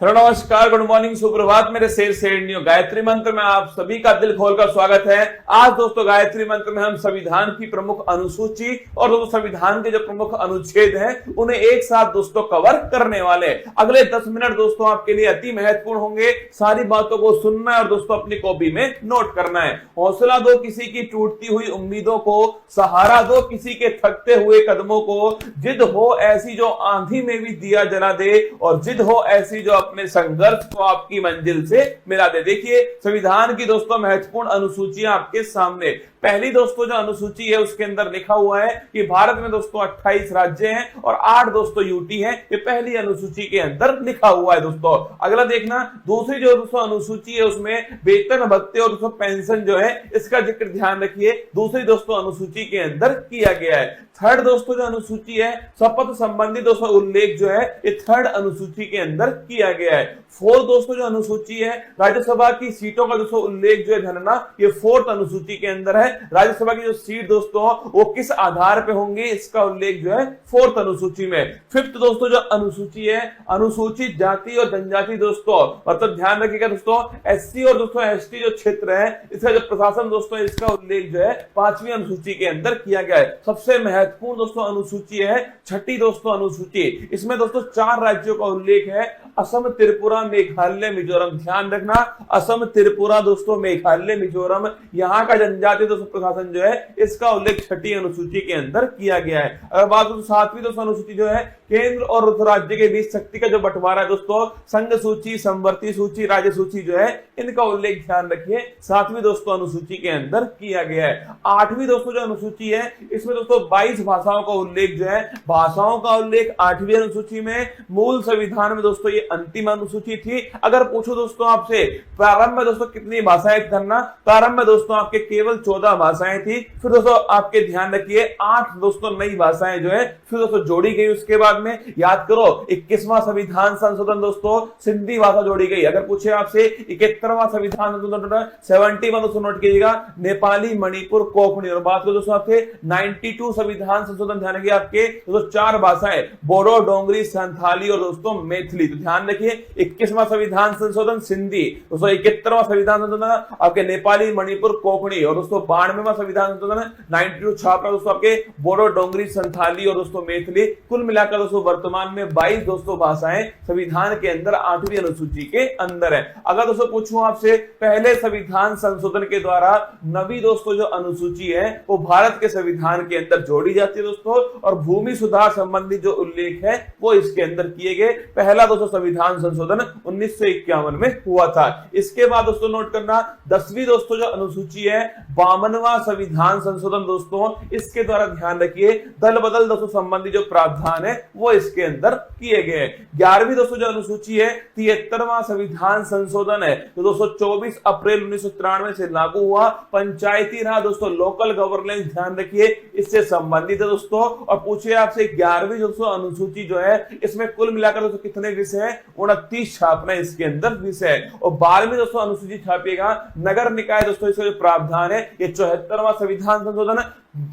Hello नमस्कार, good morning, सुप्रभात मेरे शेर शेरनियों। गायत्री मंत्र में आप सभी का दिल खोलकर स्वागत है। आज दोस्तों गायत्री मंत्र में हम संविधान की प्रमुख अनुसूची और दोस्तों संविधान के जो प्रमुख अनुच्छेद हैं उन्हें एक साथ दोस्तों कवर करने वाले। अगले 10 मिनट दोस्तों आपके लिए अति महत्वपूर्ण होंगे। सारी बातों को सुनना है और दोस्तों अपनी कॉपी में नोट करना है। हौसला दो किसी की टूटती हुई उम्मीदों को, सहारा दो किसी के थकते हुए कदमों को, जिद हो ऐसी जो आंधी में भी दिया जला दे और जिद हो ऐसी जो अपने संघर्ष को आपकी मंजिल से मिला दे। देखिए संविधान की दोस्तों महत्वपूर्ण अनुसूचियां आपके सामने। पहली दोस्तों जो अनुसूची है उसके अंदर लिखा हुआ है कि भारत में दोस्तों 28 राज्य हैं और 8 दोस्तों यूटी हैं। ये पहली अनुसूची के अंदर लिखा हुआ है दोस्तों। अगला देखना, दूसरी जो दोस्तों अनुसूची है उसमें वेतन भत्ते और दोस्तों पेंशन जो है इसका जिक्र ध्यान रखिए, दूसरी दोस्तों अनुसूची के अंदर किया गया है। थर्ड दोस्तों जो अनुसूची है शपथ संबंधी दोस्तों उल्लेख जो है ये थर्ड अनुसूची के अंदर किया गया है। फोर्थ दोस्तों जो अनुसूची है राज्यसभा की सीटों का दोस्तों उल्लेख जो है धनना, ये फोर्थ अनुसूची के अंदर है। राज्यसभा की जो सीट दोस्तों वो किस आधार पे होंगे इसका उल्लेख जो है फोर्थ अनुसूची में। फिफ्थ दोस्तों जो अनुसूची है अनुसूचित जाति और जनजाति दोस्तों, मतलब ध्यान रखिएगा दोस्तों एससी और दोस्तों एसटी जो क्षेत्र है इसका जो प्रशासन दोस्तों इसका उल्लेख जो है 5वीं अनुसूची के अंदर किया गया है। सबसे महत्वपूर्ण दोस्तों अनुसूची है छठी दोस्तों अनुसूची। इसमें दोस्तों 4 राज्यों का उल्लेख है, असम, त्रिपुरा, मेघालय, मिजोरम। ध्यान रखना असम, त्रिपुरा दोस्तों, मेघालय, मिजोरम, यहाँ का जनजातीय दोस्तों प्रशासन जो है इसका उल्लेख छठी अनुसूची के अंदर किया गया है। अगर बात हो 7वीं दोस्तों अनुसूची जो है केंद्र और राज्य के बीच शक्ति का जो बंटवारा है दोस्तों, संघ सूची, संवर्ती सूची, राज्य सूची जो है इनका उल्लेख ध्यान रखिए 7वीं दोस्तों अनुसूची के अंदर किया गया है। 8वीं दोस्तों जो अनुसूची है इसमें दोस्तों 22 भाषाओं का उल्लेख जो है, भाषाओं का उल्लेख 8वीं अनुसूची में। मूल संविधान में दोस्तों ये अंतिम अनुसूची थी। अगर पूछो दोस्तों आपसे प्रारंभ में दोस्तों कितनी भाषाएं धरना, प्रारंभ में दोस्तों आपके केवल 14 भाषाएं थी। फिर दोस्तों आपके ध्यान रखिए 8 दोस्तों नई भाषाएं जो है फिर दोस्तों जोड़ी गई। उसके बाद में याद करो 21वां संविधान संशोधन दोस्तों सिंधी भाषा जोड़ी गई। अगर पूछे आपसे 71वां संविधान संशोधन 71 दोस्तों नोट कीजिएगा, नेपाली, मणिपुर, कोंकणी। और बात करो दोस्तों आपसे 92 संविधान संशोधन ध्यान रखिए आपके दोस्तों 4 भाषाएं बोडो, डोंगरी, संथाली और दोस्तों मैथिली। तो ध्यान रखिए 21वां संविधान संशोधन सिंधी दोस्तों, 71वां संविधान संशोधन आपके नेपाली, मणिपुर, कोंकणी और दोस्तों 92वां संविधान संशोधन 92 छापरा दोस्तों आपके बोडो, डोंगरी, संथाली और दोस्तों मैथिली। कुल मिलाकर दोस्तों वर्तमान में 22 दोस्तों भाषाएं संविधान के अंदर 8वीं अनुसूची के अंदर है। अगर दोस्तों पूछूं आपसे पहले संविधान संशोधन के द्वारा नवी दोस्तों जो अनुसूची है वो भारत के संविधान के अंदर जोड़ी जाती है दोस्तों, और भूमि सुधार संबंधी जो उल्लेख है वो इसके अंदर किए गए। पहला दोस्तों संविधान संशोधन 1951 में हुआ था। इसके बाद दोस्तों नोट करना 10वीं दोस्तों जो अनुसूची है 52वां संविधान संशोधन दोस्तों, इसके द्वारा ध्यान रखिए दल बदल दोस्तों संबंधी जो प्रावधान है वो इसके अंदर किए गए। 11वीं दोस्तों जो अनुसूची है 73वां संविधान संशोधन है तो दोस्तों 24 अप्रैल 1993 से लागू हुआ। पंचायती राज दोस्तों लोकल गवर्नेंस ध्यान रखिए इससे संबंधित है दोस्तों। और पूछिए आपसे 11वीं दोस्तों अनुसूची जो है इसमें कुल मिलाकर दोस्तों कितने विषय हैं, 29 छापना इसके अंदर विषय है। और 12वीं दोस्तों अनुसूची छापिएगा नगर निकाय दोस्तों, इसका जो प्रावधान है ये 74वां संविधान संशोधन।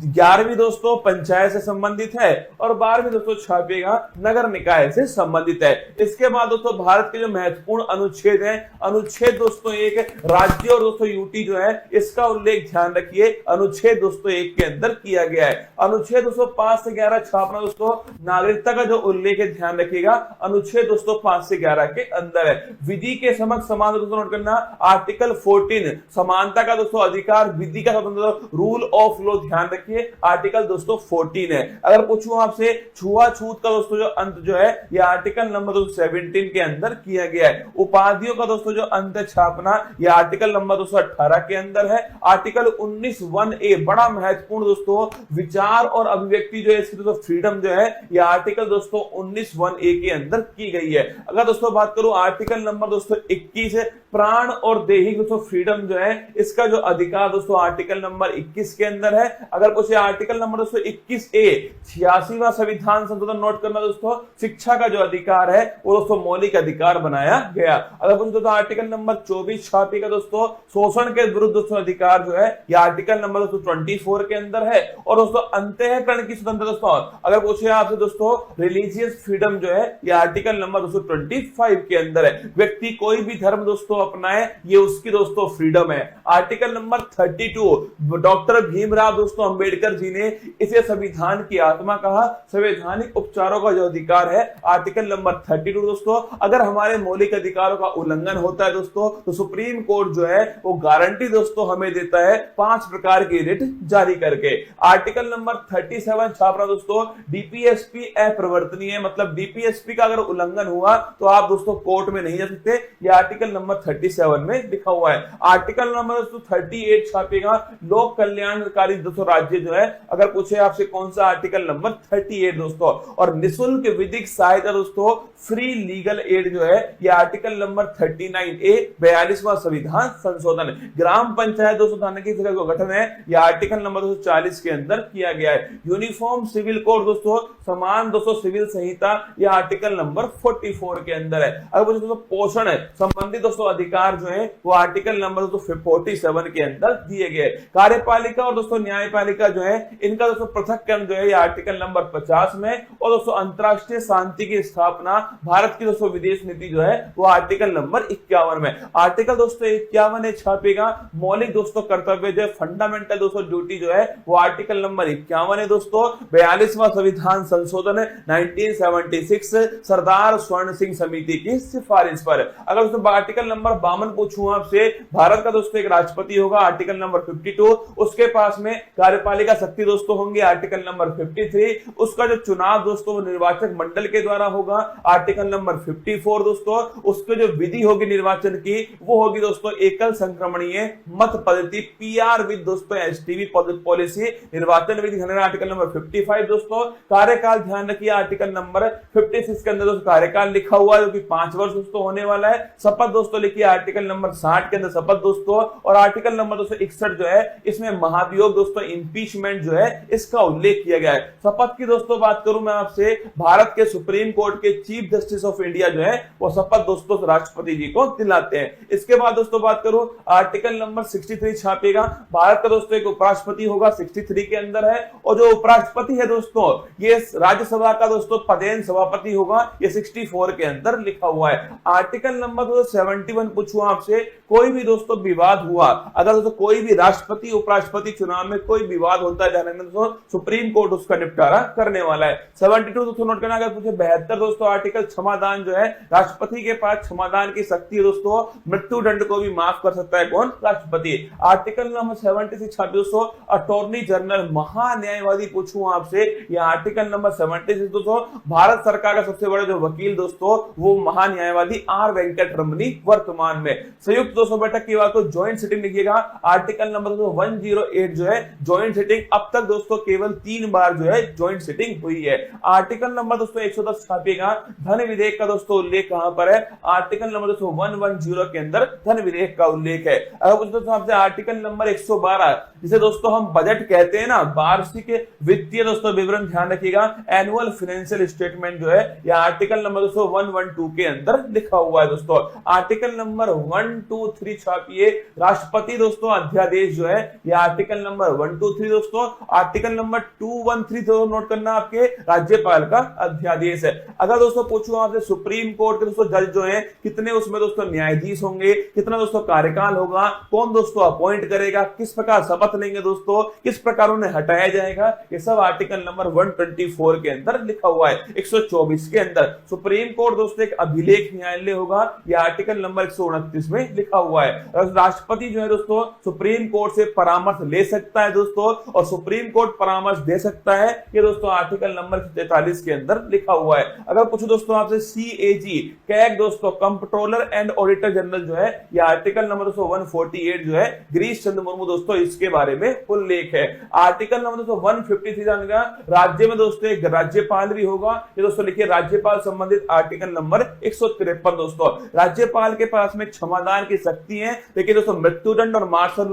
11वीं दोस्तों पंचायत से संबंधित है और 12वीं दोस्तों छापिएगा नगर निकाय से संबंधित है। इसके बाद दोस्तों भारत के जो महत्वपूर्ण अनुच्छेद हैं, अनुच्छेद दोस्तों 1 राज्य और दोस्तों यूटी जो है इसका उल्लेख ध्यान रखिए अनुच्छेद दोस्तों 1 के अंदर किया गया है। अनुच्छेद दोस्तों 5 से 11 छापना दोस्तों नागरिकता का जो उल्लेख है ध्यान रखिएगा अनुच्छेद दोस्तों 5 से 11 के अंदर है। विधि के समक्ष समान दोस्तों नोट करना आर्टिकल 14 समानता का दोस्तों अधिकार, विधि का स्वतंत्रता, रूल ऑफ लॉ ध्यान रखिए आर्टिकल दोस्तों 14 है। अगर पूछूं आपसे छुआछूत का दोस्तों जो अंत जो है ये आर्टिकल नंबर 17 के अंदर किया गया है। उपाधियों का दोस्तों जो अंत छापना ये आर्टिकल नंबर 218 के अंदर है। आर्टिकल 19(1)(a) बड़ा महत्वपूर्ण दोस्तों विचार और अभिव्यक्ति जो है इसकी दोस्तों फ्रीडम जो है ये आर्टिकल दोस्तों 19(1)(a) के अंदर की गई है। अगर दोस्तों बात करूं आर्टिकल नंबर दोस्तों 21 है प्राण और देही दोस्तों फ्रीडम जो है इसका जो अधिकार दोस्तों आर्टिकल नंबर 21 के अंदर है। अगर पूछे आर्टिकल नंबर दोस्तों 21A 86वां संविधान संशोधन नोट करना दोस्तों, शिक्षा का जो अधिकार है वो दोस्तों मौलिक अधिकार बनाया गया। अगर पूछे दोस्तों आर्टिकल नंबर 24 छापी का दोस्तों शोषण के विरुद्ध दोस्तों अधिकार जो है ये आर्टिकल नंबर दोस्तों 24 के अंदर है। और दोस्तों अंतःकरण की स्वतंत्रता दोस्तों, अगर पूछे आपसे दोस्तों रिलीजियस फ्रीडम जो है ये आर्टिकल नंबर दोस्तों 25 के अंदर है। व्यक्ति कोई भी धर्म दोस्तों अपनाए ये उसकी दोस्तों फ्रीडम है। आर्टिकल नंबर 32 डॉक्टर भीमराव दोस्तों अंबेडकर जी ने इसे संविधान की आत्मा कहा। संवैधानिक उपचारों का जो अधिकार है आर्टिकल नंबर 32 दोस्तों, अगर हमारे मौलिक अधिकारों का उल्लंघन होता है दोस्तों तो सुप्रीम कोर्ट जो है वो गारंटी दोस्तों हमें देता है 5 प्रकार की रिट जारी करके। आर्टिकल नंबर 37 छापना दोस्तों, डीपीएसपी अप्रवर्तनीय, मतलब डीपीएसपी का अगर उल्लंघन हुआ तो आप दोस्तों कोर्ट में नहीं जा सकते। ये आर्टिकल नंबर 37 में लिखा हुआ है। आर्टिकल नंबर दोस्तों 38 छापेगा, लोक कल्याणकारी दोस्तों राज्य जो है, अगर पूछे आपसे कौन सा आर्टिकल नंबर 38 दोस्तों। और निःशुल्क विधिक सहायता दोस्तों, फ्री लीगल एड जो है ये आर्टिकल नंबर 39A 42वां संविधान संशोधन। ग्राम पंचायत दोस्तों थाने की जगह गठन है, यह आर्टिकल नंबर 240 के अंदर किया गया है। यूनिफॉर्म सिविल कोड दोस्तों, समान दोस्तों सिविल संहिता, यह आर्टिकल नंबर 44 के अंदर है। अगर दोस्तों पोषण है संबंधित दोस्तों अधिकार जो है वो आर्टिकल नंबर 47 के अंदर दिए गए। कार्यपालिका और दोस्तों न्यायपालिका जो है इनका दोस्तों पृथक्करण जो है ये आर्टिकल नंबर 50 में। और दोस्तों अंतरराष्ट्रीय शांति की स्थापना, भारत की दोस्तों विदेश नीति जो है वो आर्टिकल नंबर 51 में। आर्टिकल दोस्तों 51 छापेगा, मौलिक दोस्तों कर्तव्य जो है फंडामेंटल दोस्तों ड्यूटी जो है वो आर्टिकल नंबर 51 है दोस्तों। 42वां संविधान संशोधन 1976 सरदार स्वर्ण सिंह समिति की सिफारिश पर। अगर दोस्तों आर्टिकल नंबर 52 पूछूं आपसे, भारत का दोस्तों एक राष्ट्रपति होगा आर्टिकल नंबर 52, उसके पास में कार्यपालिका शक्ति दोस्तों होंगे आर्टिकल नंबर 53, उसका जो चुनाव दोस्तों वो निर्वाचक मंडल के द्वारा होगा आर्टिकल नंबर 54 दोस्तों, उसके जो विधि होगी निर्वाचन की वो होगी दोस्तों एकल संक्रमणीय मत पद्धति पीआर विद दोस्तों एसटीवी पॉलिसी निर्वाचन विधि आर्टिकल नंबर 55 दोस्तों। कार्यकाल ध्यान रखिए आर्टिकल नंबर 56 के अंदर दोस्तों कार्यकाल लिखा हुआ है जो कि 5 वर्ष दोस्तों होने वाला है। शपथ दोस्तों लिखिए आर्टिकल नंबर 60 के अंदर शपथ दोस्तों। और आर्टिकल नंबर 261 जो है इसमें महाभियोग दोस्तों इंपीचमेंट जो है इसका उल्लेख किया गया है। शपथ की दोस्तों बात करूं मैं आपसे, भारत के सुप्रीम कोर्ट के चीफ जस्टिस ऑफ इंडिया जो है वो शपथ दोस्तों राष्ट्रपति जी को दिलाते हैं। इसके बाद दोस्तों बात करूं आर्टिकल नंबर 63 छापेगा, भारत का दोस्तों एक उपराष्ट्रपति होगा 63 के अंदर है। और जो उपराष्ट्रपति है दोस्तों ये राज्यसभा का दोस्तों पदेन सभापति होगा, ये 64 के अंदर लिखा हुआ है। आर्टिकल नंबर 71 पूछूं आपसे, कोई भी दोस्तों विवाद हुआ, अगर दोस्तों कोई भी राष्ट्रपति उपराष्ट्रपति चुनाव में कोई विवाद होता है जाने दोस्तों सुप्रीम कोर्ट उसका निपटारा करने वाला है। 72 दोस्तों नोट करना। अगर पूछे 72 दोस्तों आर्टिकल क्षमादान जो है, राष्ट्रपति के पास क्षमादान की शक्ति है दोस्तों, मृत्यु दंड को भी माफ कर सकता है कौन, राष्ट्रपति। आर्टिकल नंबर 76 दोस्तों अटॉर्नी जनरल महान्यायवादी पूछूं आपसे, यह आर्टिकल नंबर 76 दोस्तों भारत सरकार का सबसे बड़ा जो वकील दोस्तों वो महान्यायवादी आर वेंकट रमनी वर्तमान में। संयुक्त दोस्तों बैठक की बात तो ज्वाइंट सिटिंग लिखिएगा, आर्टिकल नंबर 108 जो है ज्वाइंट सिटिंग, अब तक दोस्तों केवल 3 बार जो है ज्वाइंट सिटिंग हुई है। आर्टिकल नंबर दोस्तों 110 छापेगा, धन विधेयक का दोस्तों उल्लेख कहां पर है, आर्टिकल नंबर दोस्तों 110 के अंदर धन विधेयक का उल्लेख है। अगर दोस्तों आपसे आर्टिकल नंबर 112 जिसे दोस्तों हम बजट कहते हैं ना, वार्षिक वित्तीय दोस्तों विवरण ध्यान रखिएगा, एनुअल फाइनेंशियल स्टेटमेंट जो है यह आर्टिकल नंबर दोस्तों 112 के अंदर लिखा हुआ है दोस्तों। आर्टिकल नंबर 123 छापिए, राष्ट्रपति दोस्तों अध्यादेश जो है यह आर्टिकल नंबर 123 दोस्तों। आर्टिकल नंबर 213 तो नोट करना आपके राज्यपाल का अध्यादेश है। अगर दोस्तों पूछूं आपसे सुप्रीम कोर्ट के दोस्तों जज जो है कितने उसमें दोस्तों न्यायाधीश होंगे, कितना दोस्तों कार्यकाल होगा, कौन दोस्तों अपॉइंट करेगा, किस प्रकार शपथ लेंगे दोस्तों, किस प्रकार उन्हें हटाया जाएगा, ये सब आर्टिकल नंबर 124 के अंदर लिखा हुआ है। 124 के अंदर सुप्रीम कोर्ट दोस्तों एक अभिलेख न्यायालय होगा, यह आर्टिकल नंबर 129 में लिखा हुआ है। राष्ट्रपति जो है दोस्तों सुप्रीम कोर्ट से परामर्श ले सकता है दोस्तों, और सुप्रीम कोर्ट परामर्श दे सकता है, ये दोस्तों आर्टिकल नंबर 43 के अंदर लिखा हुआ है। अगर पूछो दोस्तों आपसे CAG कैग दोस्तों कंट्रोलर एंड ऑडिटर जनरल जो है, यह आर्टिकल नंबर 148 जो है गिरीश चंद्र मुर्मू दोस्तों इसके बारे में उल्लेख है। आर्टिकल नंबर दोस्तों 153 जानेगा, राज्य में दोस्तों एक राज्यपाल भी होगा। ये दोस्तों लिखिए राज्यपाल संबंधित आर्टिकल नंबर 153 दोस्तों। राज्यपाल के पास में क्षमादान की शक्ति है, लेकिन दोस्तों मृत्युदंड और मार्शल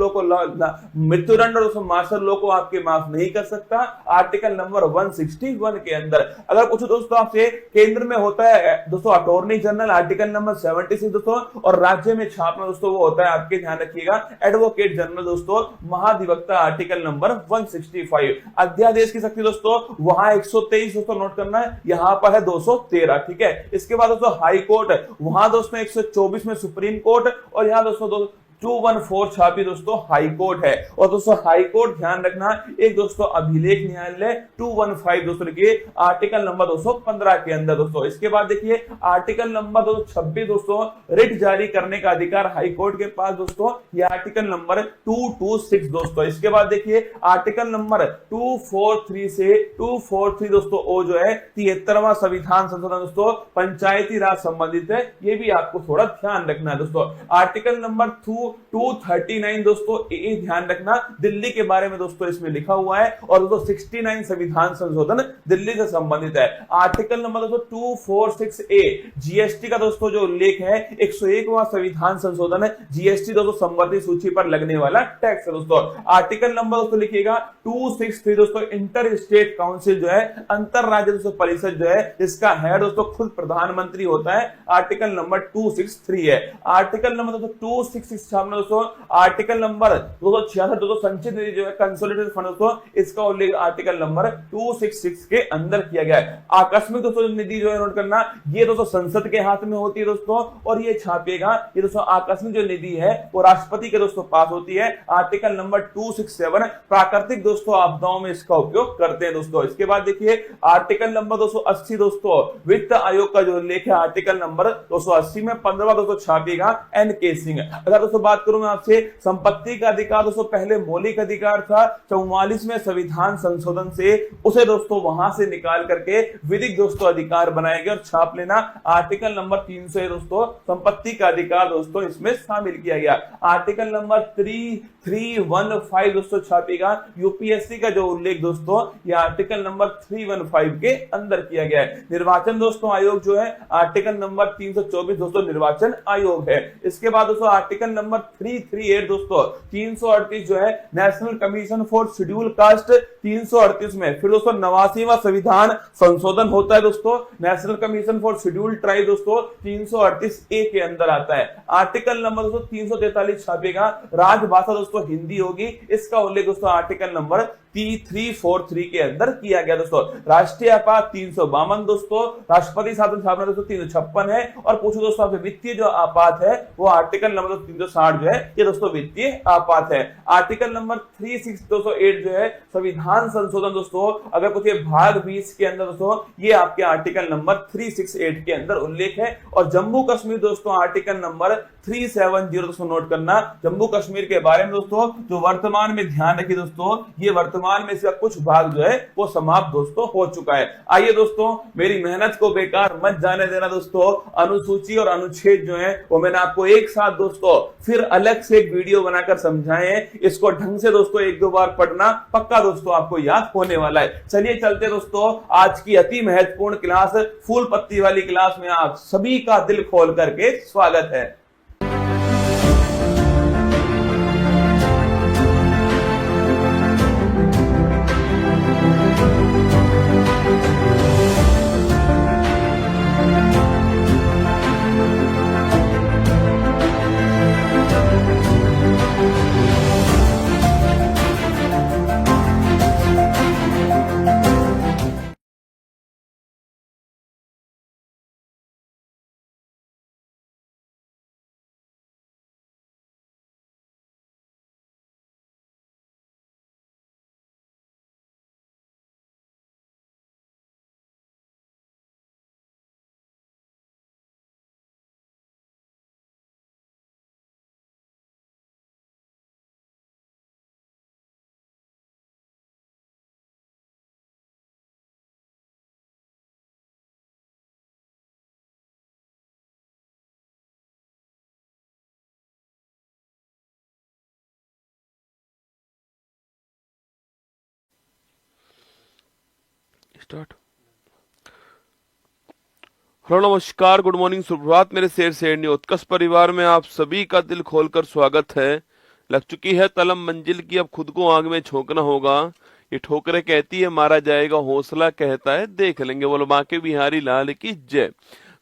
लॉ को आपके माफ नहीं कर सकता आर्टिकल नंबर 161 के अंदर। अगर कुछ दोस्तों आपसे केंद्र में होता है दोस्तों अटॉर्नी जनरल आर्टिकल नंबर 76 दोस्तों, और राज्य में छापना दोस्तों वो होता है आपके ध्यान रखिएगा एडवोकेट जनरल दोस्तों महाधिवक्ता आर्टिकल नंबर 165। अध्यादेश की शक्ति दोस्तों वहां 123 दोस्तों नोट करना है, यहां पर है 213। ठीक है, इसके बाद दोस्तों हाई कोर्ट वहां दोस्तों 124 में सुप्रीम कोर्ट, और यहां दोस्तों 214 छापी दोस्तों हाई कोर्ट है। और दोस्तों हाई कोर्ट ध्यान रखना एक दोस्तों अभिलेख न्यायालय 215 दोस्तों लिखिए आर्टिकल नंबर 215 के अंदर दोस्तों। इसके बाद देखिए आर्टिकल नंबर 226 दोस्तों रिट जारी करने का अधिकार हाई कोर्ट के पास दोस्तों, ये आर्टिकल नंबर 226 दोस्तों। इसके बाद देखिए आर्टिकल नंबर 243 से 243 दोस्तों ओ जो है 73वां संविधान संशोधन दोस्तों पंचायती राज संबंधित है, ये भी आपको थोड़ा ध्यान रखना है दोस्तों। आर्टिकल नंबर 239 दोस्तों ए ध्यान रखना दिल्ली के बारे में दोस्तों इसमें लिखा हुआ है, और दोस्तों 69 संविधान संशोधन दिल्ली से संबंधित है। आर्टिकल नंबर दोस्तों 246 ए जीएसटी का दोस्तों जो उल्लेख है 101वां संविधान संशोधन है, जीएसटी दोस्तों संबंधित सूची पर लगने वाला टैक्स है दोस्तों। आर्टिकल नंबर दोस्तों लिखिएगा 263 दोस्तों इंटर स्टेट काउंसिल जो है अंतर राज्य दोस्तों परिषद जो है इसका हेड दोस्तों खुद प्रधानमंत्री होता है, आर्टिकल नंबर 263 है। आर्टिकल नंबर दोस्तों 266 दोस्तों आर्टिकल नंबर 266 दोस्तों संचित निधि जो है कंसोलिडेटेड फंड दोस्तों इसका उल्लेख आर्टिकल नंबर 266 के अंदर किया गया है। आकस्मिक दोस्तों निधि जो है नोट करना ये दोस्तों संसद के हाथ में होती है दोस्तों, और ये छापेगा ये दोस्तों आकस्मिक जो निधि है वो राष्ट्रपति के दोस्तों पास होती है, आर्टिकल नंबर 267 प्राकृतिक दोस्तों आपदाओं में इसका उपयोग करते हैं दोस्तों। इसके बाद देखिए आर्टिकल नंबर 280 दोस्तों वित्त आयोग का जो उल्लेख है आर्टिकल नंबर 280 में 15वां दोस्तों छापेगा एनके सिंह। अगर दोस्तों बात करूं मैं आपसे संपत्ति का अधिकार दोस्तों पहले मौलिक अधिकार था, 44वें संविधान संशोधन से उसे दोस्तों वहां से निकाल करके विधिक दोस्तों अधिकार बनाया गया, और छाप लेना आर्टिकल नंबर 300 दोस्तों संपत्ति का अधिकार दोस्तों इसमें शामिल किया गया। आर्टिकल नंबर 315 दोस्तों छापेगा यूपीएससी का जो उल्लेख दोस्तों ये आर्टिकल नंबर 315 के अंदर किया गया है। निर्वाचन दोस्तों आयोग जो है आर्टिकल नंबर 324 दोस्तों निर्वाचन आयोग है। इसके बाद दोस्तों आर्टिकल नंबर 338 दोस्तों 338 जो है national commission for schedule caste 338 में फिर दोस्तों 89वां संविधान संशोधन होता है दोस्तों, national commission for schedule tribe दोस्तों 338 ए के अंदर आता है। आर्टिकल नंबर दोस्तों 343 छापेगा राजभाषा दोस्तों हिंदी होगी, इसका उल्लेख दोस्तों आर्टिकल नंबर 343 के अंदर किया गया दोस्तों। राष्ट्रीय आपात 352 दोस्तों, राष्ट्रपति शासन स्थापना दोस्तों 356 है, और पूछो दोस्तों आपसे वित्तीय जो आपात है वो आर्टिकल नंबर 360 जो है ये दोस्तों वित्तीय आपात है। आर्टिकल नंबर 36208 जो है संविधान संशोधन दोस्तों, अगर कुछ भाग 20 के अंदर दोस्तों ये आपके आर्टिकल नंबर 368 के अंदर उल्लेख है। और जम्मू कश्मीर दोस्तों आर्टिकल नंबर 370 दोस्तों नोट करना, जम्मू कश्मीर के बारे में दोस्तों जो वर्तमान में ध्यान रखिए दोस्तों ये वर्तमान में इसका कुछ भाग जो है वो समाप्त दोस्तों हो चुका है। आइए दोस्तों मेरी मेहनत को बेकार मत जाने देना दोस्तों, अनुसूची और अनुच्छेद जो है वो मैंने आपको एक साथ दोस्तों फिर अलग से एक वीडियो बनाकर समझाए हैं, इसको ढंग से दोस्तों एक दो बार पढ़ना पक्का दोस्तों आपको याद होने वाला है। चलिए चलते दोस्तों आज की अति महत्वपूर्ण क्लास फूल पत्ती वाली क्लास में आप सभी का दिल खोल करके स्वागत है। स्टार्ट। हेलो, नमस्कार, गुड मॉर्निंग, सुप्रभात मेरे शेर शेरनी उत्कर्ष परिवार में आप सभी का दिल खोलकर स्वागत है। लग चुकी है तलम मंजिल की, अब खुद को आग में झोंकना होगा। ये ठोकरें कहती है मारा जाएगा, हौसला कहता है देख लेंगे। बोलो बांके बिहारी लाल की जय।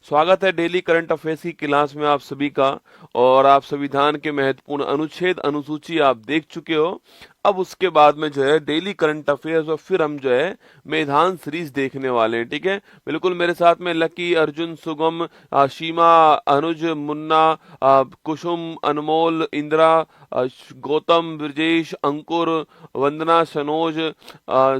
स्वागत है डेली करंट अफेयर्स की क्लास में आप सभी का। और आप संविधान के महत्वपूर्ण अनुच्छेद अनुसूची आप देख चुके हो। अब उसके बाद में जो है डेली करंट अफेयर्स और फिर हम जो है मैदान सीरीज देखने वाले हैं। ठीक है, बिल्कुल मेरे साथ में लकी, अर्जुन, सुगम, सीमा, अनुज, मुन्ना, कुसुम, अनमोल, इंदिरा, गौतम, ब्रजेश, अंकुर, वंदना, सनोज,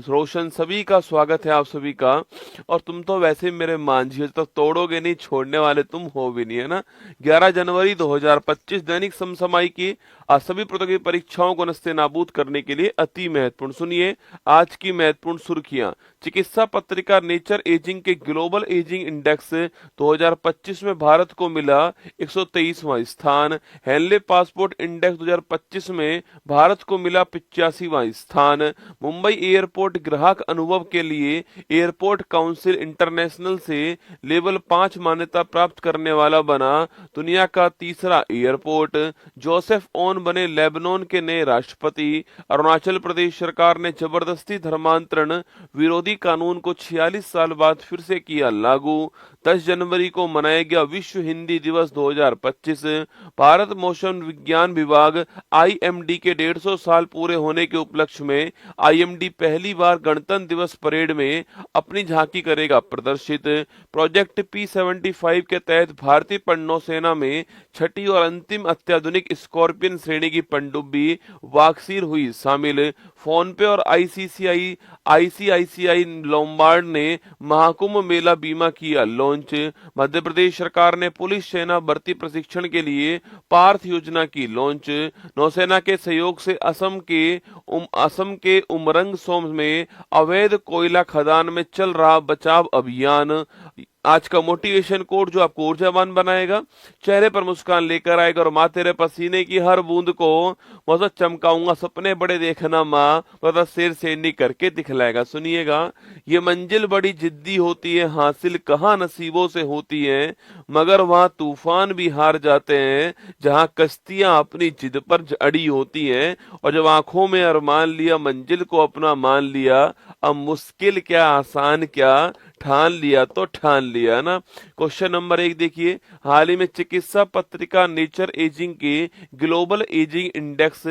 रोशन, सभी का स्वागत है आप सभी का। और तुम तो वैसे मेरे मांझी हो, तो तोड़ोगे नहीं, छोड़ने वाले तुम हो भी नहीं, है ना। 11 जनवरी 2025 दैनिक समसामयिक की सभी प्रतियोगी परीक्षाओं को नस्ते नाबूद करने के लिए अति महत्वपूर्ण। सुनिए आज की महत्वपूर्ण सुर्खियां। चिकित्सा पत्रिका नेचर एजिंग के ग्लोबल एजिंग इंडेक्स 2025 में भारत को मिला 123वां स्थान। हेनले पासपोर्ट इंडेक्स 2025 में भारत को मिला 85वां स्थान। मुंबई एयरपोर्ट ग्राहक अनुभव के लिए एयरपोर्ट काउंसिल इंटरनेशनल से लेवल 5 मान्यता प्राप्त करने वाला बना दुनिया का तीसरा एयरपोर्ट। जोसेफ ओन बने लेबनान के नए राष्ट्रपति। अरुणाचल प्रदेश सरकार ने जबरदस्ती धर्मांतरण विरोधी कानून को 46 साल बाद फिर से किया लागू। 10 जनवरी को मनाया गया विश्व हिंदी दिवस 2025। भारत मौसम विज्ञान विभाग आईएमडी के 150 साल पूरे होने के उपलक्ष्य में आईएमडी पहली बार गणतंत्र दिवस परेड में अपनी झांकी करेगा प्रदर्शित। प्रोजेक्ट P-75 के तहत भारतीय नौसेना में छठी और अंतिम अत्याधुनिक स्कॉर्पियन श्रेणी की पनडुब्बी वाक्सीर हुई शामिल। फोन पे और आईसीआईसीआई लोम्बार्ड ने महाकुंभ मेला बीमा किया लॉन्च। मध्य प्रदेश सरकार ने पुलिस सेना भर्ती प्रशिक्षण के लिए पार्थ योजना की लॉन्च। नौसेना के सहयोग से असम के उमरंग सोम में अवैध कोयला खदान में चल रहा बचाव अभियान। आज का मोटिवेशन कोड जो आपको ऊर्जावान बनाएगा, चेहरे पर मुस्कान लेकर आएगा और माँ तेरे पसीने की हर बूंद को मौसम चमकाऊंगा, सपने बड़े देखना माँ, मतलब शेर शेरनी करके दिखलाएगा। सुनिएगा, ये मंजिल बड़ी जिद्दी होती है, हासिल कहाँ नसीबों से होती है, मगर वहाँ तूफान भी हार जाते हैं जहाँ कश्तियां अपनी जिद पर अड़ी होती हैं। और जब आंखों में अरमान लिया, मंजिल को अपना मान लिया, अब मुश्किल क्या आसान क्या, ठान लिया तो ठान लिया ना। क्वेश्चन नंबर 1 देखिए, हाल ही में चिकित्सा पत्रिका नेचर एजिंग के ग्लोबल एजिंग इंडेक्स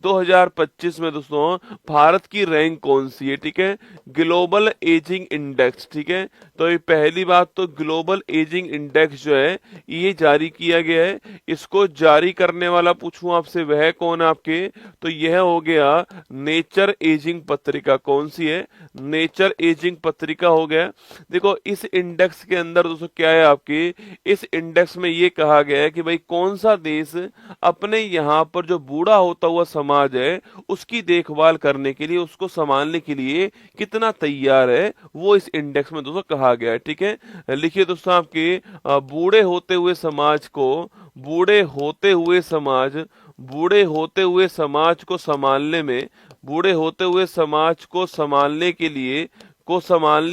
2025 में दोस्तों भारत की रैंक कौन सी है? ठीक है, ग्लोबल एजिंग इंडेक्स। ठीक है, तो ये पहली बात तो ग्लोबल एजिंग इंडेक्स जो है ये जारी किया गया है। इसको जारी करने वाला पूछूं आपसे वह कौन आपके, तो यह हो गया नेचर एजिंग पत्रिका। कौन सी है? नेचर एजिंग पत्रिका हो गया। देखो इस इंडेक्स के अंदर दोस्तों क्या है आपके, इस इंडेक्स में ये कहा गया है कि भाई कौन सा देश अपने यहाँ पर जो बूढ़ा होता हुआ समाज है उसकी देखभाल करने के लिए, उसको संभालने के लिए कितना तैयार है, वो इस इंडेक्स में दोस्तों कहा गया है। ठीक है, लिखिए दोस्तों आपके बूढ़े होते हुए समाज को, बूढ़े होते हुए समाज, बूढ़े होते हुए समाज को संभालने में, बूढ़े होते हुए समाज को संभालने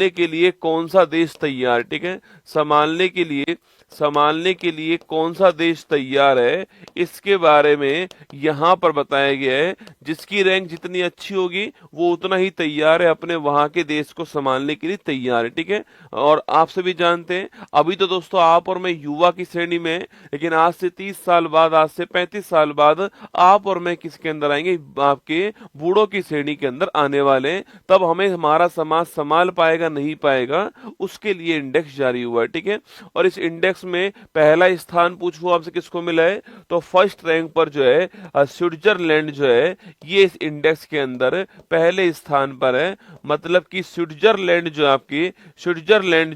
के लिए कौन सा देश तैयार। ठीक है, संभालने के लिए कौन सा देश तैयार है, इसके बारे में यहाँ पर बताया गया है। जिसकी रैंक जितनी अच्छी होगी वो उतना ही तैयार है, अपने वहां के देश को संभालने के लिए तैयार है। ठीक है, और आप सभी जानते हैं अभी तो दोस्तों आप और मैं युवा की श्रेणी में, लेकिन आज से 30 साल बाद, आज से 35 साल बाद आप और मैं किसके अंदर आएंगे? आपके बूढ़ों की श्रेणी के अंदर आने वाले। तब हमें हमारा समाज संभाल पाएगा नहीं पाएगा, उसके लिए इंडेक्स जारी हुआ है। ठीक है, और इस इंडेक्स में पहला स्थान पूछूं आपसे किसको मिला है, तो फर्स्ट रैंक पर जो है स्विट्जरलैंड जो है ये इस इंडेक्स के अंदर पहले स्थान पर है। मतलब कि स्विट्जरलैंड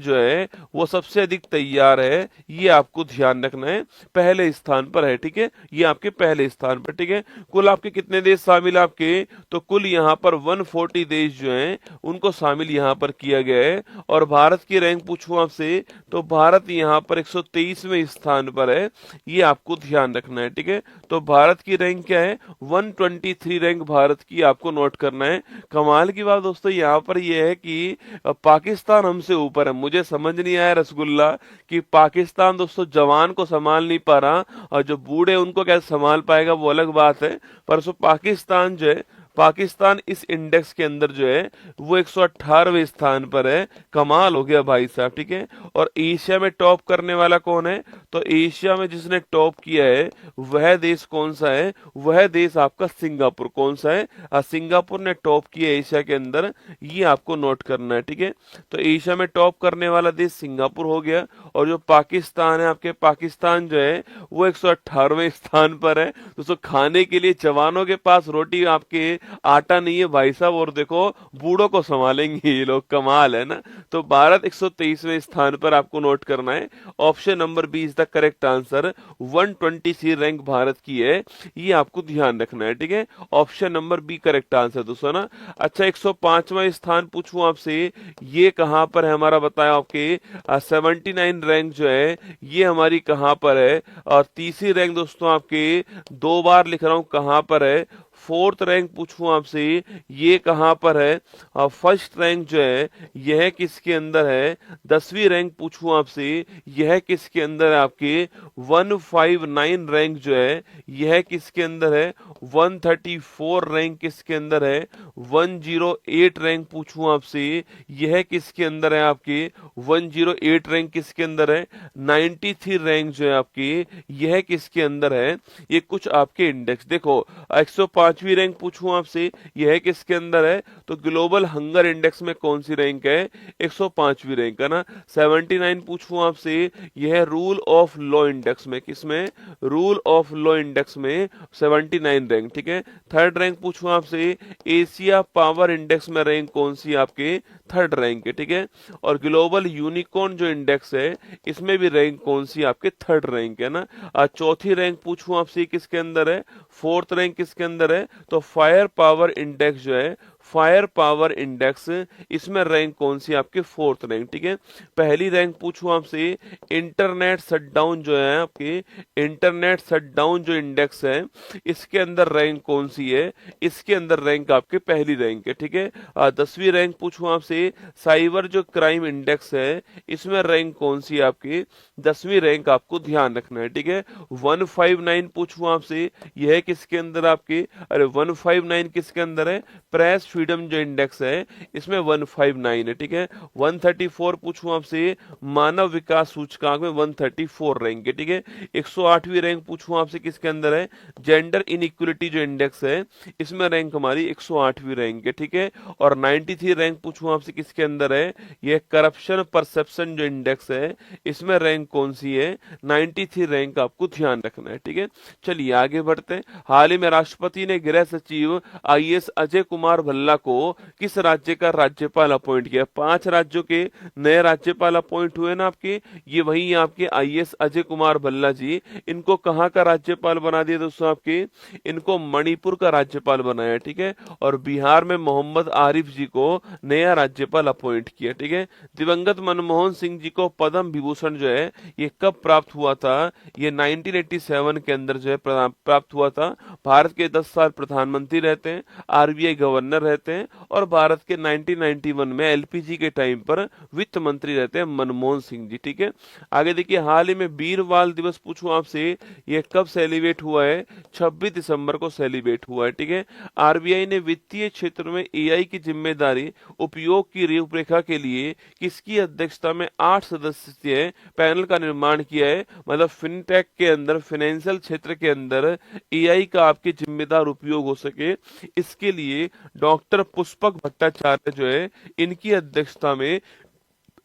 जो है वो सबसे अधिक तैयार है, ये आपको ध्यान रखना है, पहले स्थान पर है। ठीक है, ये आपके पहले स्थान पर। ठीक है, कुल आपके कितने देश शामिल आपके, तो कुल यहाँ पर 140 देश जो हैं उनको शामिल यहाँ पर किया गया है। और भारत की रैंक पूछूं आपसे, तो भारत यहाँ पर 123वें स्थान पर है, ये आपको ध्यान रखना है। ठीक है, तो भारत की रैंक क्या है, 123 रैंक भारत की आपको नोट करना है। कमाल की बात दोस्तों यहाँ पर ये है कि पाकिस्तान हमसे ऊपर है। मुझे समझ नहीं आया रसगुल्ला कि पाकिस्तान दोस्तों जवान को संभाल नहीं पा रहा, और जो बूढ़े उनको कैसे संभाल पाएगा वो अलग बात है। पर पाकिस्तान जो है, पाकिस्तान इस इंडेक्स के अंदर जो है वो 118वें स्थान पर है। कमाल हो गया भाई साहब। ठीक है, और एशिया में टॉप करने वाला कौन है, तो एशिया में जिसने टॉप किया है वह देश कौन सा है, वह देश आपका सिंगापुर। कौन सा है, सिंगापुर ने टॉप किया एशिया के अंदर, ये आपको नोट करना है। ठीक है, तो एशिया में टॉप करने वाला देश सिंगापुर हो गया, और जो पाकिस्तान है आपके, पाकिस्तान जो है वो 118वें स्थान पर है। दोस्तों खाने के लिए जवानों के पास रोटी आपके आटा नहीं है भाई साहब, और देखो बूढ़ों को संभालेंगे ये लोग। कमाल है ना। तो भारत 123वें स्थान पर आपको नोट करना है। Option number B is the correct answer. 123 rank Bharat की है, ये आपको ध्यान रखना है। ठीक है, option number B correct answer दोस्तों ना। अच्छा 105वां स्थान पूछूं आपसे, ये कहां पर है हमारा, बताया आपके 79 रैंक जो है ये हमारी कहां पर है। और तीसरी रैंक दोस्तों आपके, दो बार लिख रहा हूं कहां पर है। फोर्थ रैंक पूछूं आपसे, ये कहां पर है। फर्स्ट रैंक जो है यह किसके अंदर है। 10वीं रैंक पूछूं आपसे, यह किसके अंदर है आपके। 159 रैंक जो है यह किसके अंदर है। 134 रैंक किसके अंदर है। 108 रैंक पूछूं आपसे, यह किसके अंदर है आपके। 108 रैंक किसके अंदर है। 93 रैंक जो है आपकी, यह किसके अंदर है। ये कुछ आपके इंडेक्स देखो। 105वीं रैंक पूछूं आपसे, यह किसके अंदर है, तो ग्लोबल हंगर इंडेक्स में कौन सी रैंक है, 105वीं रैंक है ना। 79 पूछूं आपसे, यह रूल ऑफ लॉ इंडेक्स में, किसमें, रूल ऑफ लॉ इंडेक्स में 79 रैंक। ठीक है, थर्ड रैंक पूछूं आपसे, एशिया पावर इंडेक्स में रैंक कौन सी आपके, थर्ड रैंक है। ठीक है, और ग्लोबल यूनिकॉर्न जो इंडेक्स है इसमें भी रैंक कौन सी आपके, थर्ड रैंक है ना। चौथी रैंक पूछूं आपसे किसके अंदर है, फोर्थ रैंक किसके अंदर है, तो फायर पावर इंडेक्स जो है, फायर पावर इंडेक्स, इसमें रैंक कौन सी आपके, फोर्थ रैंक। ठीक है, पहली रैंक पूछूं आपसे, इंटरनेट शटडाउन जो है आपके, इंटरनेट शटडाउन जो इंडेक्स है इसके अंदर रैंक कौन सी है, इसके अंदर रैंक आपके पहली रैंक है। ठीक है, 10वीं रैंक पूछूं आपसे, साइबर जो क्राइम इंडेक्स है इसमें रैंक कौन सी है आपकी, 10वीं रैंक आपको ध्यान रखना है। ठीक है, 159 पूछूं आपसे, यह किसके अंदर आपके, अरे 159 किसके अंदर है, प्रेस फ्रीडम जो इंडेक्स है इसमें 159 है। ठीक है, 134 पूछूं आपसे, मानव विकास सूचकांक में 134 रैंक है। ठीक है, 108वीं रैंक पूछूं आपसे किसके अंदर है, जेंडर इनइक्वलिटी जो इंडेक्स है इसमें रैंक हमारी 108वीं रैंक है। ठीक है, और 93 रैंक पूछूं आपसे किसके अंदर है, यह करप्शन परसेप्शन जो इंडेक्स है इसमें रैंक कौन सी है, 93 रैंक आपको ध्यान रखना है। ठीक है, चलिए आगे बढ़ते हैं। हाल ही में राष्ट्रपति ने गृह सचिव आईएएस अजय कुमार भल्ला को किस राज्य का राज्यपाल अपॉइंट किया। 5 राज्यों के नए राज्यपाल अपॉइंट हुए ना आपके, ये वही आपके आईएएस अजय कुमार भल्ला जी, इनको कहां का राज्यपाल बना दिया दोस्तों आपके, इनको मणिपुर का राज्यपाल बनाया। ठीक है, और बिहार में मोहम्मद आरिफ जी को नया राज्यपाल अपॉइंट किया। ठीक है, दिवंगत मनमोहन सिंह जी को पद्म विभूषण जो है ये कब प्राप्त हुआ था, ये 1987 के अंदर जो है प्राप्त हुआ था। भारत के 10 साल प्रधानमंत्री रहते हैं, आरबीआई गवर्नर रहते हैं, और भारत के 1991 में एलपीजी के टाइम पर वित्त मंत्री रहते हैं मनमोहन सिंह जी। ठीक है, आगे देखिए, हाल ही में वीर बाल दिवस पूछूं आपसे, ये कब सेलिब्रेट हुआ है, 26 दिसंबर को सेलिब्रेट हुआ है। ठीक है, आरबीआई ने वित्तीय क्षेत्र में एआई की जिम्मेदारी उपयोग की रूपरेखा के लिए किसकी अध्यक्षता में 8 सदस्यीय पैनल का निर्माण किया है। मतलब फिनटेक के अंदर, फाइनेंशियल क्षेत्र के अंदर एआई का आपके जिम्मेदार उपयोग हो सके, इसके लिए डॉक्टर पुष्पक भट्टाचार्य जो है इनकी अध्यक्षता में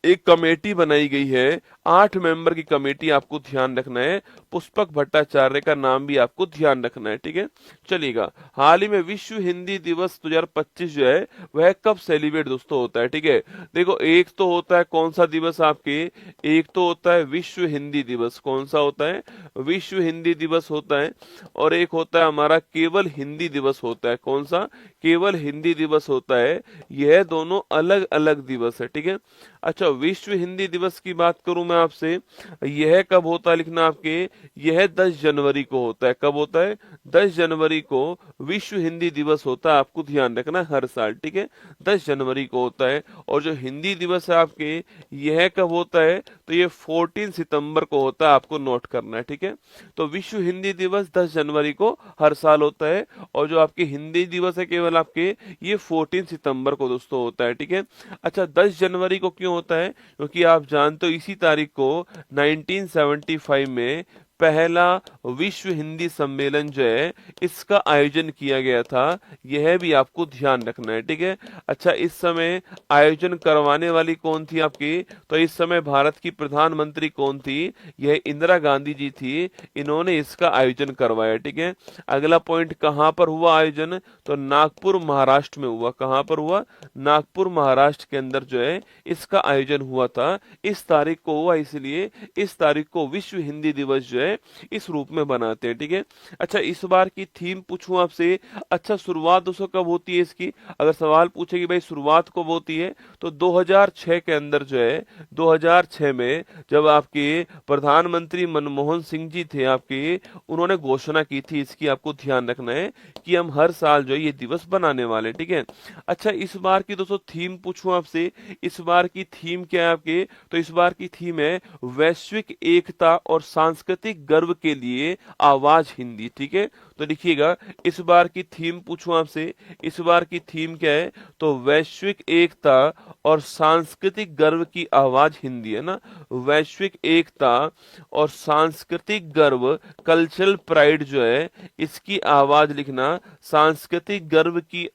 एक कमेटी बनाई गई है। 8 मेंबर की कमेटी आपको ध्यान रखना है। पुष्पक भट्टाचार्य का नाम भी आपको ध्यान रखना है, ठीक है। चलिएगा, हाल ही में विश्व हिंदी दिवस 2025 जो है वह कब सेलिब्रेट दोस्तों होता है, ठीक है। देखो, एक तो होता है कौन सा दिवस आपके, एक तो होता है विश्व हिंदी दिवस, कौन सा होता है, विश्व हिंदी दिवस होता है, और एक होता है हमारा केवल हिंदी दिवस होता है, कौन सा, केवल हिंदी दिवस होता है। यह दोनों अलग अलग दिवस है, ठीक है। अच्छा, विश्व हिंदी दिवस की बात करूं मैं आपसे, यह कब होता है लिखना आपके, यह 10 जनवरी को होता है। कब होता है, 10 जनवरी को विश्व हिंदी दिवस होता है, आपको ध्यान रखना है हर साल, ठीक है, 10 जनवरी को होता है। और जो हिंदी दिवस है आपके, यह कब होता है, तो ये 14 सितंबर को होता है, आपको नोट करना है, ठीक है। तो विश्व हिंदी दिवस 10 जनवरी को हर साल होता है, और जो आपके हिंदी दिवस है केवल आपके, ये 14 सितंबर को दोस्तों होता है, ठीक है। अच्छा, 10 जनवरी को क्यों होता है, क्योंकि आप जानते हो इसी तारीख को 1975 में पहला विश्व हिंदी सम्मेलन जो है इसका आयोजन किया गया था, यह भी आपको ध्यान रखना है, ठीक है। अच्छा, इस समय आयोजन करवाने वाली कौन थी आपकी, तो इस समय भारत की प्रधानमंत्री कौन थी, यह इंदिरा गांधी जी थी, इन्होंने इसका आयोजन करवाया, ठीक है। अगला पॉइंट, कहां पर हुआ आयोजन, तो नागपुर महाराष्ट्र में हुआ। कहां पर हुआ, नागपुर महाराष्ट्र के अंदर जो है इसका आयोजन हुआ था, इस तारीख को हुआ, इसलिए इस तारीख को विश्व हिंदी दिवस जो है इस रूप में बनाते हैं, ठीक है। अच्छा, इस बार की थीम पूछूं आपसे, अच्छा शुरुआत दोस्तों कब होती है इसकी, अगर सवाल पूछे कि भाई शुरुआत कब होती है, तो 2006 के अंदर जो है, 2006 में जब आपके प्रधानमंत्री मनमोहन सिंह जी थे आपके, उन्होंने घोषणा की थी इसकी, आपको ध्यान रखना है कि हम हर साल जो है ये दिवस बनाने वाले, ठीक है। अच्छा, इस बार की दोस्तों थीम पूछूं आपसे, इस बार की थीम क्या है आपके, तो इस बार की थीम है वैश्विक एकता और सांस्कृतिक गर्व के लिए आवाज हिंदी, ठीक है। तो लिखिएगा, इस बार की थीम पूछूं आपसे, इस बार की थीम क्या है, तो वैश्विक एकता और सांस्कृतिक गर्व की आवाज हिंदी, है ना, वैश्विक एकता और सांस्कृतिक गर्व, कल्चरल प्राइड जो है इसकी आवाज लिखना, सांस्कृतिक गर्व की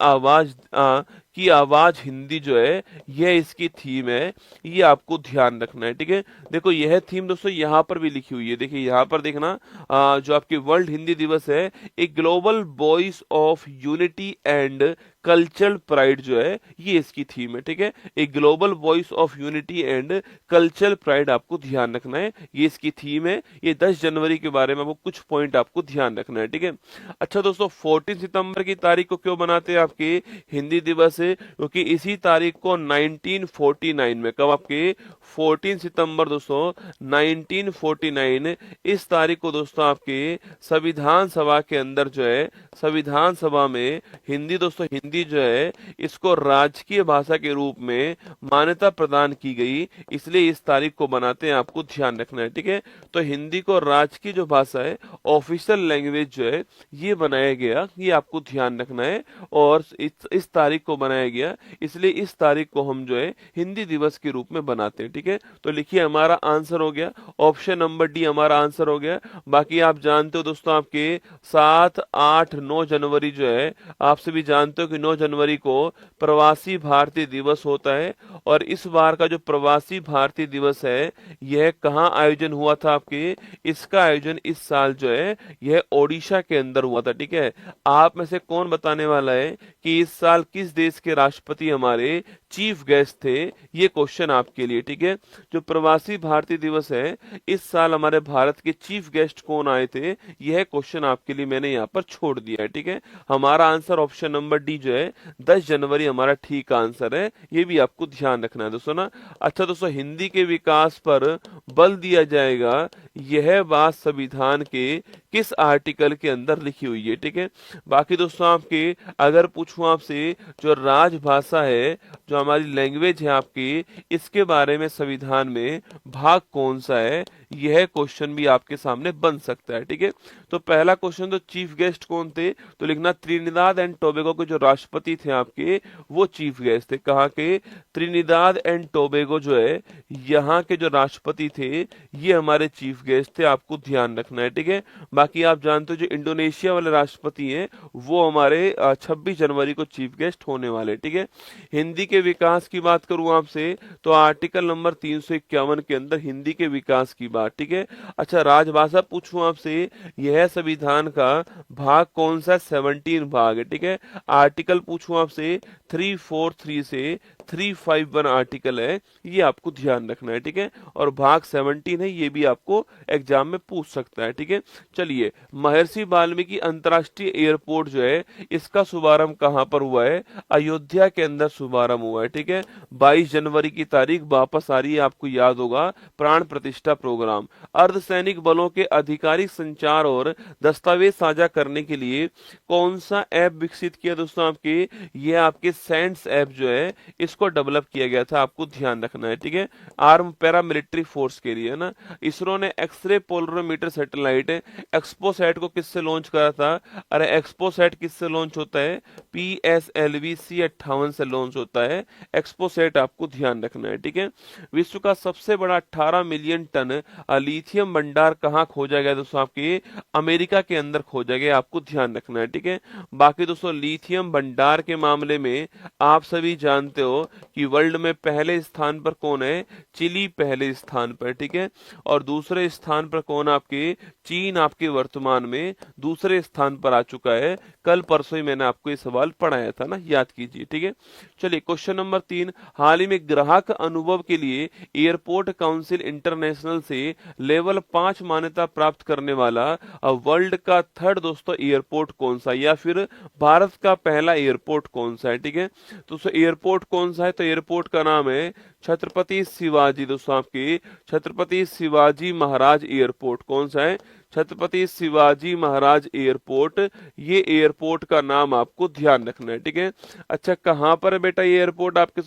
आवाज हिंदी जो है यह इसकी थीम है, ये आपको ध्यान रखना है, ठीक है। देखो, यह थीम दोस्तों यहाँ पर भी लिखी हुई है, देखिए यहाँ पर देखना, जो आपकी वर्ल्ड हिंदी दिवस है, एक global voice of unity and cultural pride जो है ये इसकी थीम है, ठीक है। एक global voice of unity and cultural pride आपको ध्यान रखना है, ये इसकी थीम है। ये 10 जनवरी के बारे में आपको कुछ पॉइंट आपको ध्यान रखना है, ठीक है। अच्छा दोस्तों, 14 सितंबर की तारीख को क्यों बनाते हैं आपके हिंदी दिवस है, क्योंकि इसी तारीख को 1949 में, कब आपके 14 सितंबर दोस्तों 1949, इस तारीख को दोस्तों आपके संविधान सभा के अंदर जो है, संविधान सभा में हिंदी दोस्तों, हिंदी जो है इसको राजकीय भाषा के रूप में मान्यता प्रदान की गई, इसलिए इस तारीख को बनाते हैं, आपको ध्यान रखना है, ठीक है। तो हिंदी को राजकीय जो भाषा है, ऑफिशियल लैंग्वेज जो है ये बनाया गया, ये आपको ध्यान रखना है, और इस तारीख को बनाया गया, इसलिए इस तारीख को हम जो है हिंदी दिवस के रूप में बनाते हैं, ठीक है। तो लिखिए, हमारा आंसर हो गया ऑप्शन नंबर डी, हमारा आंसर हो गया। बाकी आप जानते हो दोस्तों, आपके 7, 8, 9 जनवरी जो है, आप सभी जानते हो कि 9 जनवरी को प्रवासी भारतीय दिवस होता है, और इस बार का जो प्रवासी भारतीय दिवस है यह कहाँ आयोजन हुआ था आपके, इसका आयोजन इस साल जो है यह ओडिशा के अंदर हुआ था, ठीक है। आप में से कौन बताने वाला है कि इस साल किस देश के राष्ट्रपति हमारे चीफ गेस्ट थे, ये क्वेश्चन आपके लिए, ठीक है। जो प्रवासी भारतीय दिवस है, इस साल हमारे भारत के चीफ गेस्ट कौन आए थे, यह क्वेश्चन आपके लिए मैंने यहाँ पर छोड़ दिया है, ठीक है। हमारा आंसर ऑप्शन नंबर डी जो है 10 जनवरी हमारा ठीक आंसर है, ये भी आपको ध्यान रखना है दोस्तों ना। अच्छा दोस्तों, हिंदी के विकास पर बल दिया जाएगा, यह बात संविधान के किस आर्टिकल के अंदर लिखी हुई है, ठीक है। बाकी दोस्तों, आपके अगर पूछूं आपसे, जो राजभाषा है, जो हमारी लैंग्वेज है आपकी, इसके बारे में संविधान में भाग कौन सा है, यह क्वेश्चन भी आपके सामने बन सकता है, ठीक है। तो पहला क्वेश्चन, तो चीफ गेस्ट कौन थे, तो लिखना त्रिनिदाद एंड टोबैगो के जो राष्ट्रपति थे आपके, वो चीफ गेस्ट थे। कहाँ के, त्रिनिदाद एंड टोबैगो जो है यहाँ के जो राष्ट्रपति थे ये हमारे चीफ गेस्ट थे, आपको ध्यान रखना है, ठीक है। बाकी आप जानते हो जो इंडोनेशिया वाले राष्ट्रपति हैं वो हमारे 26 जनवरी को चीफ गेस्ट होने वाले, ठीक है। हिंदी के विकास की बात करूं आपसे तो आर्टिकल नंबर 351 के अंदर हिंदी के विकास की बात, ठीक है। अच्छा, राजभाषा पूछूं आपसे, यह संविधान का भाग कौन सा? 17 भाग है, ठीक है। आर्टिकल पूछूं आपसे 343 से 351 आर्टिकल है, ये आपको ध्यान रखना है, ठीक है। और भाग 17 है, ये भी आपको एग्जाम में पूछ सकता है, ठीक है। चलिए, महर्षि वाल्मीकि अंतर्राष्ट्रीय एयरपोर्ट जो है इसका शुभारंभ कहां पर हुआ है? अयोध्या के अंदर शुभारंभ हुआ है, ठीक है। 22 जनवरी की तारीख वापस आ रही है, आपको याद होगा, प्राण प्रतिष्ठा प्रोग्राम। अर्धसैनिक बलों के आधिकारिक संचार और दस्तावेज साझा करने के लिए कौन सा ऐप विकसित किया दोस्तों? आपके ये आपके सेंट्स ऐप जो है इसको डेवलप किया गया था, आपको ध्यान रखना है, ठीक है। आर्म पैरा मिलिट्री फोर्स के लिए ना। इसरो ने एक्सरे पोलरोमीटर सैटेलाइट एक्सपोसैट को किससे लॉन्च करा था? अरे एक्सपोसैट किससे लॉन्च होता है? PSLV C58 से लॉन्च होता है एक्सपोसैट, आपको ध्यान रखना है, ठीक है। विश्व का सबसे बड़ा 18 मिलियन टन लिथियम भंडार कहाँ खोजा गया दोस्तों? आपके अमेरिका के अंदर खोजा गया, आपको ध्यान रखना है, ठीक है। बाकी दोस्तों लिथियम भंडार के मामले में आप सभी जानते हो कि वर्ल्ड में पहले स्थान पर कौन है? चिली पहले स्थान पर, ठीक है। और दूसरे स्थान पर कौन? आपके चीन आपके वर्तमान में दूसरे स्थान पर आ चुका है। कल परसों ही मैंने आपको ये सवाल पढ़ाया था ना, याद कीजिए, ठीक है। चलिए, क्वेश्चन नंबर 3, हाल ही में ग्राहक अनुभव के लिए एयरपोर्ट काउंसिल इंटरनेशनल से लेवल 5 मान्यता प्राप्त करने वाला वर्ल्ड का थर्ड दोस्तों एयरपोर्ट कौन सा, या फिर भारत का पहला एयरपोर्ट कौन सा है, ठीक है। तो एयरपोर्ट कौन सा है? तो एयरपोर्ट का नाम है छत्रपति शिवाजी दोस्तों, आपके छत्रपति शिवाजी महाराज एयरपोर्ट। कौन सा है? छत्रपति शिवाजी महाराज एयरपोर्ट। ये एयरपोर्ट का नाम आपको ध्यान रखना है, ठीक है। अच्छा, कहां पर है बेटा ये एयरपोर्ट आपके?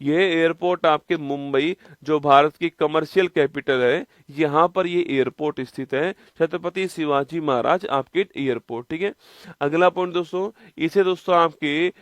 ये एयरपोर्ट आपके मुंबई, जो भारत की कमर्शियल कैपिटल है, यहाँ पर ये एयरपोर्ट स्थित है, छत्रपति शिवाजी महाराज आपके एयरपोर्ट, ठीक है। अगला पॉइंट दोस्तों, इसे दोस्तों आपके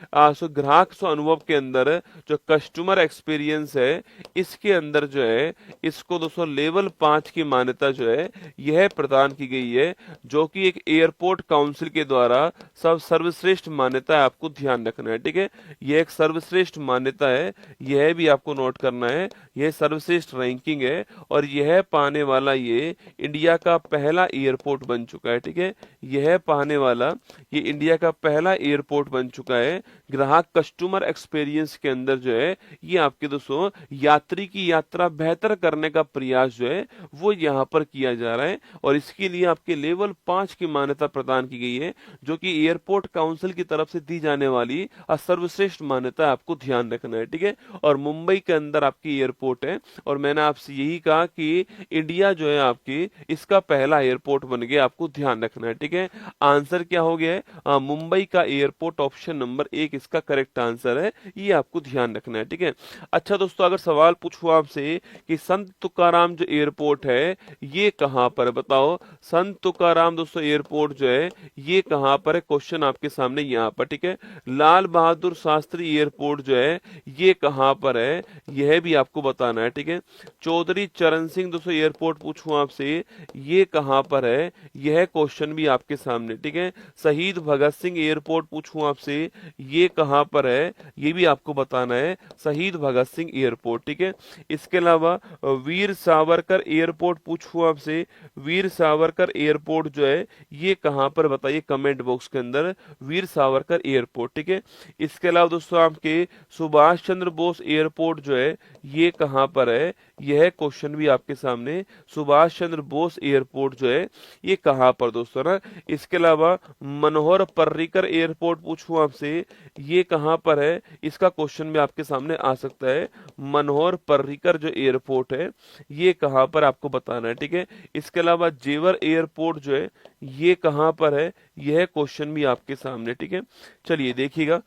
ग्राहक अनुभव के अंदर जो कस्टमर एक्सपीरियंस है इसके अंदर जो है इसको दोस्तों लेवल 5 की मान्यता जो है यह प्रदान की गई है, जो कि एक एयरपोर्ट काउंसिल के द्वारा सर्वश्रेष्ठ मान्यता है, आपको ध्यान रखना है, ठीक है। यह एक सर्वश्रेष्ठ मान्यता है, यह भी आपको नोट करना है, यह सर्वश्रेष्ठ रैंकिंग है और यह पाने वाला ये इंडिया का पहला एयरपोर्ट बन चुका है, ठीक है। यह पाने वाला ये इंडिया का पहला एयरपोर्ट बन चुका है। ग्राहक कस्टमर एक्सपीरियंस के अंदर जो है ये आपके दोस्तों यात्री की यात्रा बेहतर करने का प्रयास जो है वो यहाँ पर किया जा रहा है और इसके लिए आपके लेवल 5 की मान्यता प्रदान की गई है, जो कि एयरपोर्ट काउंसिल की तरफ से दी जाने वाली सर्वश्रेष्ठ मान्यता, आपको ध्यान रखना है, ठीक है। और मुंबई के अंदर आपकी एयरपोर्ट है और मैंने आपसे यही कहा कि इंडिया जो है आपकी इसका पहला एयरपोर्ट बन गया, आपको ध्यान रखना है, ठीक है। आंसर क्या हो गया है? मुंबई का एयरपोर्ट, ऑप्शन नंबर 1 इसका करेक्ट आंसर है, ये आपको ध्यान रखना है, ठीक है। अच्छा दोस्तों, अगर सवाल पूछूं आपसे कि संत तुकाराम जो एयरपोर्ट है ये कहां पर है, बताओ। संत तुकाराम दोस्तों एयरपोर्ट जो है ये कहां पर है? क्वेश्चन आपके सामने यहां पर, ठीक है। लाल बहादुर शास्त्री एयरपोर्ट जो है ये कहां पर है, यह भी आपको बताना है, ठीक है। चौधरी चरण सिंह दोस्तों एयरपोर्ट पूछूं आपसे ये कहां पर है, यह क्वेश्चन भी आपके सामने, ठीक है। शहीद भगत सिंह एयरपोर्ट पूछूं आपसे ये कहां पर है, ये भी आपको बताना है, शहीद भगत सिंह एयरपोर्ट, ठीक है। इसके अलावा वीर सावरकर एयरपोर्ट पूछूं आपसे, वीर सावरकर एयरपोर्ट जो है ये कहां पर, बताइए कमेंट बॉक्स के अंदर, वीर सावरकर एयरपोर्ट, ठीक है। इसके अलावा दोस्तों आपके सुभाष चंद्र बोस एयरपोर्ट जो है ये कहां पर है, यह क्वेश्चन भी आपके सामने, सुभाष चंद्र बोस एयरपोर्ट जो है ये कहां पर दोस्तों ना। इसके अलावा मनोहर पर्रिकर एयरपोर्ट पूछूं आपसे ये कहां पर है, इसका क्वेश्चन भी आपके सामने आ सकता है। मनोहर पर्रिकर जो एयरपोर्ट है ये कहां पर, आपको बताना है, ठीक है। इसके अलावा जेवर एयरपोर्ट जो है ये कहां पर है, यह क्वेश्चन भी आपके सामने, ठीक है। चलिए देखिएगा,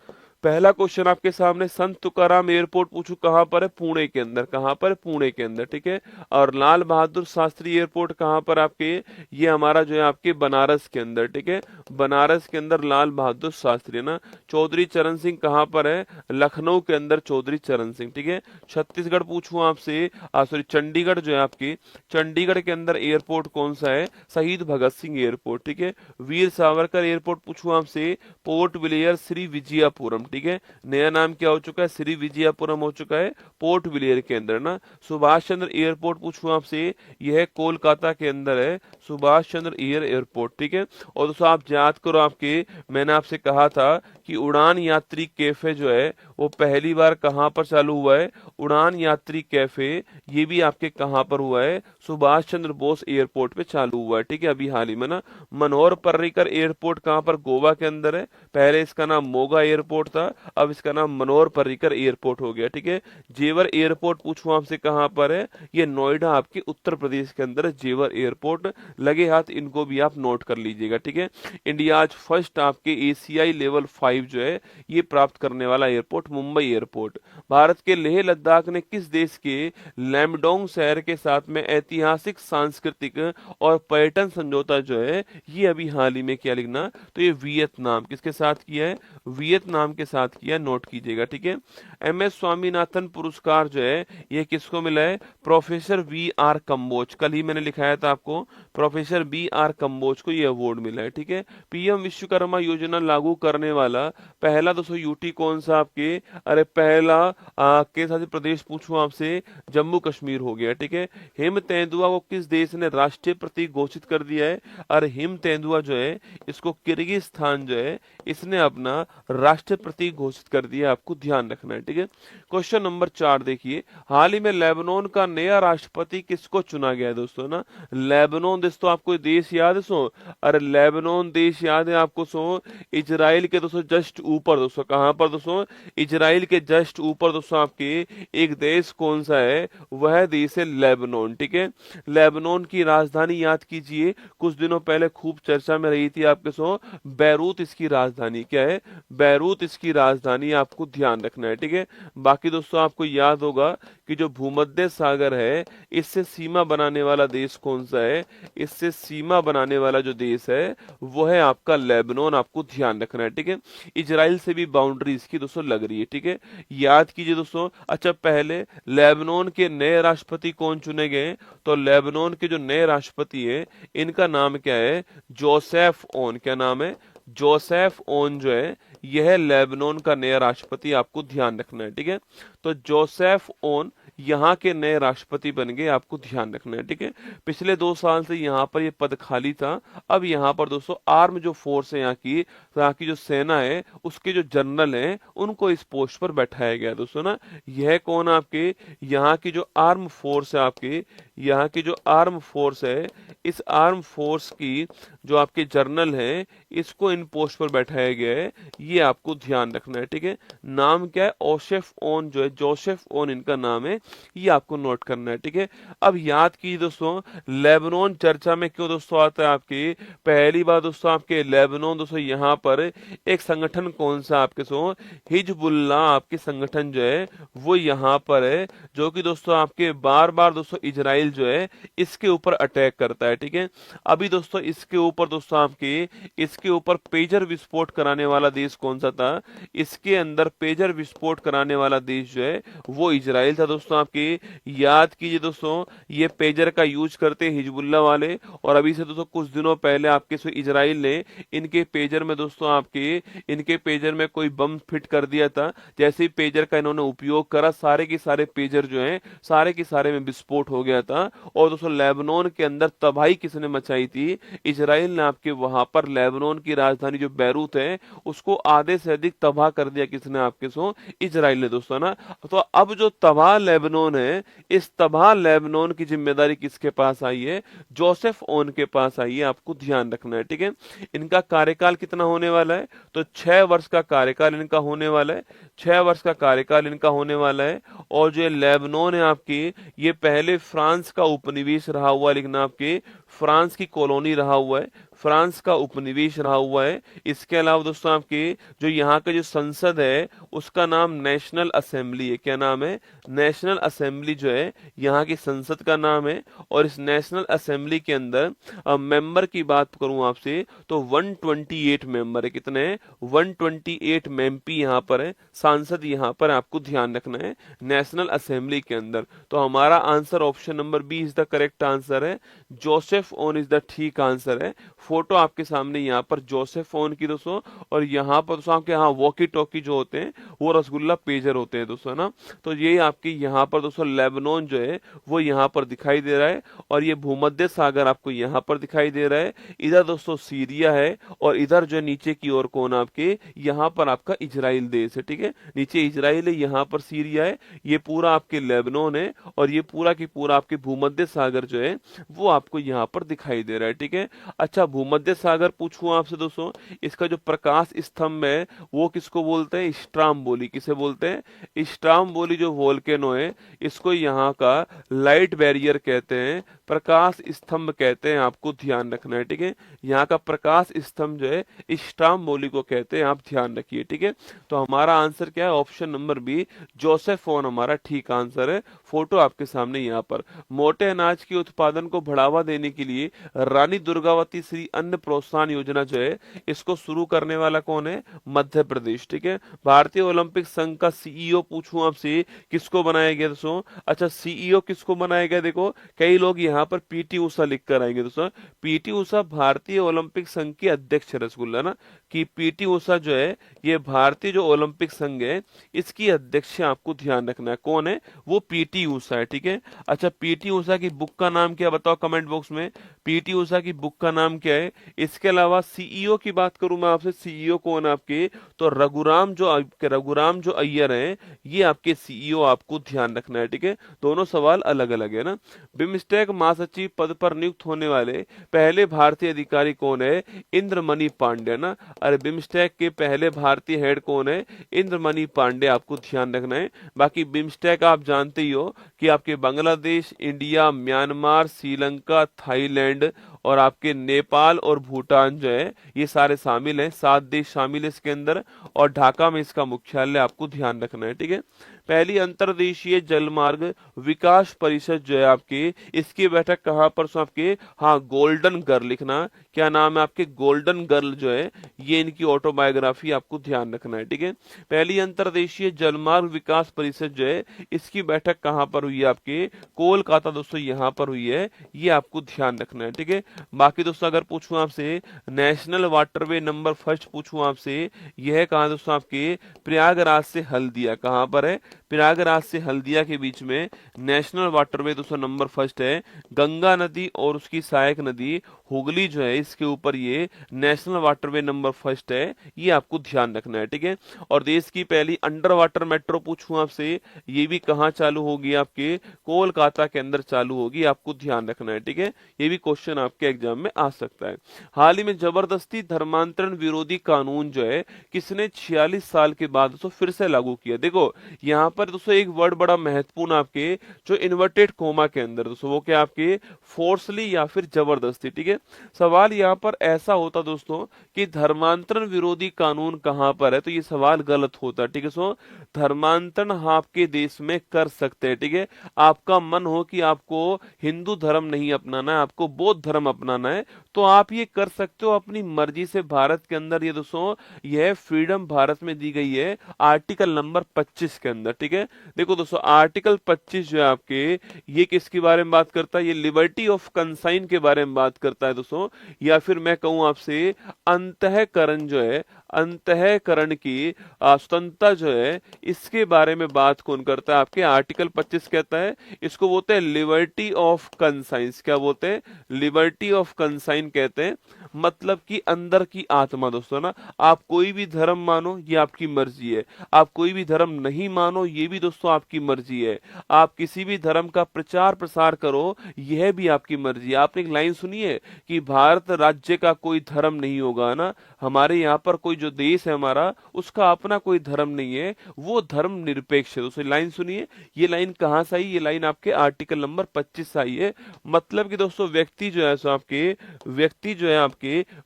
पहला क्वेश्चन आपके सामने, संत तुकाराम एयरपोर्ट पूछू कहाँ पर है, पुणे के अंदर, कहाँ पर, पुणे के अंदर, ठीक है। और लाल बहादुर शास्त्री एयरपोर्ट कहाँ पर आपके, ये हमारा जो है आपके बनारस के अंदर, ठीक है, बनारस के अंदर लाल बहादुर शास्त्री है ना। चौधरी चरण सिंह कहाँ पर है, लखनऊ के अंदर चौधरी चरण सिंह, ठीक है। छत्तीसगढ़ पूछूं आपसे, सॉरी चंडीगढ़ जो है आपकी, चंडीगढ़ के अंदर एयरपोर्ट कौन सा है, शहीद भगत सिंह एयरपोर्ट, ठीक है। वीर सावरकर एयरपोर्ट पूछूं आपसे, पोर्ट ब्लेयर श्री विजयापुरम, ठीक है, नया नाम क्या हो चुका है, श्री विजयापुरम हो चुका है पोर्ट ब्लेयर के अंदर ना। सुभाष चंद्र एयरपोर्ट पूछूं आपसे, यह है कोलकाता के अंदर है, सुभाष चंद्र एयरपोर्ट, ठीक है। और दोस्तों आप याद करो, आपके मैंने आपसे कहा था कि उड़ान यात्री कैफे जो है वो पहली बार कहां पर चालू हुआ है, उड़ान यात्री कैफे, ये भी आपके कहां पर हुआ है, सुभाष चंद्र बोस एयरपोर्ट पे चालू हुआ है, ठीक है, अभी हाल ही में ना। मनोहर पर्रिकर एयरपोर्ट कहां पर, गोवा के अंदर है, पहले इसका नाम मोगा एयरपोर्ट था, अब इसका नाम मनोहर पर्रिकर एयरपोर्ट हो गया, ठीक है। जेवर एयरपोर्ट पूछूं आपसे कहां पर है, ये नोएडा आपके उत्तर प्रदेश के अंदर है, जेवर एयरपोर्ट, लगे हाथ इनको भी आप नोट कर लीजिएगा, ठीक है। इंडिया आज फर्स्ट आपके एशियाई लेवल 5 जो है ये प्राप्त करने वाला एयरपोर्ट मुंबई एयरपोर्ट। भारत के लेह लद्दाख ने किस देश के लैमडोंग शहर के साथ में ऐतिहासिक, सांस्कृतिक और पर्यटन समझौता जो है ये अभी हाल ही में किया, लिखना, तो ये वियतनाम, किसके साथ किया है, वियतनाम के साथ किया, नोट कीजिएगा, ठीक है। एमएस स्वामीनाथन पुरस्कार जो है ये किसको मिला है, प्रोफेसर वी आर कंबोज, कल ही मैंने लिखाया था आपको, प्रोफेसर बी आर कंबोज को ये अवार्ड मिला है, ठीक है। पीएम विश्वकर्मा योजना लागू करने वाला पहला दोस्तों यूटी कौन सा आपके, अरे पहला के साथ प्रदेश पूछूं आपसे, जम्मू कश्मीर हो गया, ठीक है। हिम तेंदुआ को किस देश ने राष्ट्रीय प्रतीक घोषित कर दिया है, और हिम तेंदुआ जो है इसको किर्गिस्तान जो है इसने अपना राष्ट्रीय प्रतीक घोषित कर दिया, आपको ध्यान रखना है, ठीक है। क्वेश्चन नंबर 4 देखिए, हाल ही में लेबनान का नया राष्ट्रपति किसको चुना गया है दोस्तों ना। लेबनान दोस्तों आपको देश याद है सो, अरे लेबनान देश याद है आपको सो, इजराइल के दोस्तों जस्ट ऊपर, दोस्तों कहां पर दोस्तों, इजराइल के जस्ट ऊपर दोस्तों आपके एक देश कौन सा है, वह देश है लेबनान, ठीक है। लेबनान की राजधानी याद कीजिए, कुछ दिनों पहले खूब चर्चा में रही थी आपके सो, बैरूत इसकी राजधानी क्या है, बैरूत इसकी राजधानी, आपको ध्यान रखना है, ठीक है। बाकी दोस्तों आपको याद होगा कि जो भूमध्य सागर है इससे सीमा बनाने वाला देश कौन सा है, इससे सीमा बनाने वाला जो देश है वो है आपका लेबनान, आपको ध्यान रखना है, ठीक है। इजराइल से भी बाउंड्री इसकी दोस्तों लग रही है, ठीक है, याद कीजिए दोस्तों। अच्छा पहले लेबनान के नए राष्ट्रपति कौन चुने गए, तो लेबनान के जो नए राष्ट्रपति है इनका नाम क्या है, जोसेफ ओन, क्या नाम है, जोसेफ ओन जो है यह लेबनान का नया राष्ट्रपति, आपको ध्यान रखना है, ठीक है। तो जोसेफ ओन यहाँ के नए राष्ट्रपति बन गए, आपको ध्यान रखना है, ठीक है। पिछले 2 साल से यहाँ पर ये पद खाली था, अब यहाँ पर दोस्तों आर्म जो फोर्स है यहाँ की जो सेना है उसके जो जनरल हैं उनको इस पोस्ट पर बैठाया गया दोस्तों ना। यह कौन आपके, यहाँ की जो आर्म फोर्स है आपके, यहाँ की जो आर्म फोर्स है, इस आर्म फोर्स की जो आपके जर्नल हैं इसको इन पोस्ट पर बैठाया गया है, ये आपको ध्यान रखना है, ठीक है। नाम क्या है, ओशेफ ओन जो है, जोसेफ ओन इनका नाम है, ये आपको नोट करना है, ठीक है। अब याद कीजिए दोस्तों, लेबनान चर्चा में क्यों दोस्तों आता है आपके, पहली बार दोस्तों आपके लेबनान दोस्तों यहाँ पर एक संगठन कौन सा आपके सो, हिजबुल्लाह आपके संगठन जो है वो यहाँ पर है, जो कि दोस्तों आपके बार बार दोस्तों इजराइल जो है इसके ऊपर अटैक करता है, ठीक है। अभी दोस्तों इसके ऊपर दोस्तों आपके, इसके ऊपर पेजर विस्फोट कराने वाला देश कौन सा था, इसके अंदर पेजर विस्फोट कराने वाला देश जो है वो इजराइल था दोस्तों आपके। याद कीजिए दोस्तों, ये पेजर का यूज करते हैं हिजबुल्लाह वाले, और अभी से दोस्तों कुछ दिनों पहले आपके सो इजराइल ने इनके पेजर में दोस्तों आपके, इनके पेजर में कोई बम फिट कर दिया था, जैसे ही पेजर का इन्होंने उपयोग करा सारे के सारे पेजर जो हैं सारे के सारे में विस्फोट हो गया था। और दोस्तों लेबनान के अंदर तबाही किसने मचाई थी, इजराइल ने आपके वहां पर लेबनान की राजधानी जो बैरूत है उसको आधे से अधिक तबाह कर दिया, किसने आपके सो, इजराइल ने दोस्तों ना। तो अब जो तबाह लेबनान है, इस तबाह लेबनान की जिम्मेदारी किसके पास आई है, जोसेफ ओन के पास आई है, आपको ध्यान रखना है, ठीक है। इनका कार्यकाल कितना होने वाला है, तो 6 वर्ष का कार्यकाल इनका होने वाला है, 6 वर्ष का कार्यकाल इनका होने वाला है। और जो लेबनान है आपकी, ये पहले फ्रांस का उपनिवेश रहा हुआ, लेकिन आपके फ्रांस की कॉलोनी रहा हुआ है, फ्रांस का उपनिवेश रहा हुआ है। इसके अलावा दोस्तों आपके जो यहाँ का जो संसद है उसका नाम नेशनल असेंबली है। क्या नाम है? नेशनल असेंबली जो है यहाँ की संसद का नाम है। और इस नेशनल असेंबली के अंदर मेंबर की बात करूं आपसे तो 128 मेंबर है। कितने हैं? 128 एमपी यहाँ पर है, सांसद यहाँ पर आपको ध्यान रखना है नेशनल असेंबली के अंदर। तो हमारा answer option number B is the correct answer है। जोसेफ ओन इज द ठीक आंसर है। फोटो आपके सामने यहाँ पर जोसेफ ओन की दोस्तों, और यहाँ पर दोस्तों आपके यहाँ वॉकी टॉकी जो होते हैं वो रसगुल्ला पेजर होते हैं दोस्तों ना। तो ये आपके यहाँ पर दोस्तों लेबनान जो है वो यहाँ पर दिखाई दे रहा है, और ये भूमध्य सागर आपको यहाँ पर दिखाई दे रहा है। इधर दोस्तों सीरिया है, और इधर जो नीचे की ओर कौन आपके यहाँ पर आपका इजराइल देश है। ठीक है, नीचे इजराइल है, यहाँ पर सीरिया है, ये पूरा आपके लेबनान है, और ये पूरा की पूरा आपके भूमध्य सागर जो है वो आपको यहाँ पर दिखाई दे रहा है। ठीक है, अच्छा भूमध्य सागर पूछूं आपसे दोस्तों, इसका जो प्रकाश स्तंभ है वो किसको बोलते हैं? स्ट्राम्बोली। किसे बोलते हैं? स्ट्राम्बोली जो वोल्केनो है इसको यहाँ का लाइट बैरियर कहते हैं, प्रकाश स्तंभ कहते हैं, आपको ध्यान रखना है। ठीक है, यहाँ का प्रकाश स्तंभ जो है स्ट्राम्बोली को कहते हैं, आप ध्यान रखिए। ठीक है, तो हमारा आंसर क्या है? Option number B Joseph Aoun हमारा ठीक आंसर है। फोटो आपके सामने यहाँ पर। मोटे अनाज के उत्पादन को बढ़ावा देने के लिए रानी दुर्गावती श्री अन्न प्रोत्साहन योजना जो है इसको शुरू करने वाला कौन है? मध्य प्रदेश। ठीक है, भारतीय ओलंपिक संघ का सीईओ पूछूं आपसे, किसको बनाया गया दोस्तों? अच्छा सीईओ किसको बनाया गया? देखो कई लोग यहाँ पर पीटी उषा लिख कर आएंगे दोस्तों। पीटी उषा भारतीय ओलंपिक संघ की अध्यक्ष, रसगुल्ला ना, कि पीटी उषा जो है ये भारतीय जो ओलंपिक संघ है इसकी अध्यक्ष, आपको ध्यान रखना है कौन है? वो पीटी उषा है। ठीक है, अच्छा पीटी उषा की बुक का नाम क्या, बताओ कमेंट बॉक्स में। पीटी उषा की बुक का नाम क्या है? इसके अलावा सीईओ की बात करूं मैं आपसे, सीईओ कौन है आपके? तो रघुराम जो अय्यर हैं ये आपके सीईओ, आपको ध्यान रखना है। ठीक है, दोनों सवाल अलग अलग है ना। बिम्स्टेक महासचिव पद पर नियुक्त होने वाले पहले भारतीय अधिकारी कौन है? इंद्रमणि पांडे ना। अरे बिम्स्टेक के पहले भारतीय हेड कौन है? इंद्रमणि पांडे, आपको ध्यान रखना है। बाकी बिम्स्टेक आप जानते ही हो कि आपके Bangladesh, India, Myanmar, Sri Lanka, Thailand और आपके नेपाल और भूटान जो है ये सारे शामिल हैं, 7 देश शामिल है इसके अंदर, और ढाका में इसका मुख्यालय, आपको ध्यान रखना है। ठीक है, पहली अंतर्देशीय जलमार्ग विकास परिषद जो है आपके, इसकी बैठक कहाँ पर? सो आपके हाँ गोल्डन गर्ल लिखना। क्या नाम है आपके? गोल्डन गर्ल जो है ये इनकी ऑटोबायोग्राफी, आपको ध्यान रखना है। ठीक है, पहली अंतर्देशीय जलमार्ग विकास परिषद जो है इसकी बैठक कहाँ पर हुई है? आपके कोलकाता दोस्तों यहाँ पर हुई है, ये आपको ध्यान रखना है। ठीक है, बाकी दोस्तों अगर पूछूं आपसे नेशनल वाटरवे नंबर फर्स्ट पूछूं आपसे, यह कहाँ दोस्तों? आपके प्रयागराज से हल्दिया। कहाँ पर है? प्रयागराज से हल्दिया के बीच में नेशनल वाटरवे दोस्तों नंबर फर्स्ट है। गंगा नदी और उसकी सहायक नदी हुगली जो है इसके ऊपर ये नेशनल वाटरवे नंबर फर्स्ट है, ये आपको ध्यान रखना है। ठीक है, और देश की पहली अंडर वाटर मेट्रो पूछूं आपसे, ये भी कहाँ चालू होगी? आपके कोलकाता के अंदर चालू होगी, आपको ध्यान रखना है। ठीक है, ये भी क्वेश्चन आपके एग्जाम में आ सकता है। हाल ही में जबरदस्ती धर्मांतरण विरोधी कानून जो है किसने 46 साल के बाद दोस्तों फिर से लागू किया? देखो यहाँ पर दोस्तों एक वर्ड बड़ा महत्वपूर्ण आपके जो इन्वर्टेड कोमा के अंदर दोस्तों, वो क्या आपके? फोर्सली या फिर जबरदस्ती। ठीक है, सवाल यहाँ पर ऐसा होता दोस्तों कि धर्मांतरण विरोधी कानून कहाँ पर है, तो ये सवाल गलत होता है। ठीक है, सो धर्मांतरण आपके देश में कर सकते हैं। ठीक है, आपका मन हो कि आपको हिंदू धर्म नहीं अपनाना है, आपको बौद्ध धर्म अपनाना है, तो आप ये कर सकते हो अपनी मर्जी से भारत के अंदर। ये दोस्तों यह फ्रीडम भारत में दी गई है आर्टिकल नंबर 25 के अंदर। ठीक है, देखो दोस्तों आर्टिकल 25 जो है आपके ये किसके बारे में बात करता है? ये लिबर्टी ऑफ कंसाइन के बारे में बात करता है दोस्तों, या फिर मैं कहूं आपसे अंतःकरण जो है, अंतःकरण की स्वतंत्रता जो है इसके बारे में बात कौन करता है? आपके आर्टिकल 25 कहता है, इसको बोलते हैं लिबर्टी ऑफ कंसाइंस। क्या बोलते हैं? लिबर्टी ऑफ कंसाइन कहते हैं, मतलब कि अंदर की आत्मा दोस्तों ना। आप कोई भी धर्म मानो ये आपकी मर्जी है, आप कोई भी धर्म नहीं मानो ये भी दोस्तों आपकी मर्जी है। आप किसी भी धर्म का प्रचार प्रसार करो, यह भी आपकी मर्जी है। आपने एक लाइन सुनी है कि भारत राज्य का कोई धर्म नहीं होगा ना, हमारे यहाँ पर कोई जो देश है हमारा, उसका अपना कोई धर्म नहीं है, वो धर्म निरपेक्ष है। दोस्तों लाइन सुनिए, ये लाइन कहाँ से आई? ये लाइन आपके आर्टिकल नंबर 25 से आई है। मतलब कि दोस्तों व्यक्ति जो है सो आपके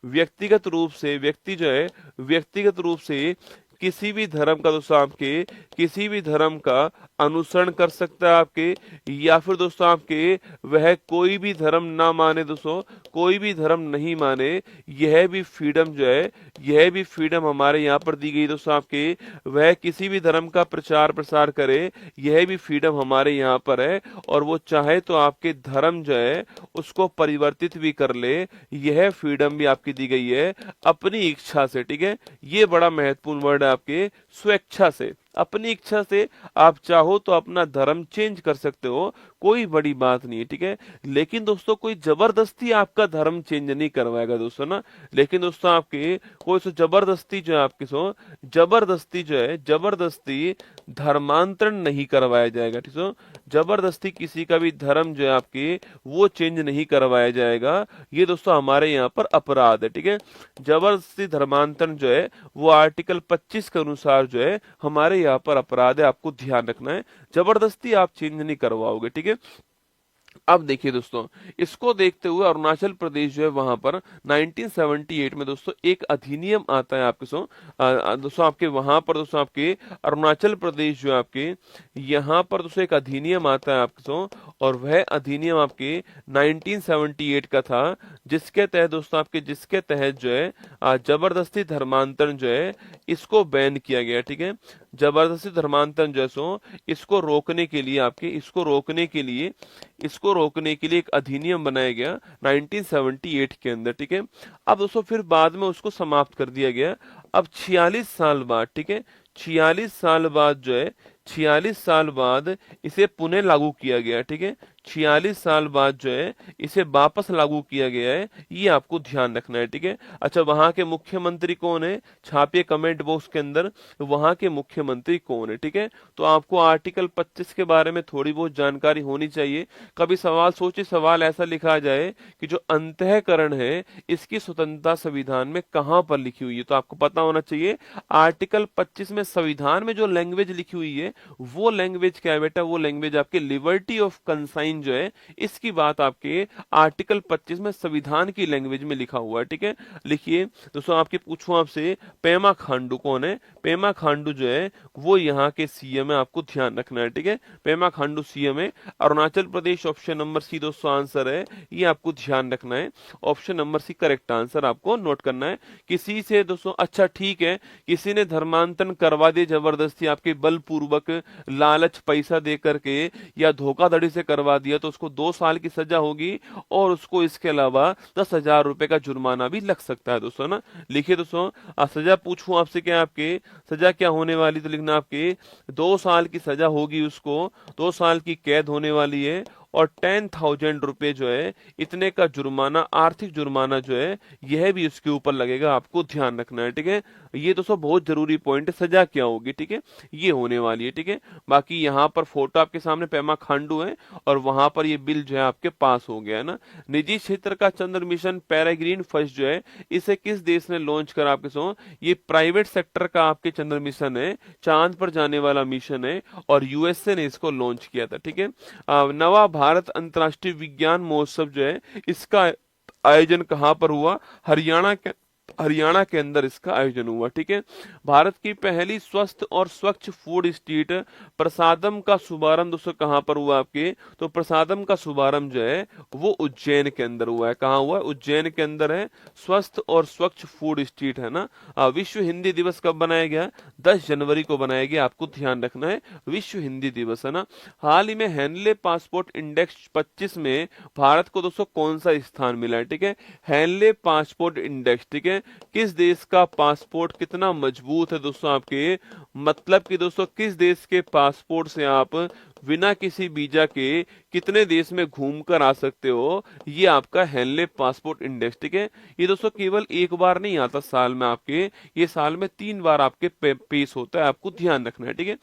व्यक्तिगत रूप से किसी भी धर्म का दोस्तों आपके किसी भी धर्म का अनुसरण कर सकता है आपके, या फिर दोस्तों आपके वह कोई भी धर्म ना माने, दोस्तों कोई भी धर्म नहीं माने, यह भी फ्रीडम हमारे यहाँ पर दी गई दोस्तों आपके। वह किसी भी धर्म का प्रचार प्रसार करे, यह भी फ्रीडम हमारे यहाँ पर है। और वो चाहे तो आपके धर्म जो है उसको परिवर्तित भी कर ले, यह फ्रीडम भी आपकी दी गई है अपनी इच्छा से। ठीक है, ये बड़ा महत्वपूर्ण वर्ड है आपके, स्वेच्छा से। अपनी इच्छा से आप चाहो तो अपना धर्म चेंज कर सकते हो, कोई बड़ी बात नहीं है। ठीक है, लेकिन दोस्तों कोई जबरदस्ती आपका धर्म चेंज नहीं करवाएगा दोस्तों ना। लेकिन दोस्तों आपके कोई सो जबरदस्ती जो है आपके सो जबरदस्ती धर्मांतरण नहीं करवाया जाएगा। ठीक है, जबरदस्ती किसी का भी धर्म जो है आपके वो चेंज नहीं करवाया जाएगा, ये दोस्तों हमारे यहाँ पर अपराध है। ठीक है, जबरदस्ती धर्मांतरण जो है वो आर्टिकल 25 के अनुसार जो है हमारे यहाँ पर अपराध है, आपको ध्यान रखना है। जबरदस्ती आप चेंज नहीं करवाओगे। ठीक है, अब देखिए दोस्तों, इसको देखते हुए अरुणाचल प्रदेश जो है वहां पर 1978 में दोस्तों एक अधिनियम आता है आपके दोस्तों आपके वहां पर दोस्तों आपके अरुणाचल प्रदेश जो है आपके यहाँ पर दोस्तों एक अधिनियम आता है आपके और वह अधिनियम आपके 1978 का था, जिसके तहत जो है जबरदस्ती धर्मांतरण जो है इसको बैन किया गया। ठीक है, जबरदस्ती धर्मांतरण जो है इसको रोकने के लिए एक अधिनियम बनाया गया 1978 के अंदर। ठीक है, अब दोस्तों फिर बाद में उसको समाप्त कर दिया गया। अब 46 साल बाद, ठीक है, 46 साल बाद इसे पुनः लागू किया गया। ठीक है, 46 साल बाद जो है इसे वापस लागू किया गया है, ये आपको ध्यान रखना है। ठीक है, अच्छा वहां के मुख्यमंत्री कौन है? छापिए कमेंट बॉक्स के अंदर, वहां के मुख्यमंत्री कौन है। ठीक है, तो आपको आर्टिकल 25 के बारे में थोड़ी बहुत जानकारी होनी चाहिए। कभी सवाल ऐसा लिखा जाए कि जो अंतःकरण है इसकी स्वतंत्रता संविधान में कहां पर लिखी हुई है, तो आपको पता होना चाहिए आर्टिकल 25 में संविधान में जो लैंग्वेज लिखी हुई है वो लैंग्वेज क्या है बेटा? वो लैंग्वेज आपके लिबर्टी ऑफ कंसाइन जो है, इसकी बात आपके आर्टिकल 25 में संविधान की लैंग्वेज में लिखा हुआ है। ठीक है, लिखिए दोस्तों, आपके पूछूं आपसे पेमा खांडू कौन है? पेमा खांडू जो है वो यहाँ के सीएम है, आपको ध्यान रखना है। ठीक है, पेमा खांडू सीएम है। Arunachal Pradesh option number C दोस्तों आंसर है, ये आपको ध्यान रखना है। Option number C correct answer आपको नोट करना है। किसी से दोस्तों, अच्छा ठीक है, किसी ने धर्मांतरण करवा दिया जबरदस्ती आपके बलपूर्वक, लालच पैसा दे करके या धोखाधड़ी से करवा दिया, तो उसको 2 साल की सजा होगी और उसको इसके अलावा 10,000 रुपए का जुर्माना भी लग सकता है दोस्तों ना। लिखिए दोस्तों, सजा पूछूं आपसे क्या, आपके सजा क्या होने वाली, तो लिखना आपके 2 साल की सजा होगी, उसको 2 साल की कैद होने वाली है और 10,000 रुपए जो है इतने का जुर्माना, आर्थिक जुर्माना जो है यह भी उसके ऊपर लगेगा, आपको ध्यान रखना है। ठीक है, ये दोस्तों बहुत जरूरी पॉइंट है, सजा क्या होगी। ठीक है, ये होने वाली है। ठीक है, बाकी यहाँ पर फोटो आपके सामने पेमा खांडू है और वहां पर ये बिल जो है आपके पास हो गया है ना। निजी क्षेत्र का चंद्र मिशन पेरेग्रीन फर्स्ट जो है इसे किस देश ने लॉन्च करा आपके ये प्राइवेट सेक्टर का आपके चंद्र मिशन है, चांद पर जाने वाला मिशन है और यूएसए ने इसको लॉन्च किया था। ठीक है, नवा भारत अंतर्राष्ट्रीय विज्ञान महोत्सव जो है इसका आयोजन कहां पर हुआ? हरियाणा के अंदर इसका आयोजन हुआ। ठीक है, भारत की पहली स्वस्थ और स्वच्छ फूड स्ट्रीट प्रसादम का शुभारंभ दोस्तों कहां पर हुआ आपके? तो प्रसादम का शुभारंभ जो है वो उज्जैन के अंदर हुआ है। कहां हुआ? उज्जैन के अंदर है स्वस्थ और स्वच्छ फूड स्ट्रीट है ना। विश्व हिंदी दिवस कब बनाया गया? 10 जनवरी को बनाया गया, आपको ध्यान रखना है, विश्व हिंदी दिवस है ना। हाल ही में हेनले पासपोर्ट इंडेक्स 25 में भारत को दोस्तों कौन सा स्थान मिला है? ठीक है, हेनले पासपोर्ट इंडेक्स, ठीक है, किस देश का पासपोर्ट कितना मजबूत है दोस्तों आपके, मतलब कि दोस्तों किस देश के पासपोर्ट से आप बिना किसी वीजा के कितने देश में घूम कर आ सकते हो, ये आपका हेनले पासपोर्ट इंडेक्स। ठीक है, ये दोस्तों केवल एक बार नहीं आता साल में आपके, ये साल में 3 बार आपके पेश होता है, आपको ध्यान रखना है। ठीक है,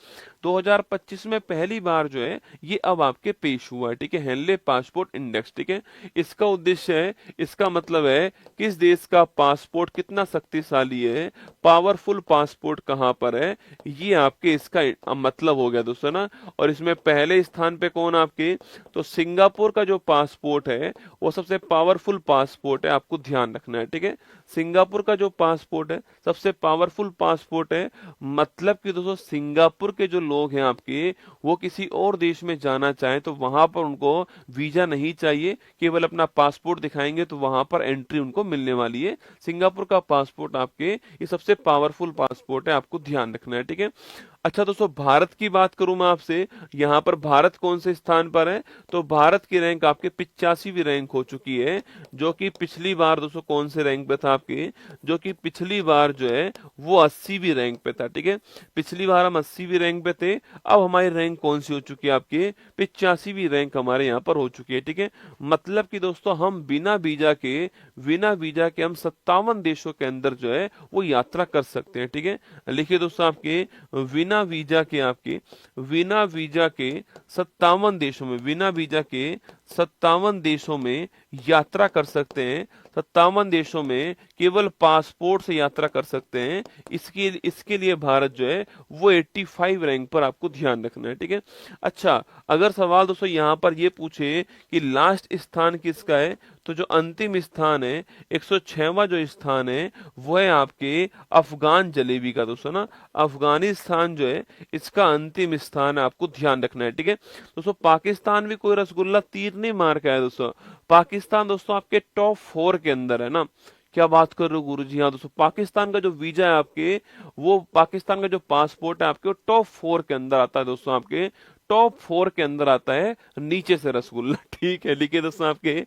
2025 में पहली बार जो है ये अब आपके पेश हुआ है। ठीक है, हेनले पासपोर्ट इंडेक्स। ठीक है, इसका उद्देश्य है, इसका मतलब है किस देश का पासपोर्ट कितना शक्तिशाली है, पावरफुल पासपोर्ट कहां पर है, ये आपके इसका मतलब हो गया दोस्तों ना। और इसमें पहले स्थान पे कौन आपके, तो सिंगापुर का जो पासपोर्ट है वो सबसे पावरफुल पासपोर्ट है, आपको ध्यान रखना है। ठीक है, सिंगापुर का जो पासपोर्ट है सबसे पावरफुल पासपोर्ट है, मतलब कि दोस्तों सिंगापुर के जो लोग हैं आपके, वो किसी और देश में जाना चाहें तो वहां पर उनको वीजा नहीं चाहिए, केवल अपना पासपोर्ट दिखाएंगे तो वहां पर एंट्री उनको मिलने वाली है। सिंगापुर का पासपोर्ट आपके ये सबसे पावरफुल पासपोर्ट है, आपको ध्यान रखना है। ठीक है, अच्छा दोस्तों, भारत की बात करूं मैं आपसे, यहाँ पर भारत कौन से स्थान पर है, तो भारत की रैंक आपके 85वीं रैंक हो चुकी है, जो कि पिछली बार दोस्तों कौन से रैंक पे था आपके, जो कि पिछली बार जो है वो 80वीं रैंक पे था। ठीक है, पिछली बार हम 80वीं रैंक पे थे, अब हमारी रैंक कौन सी हो चुकी है आपके, 85वीं रैंक हमारे यहाँ पर हो चुकी है। ठीक है, मतलब कि दोस्तों हम बिना वीजा के हम 57 देशों के अंदर जो है वो यात्रा कर सकते हैं। ठीक है, लिखिए दोस्तों, आपके बिना वीजा के 57 देशों में, बिना वीजा के 57 देशों में यात्रा कर सकते हैं। 57 देशों में केवल पासपोर्ट से यात्रा कर सकते हैं। इसके लिए भारत जो है वो 85 रैंक पर, आपको ध्यान रखना है। ठीक है, अच्छा, अगर सवाल दोस्तों यहाँ पर ये पूछे कि लास्ट स्थान किसका है, तो जो अंतिम स्थान है 106वां जो स्थान है वो है आपके अफगान जलेबी का दोस्तों ना। अफगानिस्तान जो है इसका अंतिम स्थान है, आपको ध्यान रखना है। ठीक है दोस्तों, पाकिस्तान भी कोई रसगुल्ला तीर नहीं मार के आया दोस्तों। पाकिस्तान दोस्तों आपके टॉप 4 के अंदर है ना। क्या बात कर रहे हो गुरुजी? हाँ दोस्तों, पाकिस्तान का जो वीजा है आपके, वो पाकिस्तान का जो पासपोर्ट है आपके, वो टॉप 4 के अंदर आता है दोस्तों, आपके टॉप 4 के अंदर आता है, नीचे से रसगुल्ला। ठीक है, लिखिए दोस्तों, आपके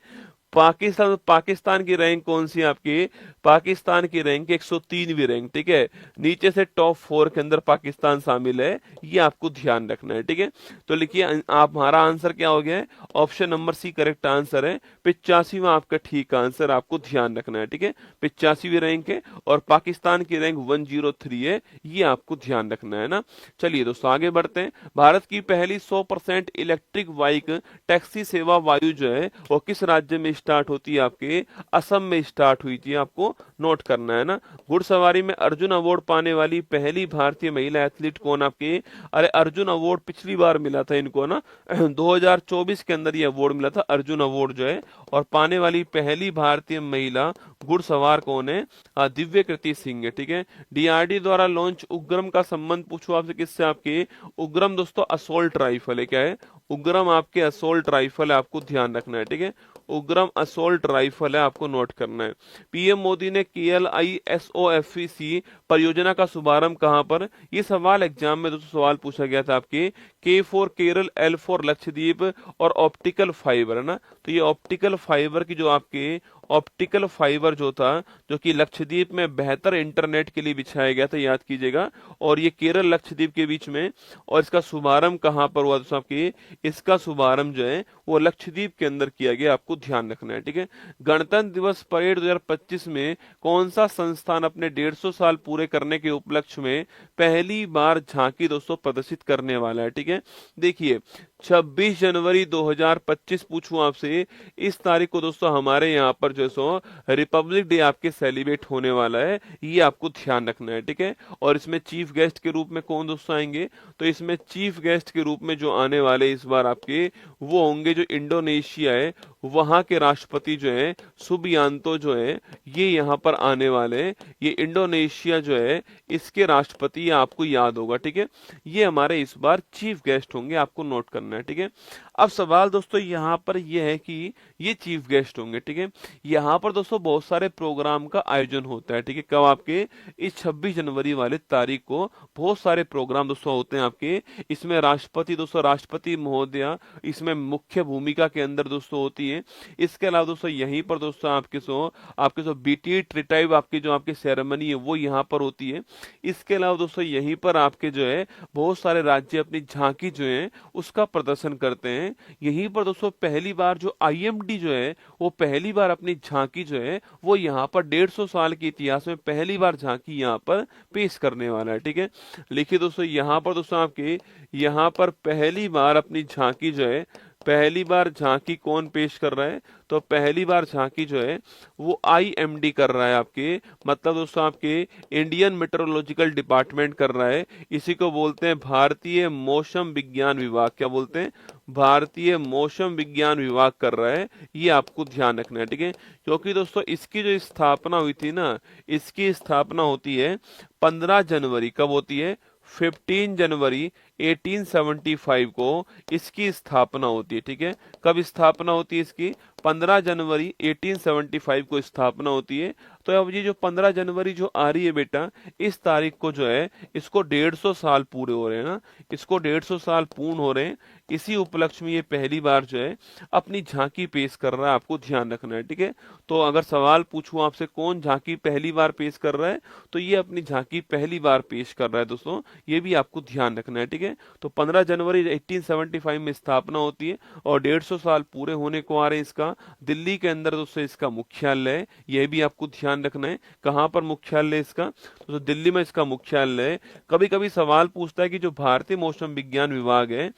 पाकिस्तान की रैंक कौन सी है आपकी, पाकिस्तान की रैंक 103वीं रैंक। ठीक है, नीचे से टॉप 4 के अंदर पाकिस्तान शामिल है, ये आपको ध्यान रखना है। ठीक है, तो लिखिए आप, हमारा आंसर क्या हो गया है, option number C correct answer है। 85वां आपका ठीक आंसर, आपको ध्यान रखना है। ठीक है, 85वीं रैंक है और पाकिस्तान की रैंक 103 है, ये आपको ध्यान रखना है ना। चलिए दोस्तों आगे बढ़ते हैं। भारत की पहली 100% इलेक्ट्रिक बाइक टैक्सी सेवा वायु जो है वो किस राज्य में स्टार्ट होती है, आपके असम में स्टार्ट हुई थी, आपको नोट करना है ना। घुड़सवारी में अर्जुन अवार्ड पाने वाली पहली भारतीय महिला एथलीट कौन आपके, अरे अर्जुन अवार्ड पिछली बार मिला था इनको ना, 2024 के अंदर ये अवार्ड मिला था अर्जुन अवार्ड जो है, और पाने वाली पहली भारतीय महिला घुड़सवार कौन है, दिव्य कृति सिंह है। ठीक है, डीआरडी द्वारा लॉन्च उग्रम का संबंध पूछो आपसे किससे, आपके उग्रम दोस्तों असोल्ट राइफल है, क्या है उग्रम, आपके असोल्ट राइफल है, आपको ध्यान रखना है। ठीक है, उग्रम असोल्ट राइफल है, आपको नोट करना है। पीएम मोदी ने KLISOFEC परियोजना का शुभारंभ कहां पर, ये सवाल एग्जाम में दोस्तों सवाल पूछा गया था आपके, K for Kerala, L for Lakshadweep और ऑप्टिकल फाइबर है ना। तो ये ऑप्टिकल फाइबर की जो आपके ऑप्टिकल फाइबर जो था, जो कि लक्षद्वीप में बेहतर इंटरनेट के लिए बिछाया गया था, याद कीजिएगा, और ये केरल लक्षद्वीप के बीच में, और इसका शुभारंभ कहां पर हुआ दोस्तों आपके, इसका शुभारंभ जो है वो लक्षद्वीप के अंदर किया गया, आपको ध्यान रखना है। ठीक है, गणतंत्र दिवस परेड 2025 में कौन सा संस्थान अपने 150 साल पूरे करने के उपलक्ष्य में पहली बार झांकी दोस्तों प्रदर्शित करने वाला है। ठीक है, देखिए 26 जनवरी 2025 पूछूं आपसे, इस तारीख को दोस्तों हमारे यहाँ पर जो सो रिपब्लिक डे आपके सेलिब्रेट होने वाला है, ये आपको ध्यान रखना है। ठीक है, और इसमें चीफ गेस्ट के रूप में कौन दोस्तों आएंगे, तो इसमें चीफ गेस्ट के रूप में जो आने वाले इस बार आपके, वो होंगे जो इंडोनेशिया है, वहां के राष्ट्रपति जो है सुबियांतो जो है, ये यहाँ पर आने वाले हैं। ये इंडोनेशिया जो है इसके राष्ट्रपति, आपको याद होगा। ठीक है, ये हमारे इस बार चीफ गेस्ट होंगे, आपको नोट करना है। ठीक है, अब सवाल दोस्तों यहाँ पर यह है कि ये चीफ गेस्ट होंगे, ठीक है। यहाँ पर दोस्तों बहुत सारे प्रोग्राम का आयोजन होता है, ठीक है। कब? आपके इस 26 जनवरी वाले तारीख को बहुत सारे प्रोग्राम दोस्तों होते हैं आपके। इसमें राष्ट्रपति दोस्तों, राष्ट्रपति महोदया इसमें मुख्य भूमिका के अंदर दोस्तों होती है। इसके अलावा दोस्तों यहीं पर दोस्तों आपके सो बीटी ट्रिटाइव आपकी जो आपकी सेरेमनी है वो यहाँ पर होती है। इसके अलावा दोस्तों यहीं पर आपके जो है बहुत सारे राज्य अपनी झांकी जो है उसका प्रदर्शन करते हैं। यहीं पर दोस्तों पहली बार जो आईएमडी जो है वो पहली बार अपनी झांकी जो है वो यहाँ पर 150 साल के इतिहास में पहली बार झांकी यहाँ पर पेश करने वाला है, ठीक है। लिखिए दोस्तों यहाँ पर दोस्तों आपके यहाँ पर पहली बार अपनी झांकी जो है, पहली बार झांकी कौन पेश कर रहा है? तो पहली बार झांकी जो है वो आईएमडी कर रहा है आपके, मतलब दोस्तों आपके इंडियन मेट्रोलॉजिकल डिपार्टमेंट कर रहा है। इसी को बोलते हैं भारतीय मौसम विज्ञान विभाग। क्या बोलते हैं? भारतीय मौसम विज्ञान विभाग कर रहा है। ये आपको ध्यान रखना है, ठीक है। क्योंकि दोस्तों इसकी जो स्थापना हुई थी ना, इसकी स्थापना होती है 15 जनवरी। कब होती है? 15 जनवरी 1875 को इसकी स्थापना होती है, ठीक है। कब स्थापना होती है इसकी? 15 जनवरी 1875 को स्थापना होती है। तो अब ये जो 15 जनवरी जो आ रही है बेटा, इस तारीख को जो है इसको 150 साल पूरे हो रहे हैं ना, इसको 150 साल पूर्ण हो रहे हैं। इसी उपलक्ष्य में ये पहली बार जो है अपनी झांकी पेश कर रहा है, आपको ध्यान रखना है, ठीक है। तो अगर सवाल पूछूं आपसे कौन झांकी पहली बार पेश कर रहा है, तो ये अपनी झांकी पहली बार पेश कर रहा है दोस्तों, ये भी आपको ध्यान रखना है, ठीक है। तो 15 जनवरी 1875 में स्थापना होती है और 150 साल पूरे होने को आ रहे हैं इसका। दिल्ली के अंदर दोस्तों इसका मुख्यालय है, यह भी आपको ध्यान रखना है। कहां पर मुख्यालय इसका? तो दिल्ली में इसका मुख्यालय है। कभी कभी सवाल पूछता है कि जो भारतीय मौसम विज्ञान विभाग है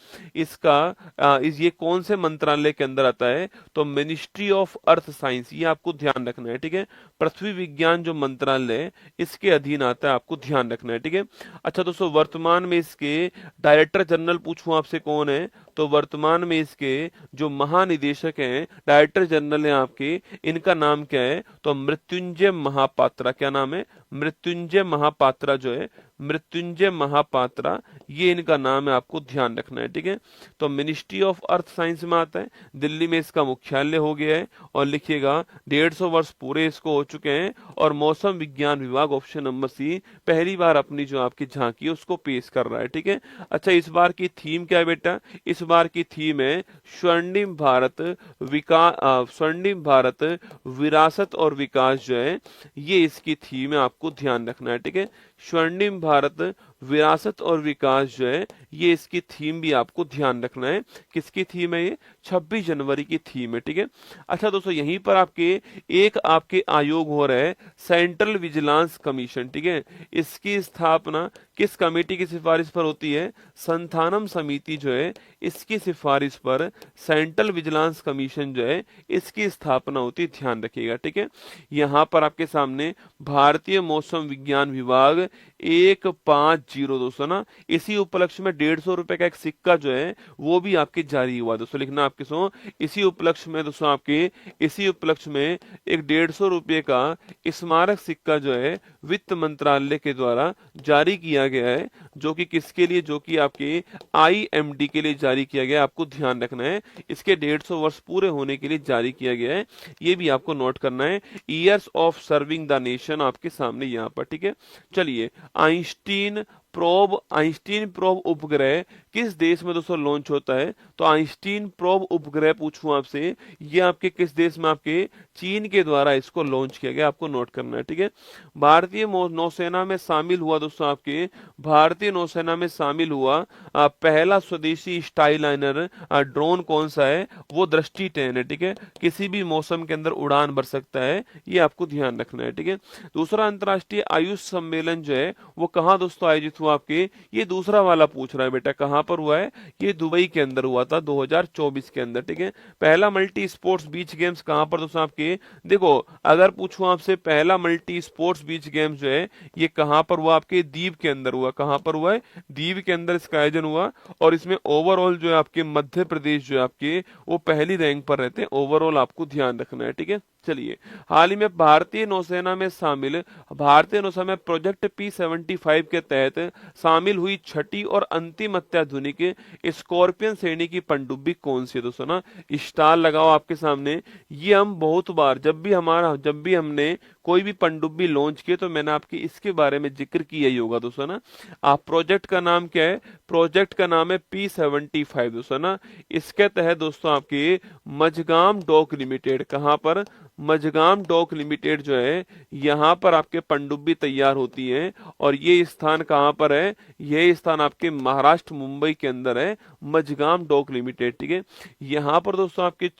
ये कौन से मंत्रालय के अंदर आता है? तो मिनिस्ट्री ऑफ अर्थ साइंस, ये आपको ध्यान रखना है, ठीक है। पृथ्वी विज्ञान जो मंत्रालय है इसके अधीन आता है, आपको ध्यान रखना है, ठीक है। अच्छा दोस्तों वर्तमान में इसके डायरेक्टर जनरल पूछूं आपसे कौन है? तो वर्तमान में इसके जो महानिदेशक हैं, डायरेक्टर जनरल हैं आपके, इनका नाम क्या है? तो मृत्युंजय महापात्रा। क्या नाम है? मृत्युंजय महापात्रा जो है, मृत्युंजय महापात्रा, ये इनका नाम है, आपको ध्यान रखना है, ठीक है। तो मिनिस्ट्री ऑफ अर्थ साइंस में आता है, दिल्ली में इसका मुख्यालय हो गया है। और लिखिएगा 150 वर्ष पूरे इसको हो चुके हैं और मौसम विज्ञान विभाग ऑप्शन नंबर सी पहली बार अपनी जो आपकी झांकी है उसको पेश कर रहा है, ठीक है। अच्छा इस बार की थीम क्या है बेटा? इस बार की थीम है स्वर्णिम भारत स्वर्णिम भारत विरासत और विकास जो है, ये इसकी थीम है, आपको ध्यान रखना है, ठीक है। स्वर्णिम भारत विरासत और विकास जो है ये इसकी थीम भी आपको ध्यान रखना है। किसकी थीम है ये? 26 जनवरी की थीम है, ठीक है। अच्छा दोस्तों यहीं पर आपके आयोग हो रहा है सेंट्रल विजिलेंस कमीशन, ठीक है। इसकी स्थापना किस कमेटी की सिफारिश पर होती है? संथानम समिति जो है इसकी सिफारिश पर सेंट्रल विजिलेंस कमीशन जो है इसकी स्थापना होती है, ध्यान रखिएगा, ठीक है। यहाँ पर आपके सामने भारतीय मौसम विज्ञान विभाग 150 दोस्तों ना, इसी उपलक्ष्य में 150 रुपए का एक सिक्का जो है वो भी आपके जारी हुआ दोस्तों। लिखना आपके इसी उपलक्ष्य में दोस्तों इसी उपलक्ष्य में एक 150 रुपए का स्मारक सिक्का जो है वित्त मंत्रालय के द्वारा जारी किया गया है, जो कि किसके लिए? जो कि आपके आईएमडी के लिए जारी किया गया है, आपको ध्यान रखना है। इसके 150 वर्ष पूरे होने के लिए जारी किया गया है, ये भी आपको नोट करना है। Years of serving the nation आपके सामने यहाँ पर, ठीक है। चलिए आइंस्टीन प्रोब उपग्रह किस देश में दोस्तों लॉन्च होता है? तो आइंस्टीन प्रोब उपग्रह पूछूं आपसे, ये आपके किस देश में? आपके चीन के द्वारा इसको लॉन्च किया गया, आपको नोट करना है, ठीक है। भारतीय नौसेना में शामिल हुआ दोस्तों भारतीय नौसेना में शामिल हुआ पहला स्वदेशी स्टाइलाइनर ड्रोन कौन सा है? वो दृष्टि 10 है, ठीक है। किसी भी मौसम के अंदर उड़ान भर सकता है, ये आपको ध्यान रखना है, ठीक है। दूसरा अंतर्राष्ट्रीय आयुष सम्मेलन जो है वो कहाँ दोस्तों आयोजित हुआ? ये दूसरा वाला पूछ रहा है बेटा, कहां पर हुआ है? ये दुबई के अंदर हुआ था 2024 के अंदर, ठीक है। पहला मल्टी स्पोर्ट्स बीच गेम्स कहां पर दोस्तों देखो अगर पूछूं आपसे पहला मल्टी स्पोर्ट्स बीच गेम्स जो है ये कहां पर हुआ? आपके दीव के अंदर हुआ। कहां पर हुआ है? दीव के अंदर इसका आयोजन हुआ। और इसमें ओवरऑल जो है आपके मध्य प्रदेश जो है वो पहली रैंक पर रहते हैं। ओवरऑल आपको ध्यान रखना है, ठीक है। चलिए, हाल ही में भारतीय नौसेना में शामिल भारतीय नौसेना में प्रोजेक्ट P-75 के तहत शामिल हुई छठी और अंतिम अत्याधुनिक स्कॉर्पियन श्रेणी की पनडुब्बी कौन सी है दोस्तों ना। स्टार लगाओ आपके सामने। ये हम बहुत बार जब भी हमने कोई भी पनडुब्बी लॉन्च की तो मैंने आपकी इसके बारे में जिक्र किया ही होगा दोस्तों ना। आप प्रोजेक्ट का नाम क्या है? प्रोजेक्ट का नाम है P-75 दोस्तों ना। इसके तहत दोस्तों आपके मझगांव डॉक लिमिटेड, कहां पर? मझगांव डॉक लिमिटेड जो है यहाँ पर आपके पनडुब्बी तैयार होती है। और ये स्थान कहाँ पर है? ये स्थान आपके महाराष्ट्र मुंबई के अंदर है, मझगांव डॉक लिमिटेड। ठीक है, यहाँ पर दोस्तों आपके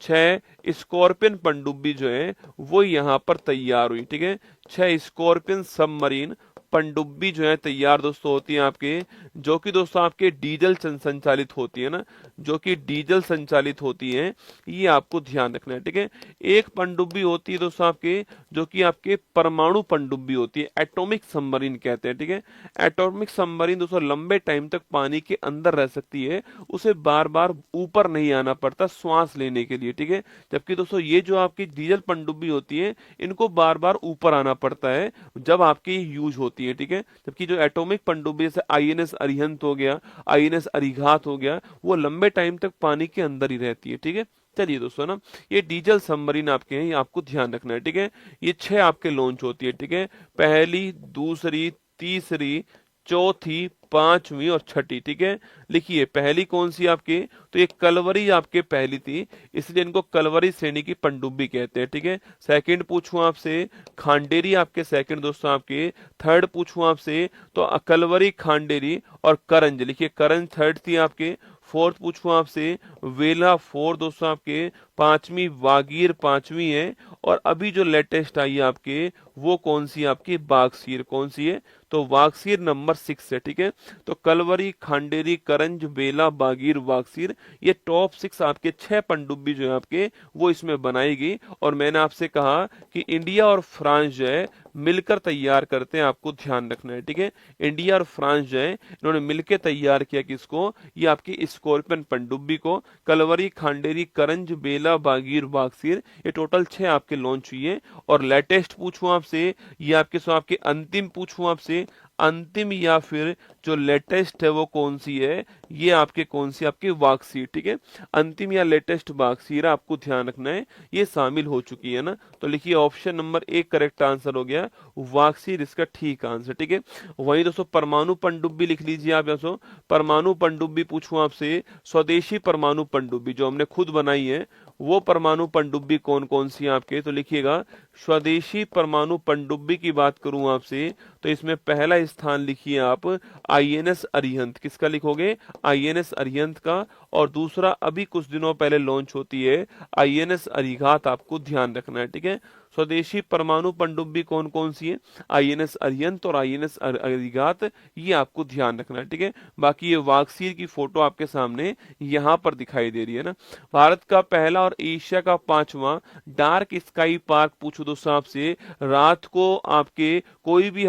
छह स्कॉर्पियन पनडुब्बी जो है वो यहाँ पर तैयार हुई। ठीक है, 6 स्कॉर्पियन सबमरीन पनडुब्बी जो है तैयार दोस्तों होती है आपके, जो कि दोस्तों आपके डीजल संचालित होती है ना, जो कि डीजल संचालित होती है। ये आपको ध्यान रखना है। ठीक है, एक पनडुब्बी होती है दोस्तों आपके जो कि आपके परमाणु पनडुब्बी होती है, एटॉमिक सबमरीन कहते हैं। ठीक है, एटॉमिक सबमरीन दोस्तों लंबे टाइम तक पानी के अंदर रह सकती है, उसे बार बार ऊपर नहीं आना पड़ता श्वास लेने के लिए। ठीक है, जबकि दोस्तों ये जो आपकी डीजल पनडुब्बी होती है इनको बार बार ऊपर आना पड़ता है जब आपकी यूज होती है। ठीक है, जबकि जो एटॉमिक पनडुब्बी जैसे INS अरिहंत हो गया, INS अरिघात हो गया, वो लंबे टाइम तक पानी के अंदर ही रहती है। ठीक है, चलिए दोस्तों ना, ये डीजल सबमरीन आपके हैं, ये आपको ध्यान रखना है। ठीक है, ये 6 आपके लॉन्च होती है। ठीक है, पहली, दूसरी, तीसरी, चौथी, पांचवी और छठी। ठीक है, लिखिए पहली कौन सी आपके? तो ये कलवरी आपके पहली थी, इसलिए इनको कलवरी श्रेणी की पनडुब्बी कहते हैं। ठीक है, सेकंड पूछूं आपसे, खांडेरी आपके सेकंड दोस्तों आपके। थर्ड पूछूं आपसे तो कलवरी, खांडेरी और करंज, लिखिए करंज थर्ड थी आपके। फोर्थ पूछूं आपसे, वेला फोर दोस्तों आपके। पांचवी वागीर पांचवी है। और अभी जो लेटेस्ट आई है आपके वो कौन सी आपकी? बागसीर। कौन सी है? तो वागसीर नंबर 6 है। ठीक है, तो कलवरी, खांडेरी, करंज, बेला, बागीर, वागसीर, ये टॉप 6 आपके 6 पनडुब्बी जो है आपके वो इसमें बनाई गई। और मैंने आपसे कहा कि इंडिया और फ्रांस जो है मिलकर तैयार करते हैं, आपको ध्यान रखना है। ठीक है, इंडिया और फ्रांस जो है इन्होंने मिलकर तैयार किया किसको? ये आपकी स्कॉर्पियन पनडुब्बी को। कलवरी, खांडेरी, करंज, बेला, बागीर, वागसीर, ये टोटल 6 आपके लॉन्च हुई है। और लेटेस्ट पूछूं आपसे, ये आपके अंतिम पूछूं आपसे, अंतिम या फिर जो लेटेस्ट है वो कौन सी है? ये आपके कौन सी? आपकी वागसीर। ठीक है, अंतिम या लेटेस्ट वागसीर आपको ध्यान रखना है, ये शामिल हो चुकी है ना। तो लिखिए ऑप्शन नंबर 1 करेक्ट आंसर हो गया, वागसीर इसका ठीक आंसर। ठीक है, वहीं दोस्तों परमाणु पनडुब्बी लिख लीजिए आप। दोस्तों परमाणु पनडुब्बी पूछूं आपसे, स्वदेशी परमाणु पनडुब्बी जो हमने खुद बनाई है वो परमाणु पनडुब्बी कौन कौन सी है आपके? तो लिखिएगा स्वदेशी परमाणु पनडुब्बी की बात करूं आपसे तो इसमें पहला स्थान लिखिए आप INS अरिहंत। किसका लिखोगे? INS अरिहंत का। और दूसरा अभी कुछ दिनों पहले लॉन्च होती है INS अरिघात, आपको ध्यान रखना है। ठीक है, स्वदेशी परमाणु पनडुब्बी कौन कौन सी है? INS अरिहंत और INS अरिघात, ये आपको ध्यान रखना है। ठीक है, बाकी ये वागसीर की फोटो आपके सामने यहाँ पर दिखाई दे रही है ना। भारत का पहला और एशिया का 5वां डार्क स्काई पार्क पूछो दोस्तों आपसे, रात को आपके कोई भी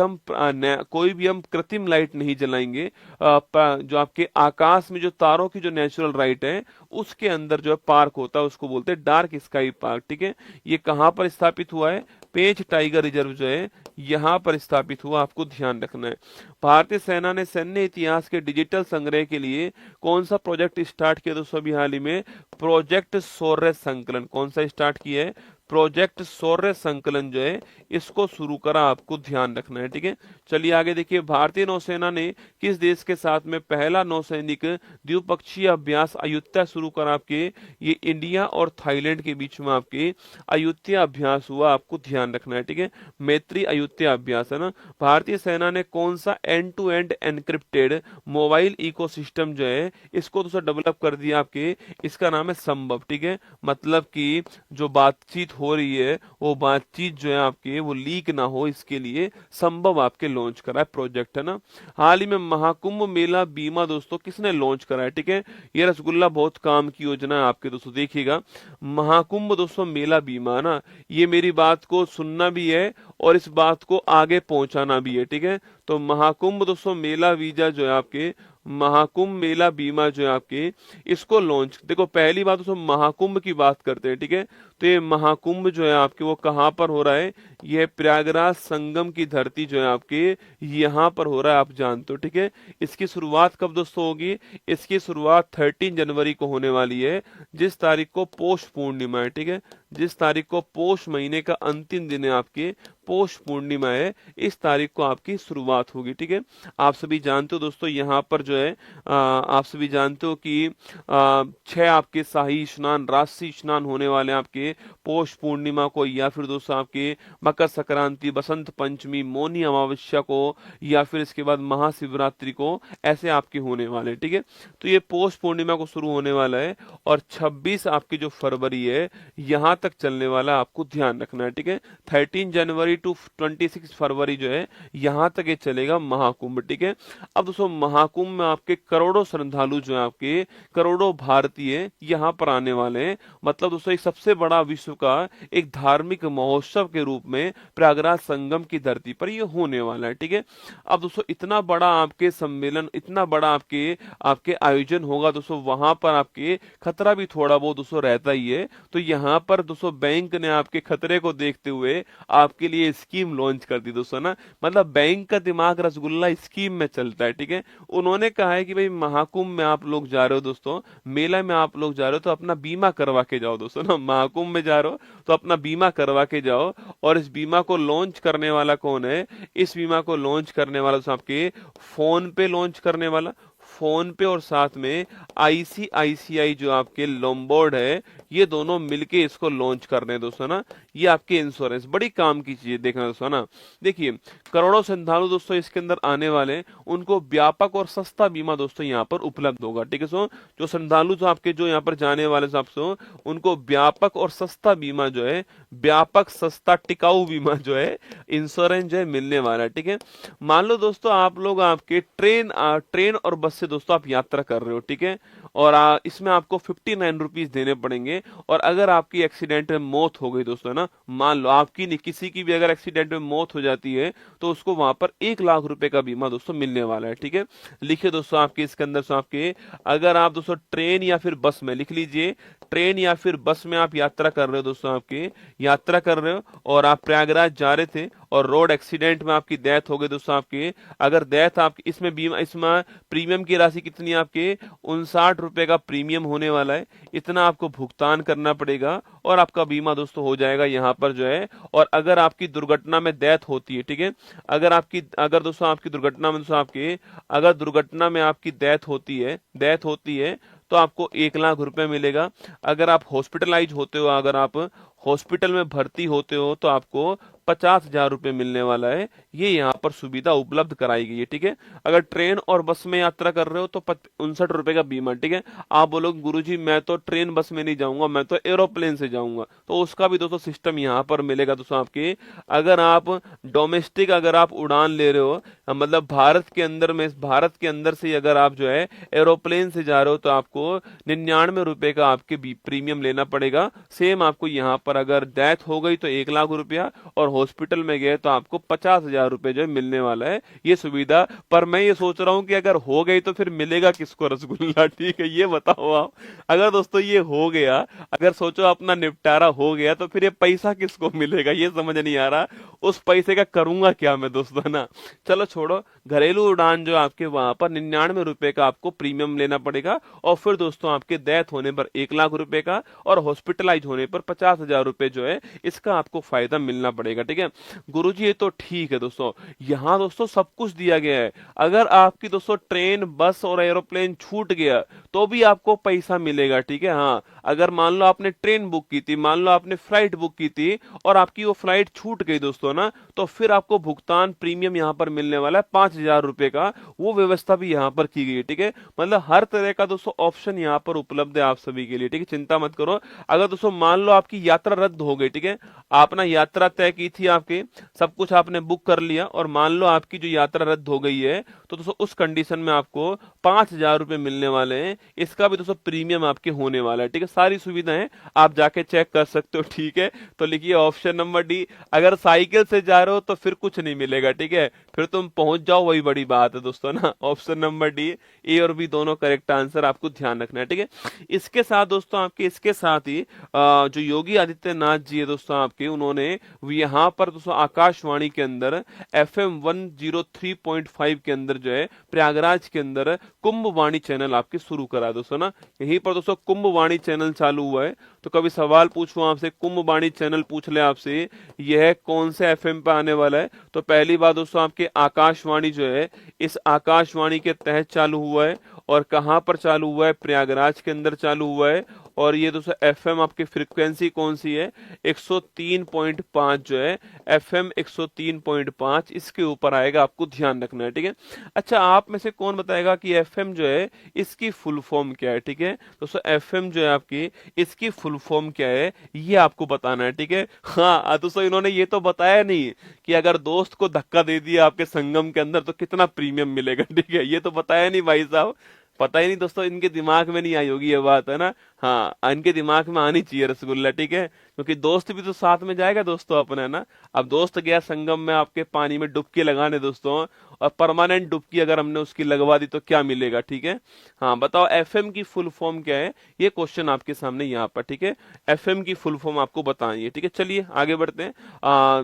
हम कृत्रिम लाइट नहीं जलाएंगे। जो आपके आकाश में जो तारों की जो नेचुरल लाइट है उसके अंदर जो है पार्क होता है उसको बोलते हैं डार्क स्काई पार्क। ठीक है, ये कहां पर स्थापित हुआ है? पेंच टाइगर रिजर्व जो है यहां पर स्थापित हुआ, आपको ध्यान रखना है। भारतीय सेना ने सैन्य इतिहास के डिजिटल संग्रह के लिए कौन सा प्रोजेक्ट स्टार्ट किया दोस्तों अभी हाल ही में? प्रोजेक्ट शौर्य संकलन। कौन सा स्टार्ट किया है? प्रोजेक्ट शौर्य संकलन जो है इसको शुरू करा, आपको ध्यान रखना है। ठीक है, चलिए आगे देखिए, भारतीय नौसेना ने किस देश के साथ में पहला नौसैनिक द्विपक्षीय अभ्यास अयुत्या शुरू करा? आपके ये इंडिया और थाईलैंड के बीच में आपके अयुत्या अभ्यास हुआ, आपको ध्यान रखना है। ठीक है, मैत्री अयुत्या अभ्यास है ना। भारतीय सेना ने कौन सा end to end encrypted mobile ecosystem जो है इसको तो डेवलप कर दिया आपके, इसका नाम है संभव। ठीक है, मतलब कि जो बातचीत हो रही है वो बातचीत जो है आपके वो लीक ना हो, इसके लिए संभव आपके लॉन्च करा है प्रोजेक्ट है ना। हाल ही में महाकुंभ मेला बीमा दोस्तों किसने लॉन्च करा है? ठीक है, ये रसगुल्ला बहुत काम की योजना है आपके दोस्तों। देखिएगा महाकुंभ दोस्तों मेला बीमा ना, ये मेरी बात को सुनना भी है और इस बात को आगे पहुंचाना भी है। ठीक है, तो महाकुंभ दोस्तों मेला वीजा जो है आपके महाकुंभ मेला बीमा जो है आपके, इसको लॉन्च, देखो पहली बात दोस्तों महाकुंभ की बात करते हैं, ठीक है। तो ये महाकुंभ जो है आपके वो कहाँ पर हो रहा है, यह प्रयागराज संगम की धरती जो है आपके यहाँ पर हो रहा है, आप जानते हो, ठीक है। इसकी शुरुआत कब दोस्तों होगी, इसकी शुरुआत 13 जनवरी को होने वाली है, जिस तारीख को पौष पूर्णिमा है, ठीक है। जिस तारीख को पौष महीने का अंतिम दिन है आपके, पौष पूर्णिमा है, इस तारीख को आपकी शुरुआत होगी, ठीक है। आप सभी जानते हो दोस्तों यहाँ पर जो है आप सभी जानते हो कि 6 आपके शाही स्नान, राशि स्नान होने वाले हैं आपके पौष पूर्णिमा को, या फिर दोस्तों आपके मकर संक्रांति, बसंत पंचमी, मौनी अमावस्या को, या फिर इसके बाद महाशिवरात्रि को, ऐसे आपके होने वाले, ठीक है। तो ये पौष पूर्णिमा को शुरू होने वाला है और 26 आपकी जो फरवरी है यहाँ तक चलने वाला, आपको ध्यान रखना है, ठीक है। 13 जनवरी टू 26 फरवरी जो है यहाँ तक ये चलेगा महाकुंभ, ठीक है। अब दोस्तों महाकुंभ में आपके करोड़ों श्रद्धालु जो है आपके, करोड़ों भारतीय यहाँ पर आने वाले हैं। मतलब दोस्तों एक सबसे बड़ा विश्व का एक धार्मिक महोत्सव के रूप में प्रयागराज संगम की धरती पर ये होने वाला है, ठीक है। अब दोस्तों इतना बड़ा आपके सम्मेलन, इतना बड़ा आपके आपके आयोजन होगा दोस्तों, वहां पर आपके खतरा भी थोड़ा बहुत दोस्तों रहता ही है। तो यहाँ पर दोस्तों बैंक ने आपके खतरे को देखते हुए आपके लिए स्कीम लॉन्च कर दी दोस्तों ना। मतलब बैंक का दिमाग रसगुल्ला स्कीम में चलता है, ठीक है। उन्होंने कहा है कि भाई महाकुंभ में आप लोग जा रहे हो दोस्तों, मेला में आप लोग जा रहे हो, तो अपना बीमा करवा के जाओ दोस्तों ना। महाकुंभ में जा रहे हो तो अपना बीमा करवा के जाओ। और इस बीमा को लॉन्च करने वाला कौन है, इस बीमा को लॉन्च करने वाला दोस्तों आपके फोन पे लॉन्च करने वाला, फोन पे और साथ में आईसीआईसीआई जो आपके लोम्बार्ड है, ये दोनों मिलके इसको लॉन्च कर रहे हैं दोस्तों ना। ये आपके इंश्योरेंस बड़ी काम की चीज देखना दोस्तों ना। देखिए करोड़ों श्रद्धालु दोस्तों इसके अंदर आने वाले हैं, उनको व्यापक और सस्ता बीमा दोस्तों यहाँ पर उपलब्ध होगा, ठीक है। सो जो श्रद्धालु जो आपके जो यहाँ पर जाने वाले दोस्तों, उनको व्यापक और सस्ता बीमा जो है, व्यापक सस्ता टिकाऊ बीमा जो है, इंश्योरेंस जो है मिलने वाला है, ठीक है। मान लो दोस्तों आप लोग आपके ट्रेन और बस से दोस्तों आप यात्रा कर रहे हो, ठीक है। और इसमें आपको 59 रुपीज देने पड़ेंगे। और अगर आपकी एक्सीडेंट में मौत हो गई दोस्तों ना, मान लो आपकी नहीं किसी की भी अगर एक्सीडेंट में मौत हो जाती है, तो उसको वहां पर 1 लाख रुपए का बीमा दोस्तों मिलने वाला है, ठीक है। लिखिए दोस्तों आपके इसके अंदर सो आपके, अगर आप दोस्तों ट्रेन या फिर बस में, लिख लीजिए, ट्रेन या फिर बस में आप यात्रा कर रहे हो दोस्तों, आपके यात्रा कर रहे हो और आप प्रयागराज जा रहे थे और रोड एक्सीडेंट में आपकी डेथ हो गई दोस्तों, आपके अगर डेथ आपकी, इसमें बीमा, इसमें प्रीमियम की राशि कितनी है आपके 59 रुपए का प्रीमियम होने वाला है। इतना आपको भुगतान करना पड़ेगा और आपका बीमा दोस्तों हो जाएगा यहाँ पर जो है। और अगर आपकी दुर्घटना में डेथ होती है, ठीक है, अगर दोस्तों आपकी दुर्घटना में दोस्तों आपके, अगर दुर्घटना में आपकी डेथ होती है तो आपको 1 लाख रुपए मिलेगा। अगर आप हॉस्पिटलाइज होते हो, अगर आप हॉस्पिटल में भर्ती होते हो, तो आपको 50,000 रुपए मिलने वाला है। ये यहाँ पर सुविधा उपलब्ध कराई गई है, ठीक है। अगर ट्रेन और बस में यात्रा कर रहे हो तो 59 रुपए का बीमा, ठीक है। आप बोलोगे गुरुजी मैं तो ट्रेन बस में नहीं जाऊंगा, मैं तो एरोप्लेन से जाऊंगा, तो उसका भी दोस्तों सिस्टम यहाँ पर मिलेगा दोस्तों आपके। अगर आप डोमेस्टिक अगर आप उड़ान ले रहे हो, मतलब भारत के अंदर से अगर आप जो है एरोप्लेन से जा रहे हो, तो आपको 99 रुपए का आपके प्रीमियम लेना पड़ेगा। सेम आपको यहाँ पर अगर डेथ हो गई तो 1 लाख रुपया, और हॉस्पिटल में गए तो आपको 50,000 रुपए जो है मिलने वाला है ये सुविधा। पर मैं ये सोच रहा हूँ कि अगर हो गई तो फिर मिलेगा किसको रसगुल्ला, ठीक है, ये बताओ आप। अगर दोस्तों ये हो गया, अगर सोचो अपना निपटारा हो गया, तो फिर ये पैसा किसको मिलेगा, ये समझ नहीं आ रहा। उस पैसे का करूंगा क्या मैं दोस्तों ना। चलो छोड़ो, घरेलू उड़ान जो आपके वहां पर 99 रुपए का आपको प्रीमियम लेना पड़ेगा। और फिर दोस्तों आपके डेथ होने पर 1 लाख रुपए का और हॉस्पिटलाइज होने पर 50,000 रुपए जो है इसका आपको फायदा मिलना पड़ेगा, ठीक है। गुरुजी ये तो ठीक है दोस्तों, यहाँ दोस्तों सब कुछ दिया गया है। अगर आपकी दोस्तों ट्रेन, बस और एरोप्लेन छूट गया तो भी आपको पैसा मिलेगा, ठीक है। हाँ, अगर मान लो आपने ट्रेन बुक की थी, मान लो आपने फ्लाइट बुक की थी और आपकी वो फ्लाइट छूट गई दोस्तों ना, तो फिर आपको भुगतान प्रीमियम यहाँ पर मिलने वाला है 5,000 रुपए का। वो व्यवस्था भी यहाँ पर की गई है, ठीक है। मतलब हर तरह का दोस्तों ऑप्शन यहाँ पर उपलब्ध है आप सभी के लिए, ठीक है, चिंता मत करो। अगर दोस्तों मान लो आपकी यात्रा यात्रा रद्द हो गई, ठीक है, आपने यात्रा तय की थी, आपके सब कुछ आपने बुक कर लिया और मान लो आपकी जो यात्रा रद्द हो गई है, तो दोस्तों उस कंडीशन में आपको 5,000 रुपए मिलने वाले हैं। इसका भी दोस्तों प्रीमियम आपके होने वाला है, ठीक है, सारी सुविधाएं आप जाके चेक कर सकते हो, ठीक है। तो लिखिए ऑप्शन नंबर डी। अगर साइकिल से जा रहे हो तो फिर कुछ नहीं मिलेगा, ठीक है, फिर तुम पहुंच जाओ, वही बड़ी बात है दोस्तों ना। ऑप्शन नंबर डी, ए और बी दोनों करेक्ट आंसर आपको ध्यान रखना है, ठीक है। इसके साथ दोस्तों आपके इसके साथ ही जो योगी आदित्यनाथ जी है दोस्तों आपके, उन्होंने यहाँ पर दोस्तों आकाशवाणी के अंदर FM 103.5 के अंदर जो है प्रयागराज के अंदर कुंभ वाणी चैनल आपके शुरू करा दोस्तों ना। यहीं पर दोस्तों कुंभ वाणी चैनल चालू हुआ है। तो कभी सवाल पूछूं आपसे, कुंभ वाणी चैनल पूछ ले आपसे, यह कौन से FM पे आने वाला है, तो पहली बात दोस्तों आपके आकाशवाणी जो है इस आकाशवाणी के तहत चालू हुआ है। और कहां पर चालू हुआ है, प्रयागराज के अंदर चालू हुआ है। और ये दोस्तों FM आपकी फ्रीक्वेंसी कौन सी है, 103.5 जो है FM 103.5 इसके ऊपर आएगा, आपको ध्यान रखना है, ठीक है। अच्छा, आप में से कौन बताएगा कि FM जो है इसकी फुल फॉर्म क्या है, ठीक है दोस्तों, FM जो है आपकी इसकी फुल फॉर्म क्या है ये आपको बताना है, ठीक है। हाँ दोस्तों, इन्होंने ये तो बताया नहीं कि अगर दोस्त को धक्का दे दिया आपके संगम के अंदर तो कितना प्रीमियम मिलेगा, ठीक है, ये तो बताया नहीं भाई साहब, पता ही नहीं दोस्तों, इनके दिमाग में नहीं आई होगी ये बात, है ना। हाँ, इनके दिमाग में आनी चाहिए रसगुल्ला, ठीक है, क्योंकि दोस्त भी तो साथ में जाएगा दोस्तों अपने, है ना। अब दोस्त गया संगम में आपके पानी में डुबकी लगाने दोस्तों, और परमानेंट डुबकी अगर हमने उसकी लगवा दी तो क्या मिलेगा, ठीक है। हाँ बताओ FM की फुल फॉर्म क्या है, ये क्वेश्चन आपके सामने यहाँ पर, ठीक है, FM की फुल फॉर्म आपको बतानी है, ठीक है। चलिए आगे बढ़ते हैं।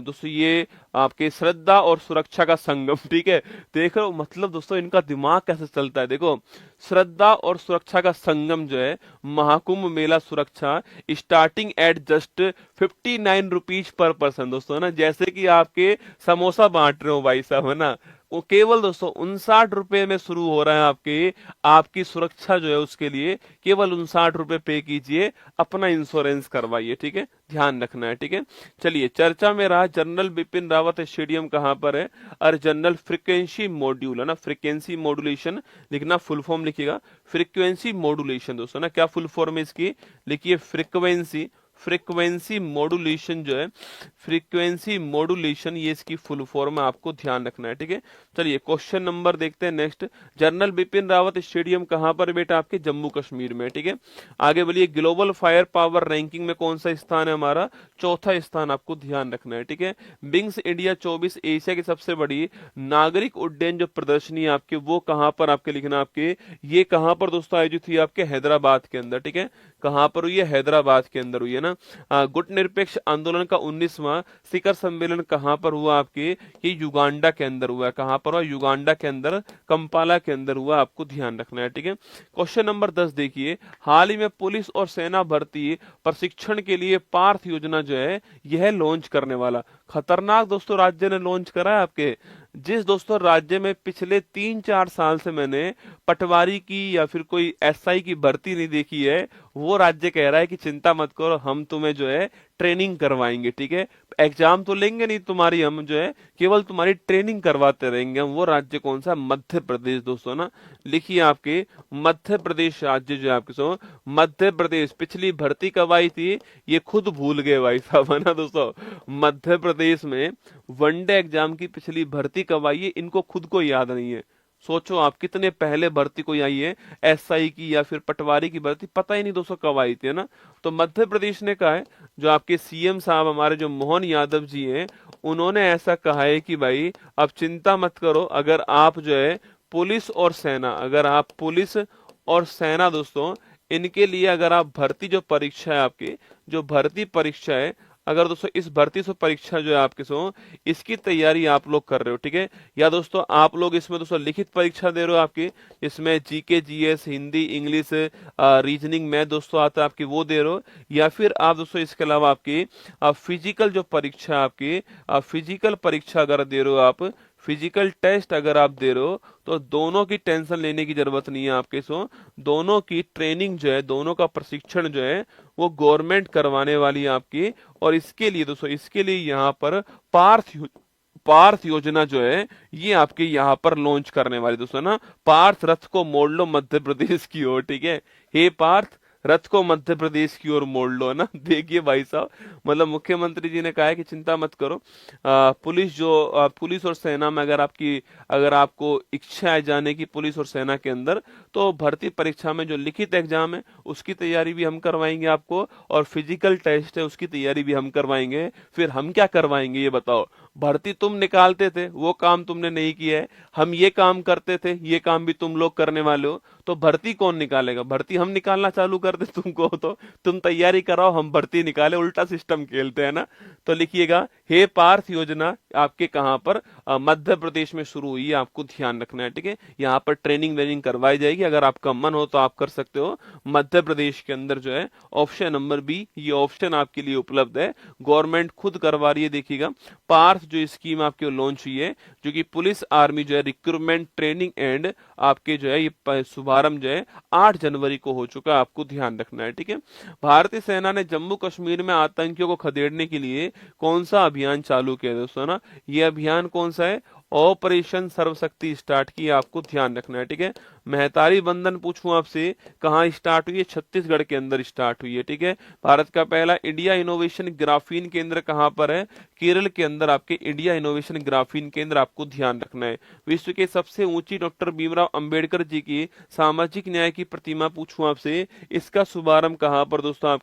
दोस्तों ये आपके श्रद्धा और सुरक्षा का संगम, ठीक है, देख रहे हो मतलब दोस्तों इनका दिमाग कैसे चलता है। देखो, श्रद्धा और सुरक्षा का संगम जो है महाकुंभ मेला सुरक्षा, starting at just 59 rupees per person दोस्तों, ना, जैसे कि आपके समोसा बांट रहे हो भाई साहब, है ना, वो केवल दोस्तों 59 रुपए में शुरू हो रहा है। आपकी सुरक्षा जो है उसके लिए केवल 59 रुपए पे कीजिए, अपना इंश्योरेंस करवाइए, ठीक है, ध्यान रखना है, ठीक है। चलिए, चर्चा में रहा जनरल बिपिन रावत स्टेडियम कहां पर है, और जनरल फ्रीक्वेंसी मॉड्यूल, है ना, फ्रीक्वेंसी मॉड्यूलेशन लिखना, फुल फॉर्म लिखिएगा फ्रीक्वेंसी मॉड्यूलेशन दोस्तों ना। क्या फुल फॉर्म है इसकी, लिखिए फ्रीक्वेंसी मॉड्यूलेशन जो है, फ्रीक्वेंसी मॉड्यूलेशन, ये इसकी फुल फॉर्म है, आपको ध्यान रखना है, ठीक है। चलिए क्वेश्चन नंबर देखते हैं next. General Bipin Rawat stadium कहां पर बेटा, आपके जम्मू कश्मीर में, ठीक है। आगे बोलिए, ग्लोबल फायर पावर रैंकिंग में कौन सा स्थान है हमारा, चौथा स्थान, आपको ध्यान रखना है, ठीक है। विंग्स इंडिया 24 एशिया की सबसे बड़ी नागरिक उड्डयन जो प्रदर्शनी है आपके, वो कहां पर आपके लिखना, आपके ये कहां पर दोस्तों आयोजित हुई, आपके हैदराबाद के अंदर, ठीक है, कहां पर हुई है, हैदराबाद के अंदर हुई है ना। गुट निरपेक्ष आंदोलन का 19वां शिखर सम्मेलन कहां पर हुआ आपके, ये युगांडा के अंदर हुआ है, कहां पर हुआ, युगांडा के अंदर, कंपाला के अंदर हुआ, आपको ध्यान रखना है, ठीक है। क्वेश्चन नंबर 10 देखिए, हाल ही में पुलिस और सेना भर्ती प्रशिक्षण के लिए पार्थ योजना जो है यह लॉन्च करने वाला खतरनाक दोस्तों राज्य ने लॉन्च करा है आपके। जिस दोस्तों राज्य में पिछले 3-4 साल से मैंने पटवारी की या फिर कोई SI की भर्ती नहीं देखी है, वो राज्य कह रहा है कि चिंता मत करो, हम तुम्हें जो है ट्रेनिंग करवाएंगे, ठीक है, एग्जाम तो लेंगे नहीं तुम्हारी, हम जो है केवल तुम्हारी ट्रेनिंग करवाते रहेंगे। वो राज्य कौन सा, मध्य प्रदेश दोस्तों ना, लिखिए आपके मध्य प्रदेश राज्य जो है आपके सो मध्य प्रदेश। पिछली भर्ती कब आई थी ये खुद भूल गए भाई साहब, है ना दोस्तों, मध्य प्रदेश में वनडे एग्जाम की पिछली भर्ती कब आई है इनको खुद को याद नहीं है। सोचो आप कितने पहले भर्ती कोई आई है, SI की या फिर पटवारी की भर्ती पता ही नहीं दोस्तों कब आई थी, है ना। तो मध्य प्रदेश ने कहा है, जो आपके CM साहब हमारे जो मोहन यादव जी हैं, उन्होंने ऐसा कहा है कि भाई अब चिंता मत करो, अगर आप जो है पुलिस और सेना, अगर आप पुलिस और सेना दोस्तों इनके लिए अगर आप भर्ती जो परीक्षा है आपकी, जो भर्ती परीक्षा है, अगर दोस्तों इस भर्ती से परीक्षा जो है आपके सो इसकी तैयारी आप लोग कर रहे हो, ठीक है, या दोस्तों आप लोग इसमें दोस्तों लिखित परीक्षा दे रहे हो आपकी, इसमें GK GS Hindi English reasoning में दोस्तों आता है आपकी, वो दे रहे हो, या फिर आप दोस्तों इसके अलावा आपकी फिजिकल जो परीक्षा आपकी फिजिकल परीक्षा अगर दे रहे हो आप, फिजिकल टेस्ट अगर आप दे रहे हो, तो दोनों की टेंशन लेने की जरूरत नहीं है आपके सो दोनों की ट्रेनिंग जो है, दोनों का प्रशिक्षण जो है वो गवर्नमेंट करवाने वाली है आपकी। और इसके लिए दोस्तों, इसके लिए यहाँ पर पार्थ योजना जो है ये आपके यहाँ पर लॉन्च करने वाली दोस्तों ना। पार्थ रथ को मोड़ लो मध्य प्रदेश की ओर, ठीक है, हे पार्थ रथ को मध्य प्रदेश की ओर मोड़ लो, है ना। देखिए भाई साहब, मतलब मुख्यमंत्री जी ने कहा है कि चिंता मत करो, पुलिस और सेना में अगर आपको इच्छा है जाने की पुलिस और सेना के अंदर, तो भर्ती परीक्षा में जो लिखित एग्जाम है उसकी तैयारी भी हम करवाएंगे आपको, और फिजिकल टेस्ट है उसकी तैयारी भी हम करवाएंगे। फिर हम क्या करवाएंगे ये बताओ? भर्ती तुम निकालते थे, वो काम तुमने नहीं किया है, हम ये काम करते थे, ये काम भी तुम लोग करने वाले हो, तो भर्ती कौन निकालेगा? भर्ती हम निकालना चालू कर दे तुमको, तो तुम तैयारी कराओ, हम भर्ती निकाले, उल्टा सिस्टम खेलते हैं ना। तो लिखिएगा, हे पार्थ योजना आपके कहां पर? मध्य प्रदेश में शुरू हुई है, आपको ध्यान रखना है, ठीक है। यहाँ पर ट्रेनिंग वेनिंग करवाई जाएगी, अगर आपका मन हो तो आप कर सकते हो। मध्य प्रदेश के अंदर जो है ऑप्शन नंबर बी, ये ऑप्शन आपके लिए उपलब्ध है, गवर्नमेंट खुद करवा रही है। देखिएगा, पार्थ जो स्कीम आपके लॉन्च हुई है, जो कि पुलिस आर्मी जो है रिक्रूटमेंट ट्रेनिंग एंड आपके जो है ये शुभारंभ जो है 8 जनवरी को हो चुका है, आपको ध्यान रखना है, ठीक है। भारतीय सेना ने जम्मू कश्मीर में आतंकियों को खदेड़ने के लिए कौन सा अभियान चालू किया दोस्तों ना? ये अभियान कौन सा है? ऑपरेशन सर्वशक्ति स्टार्ट की, आपको ध्यान रखना है, ठीक है। महतारी बंधन पूछूं आपसे, कहाँ स्टार्ट हुई है? छत्तीसगढ़ के अंदर स्टार्ट हुई है, ठीक है। भारत का पहला इंडिया इनोवेशन ग्राफीन केंद्र कहाँ पर है? केरल के अंदर आपके इंडिया इनोवेशन ग्राफीन केंद्र, आपको ध्यान रखना है। विश्व के सबसे ऊंची डॉक्टर भीमराव अंबेडकर जी की सामाजिक न्याय की प्रतिमा पूछूं आपसे, इसका शुभारंभ कहाँ पर दोस्तों?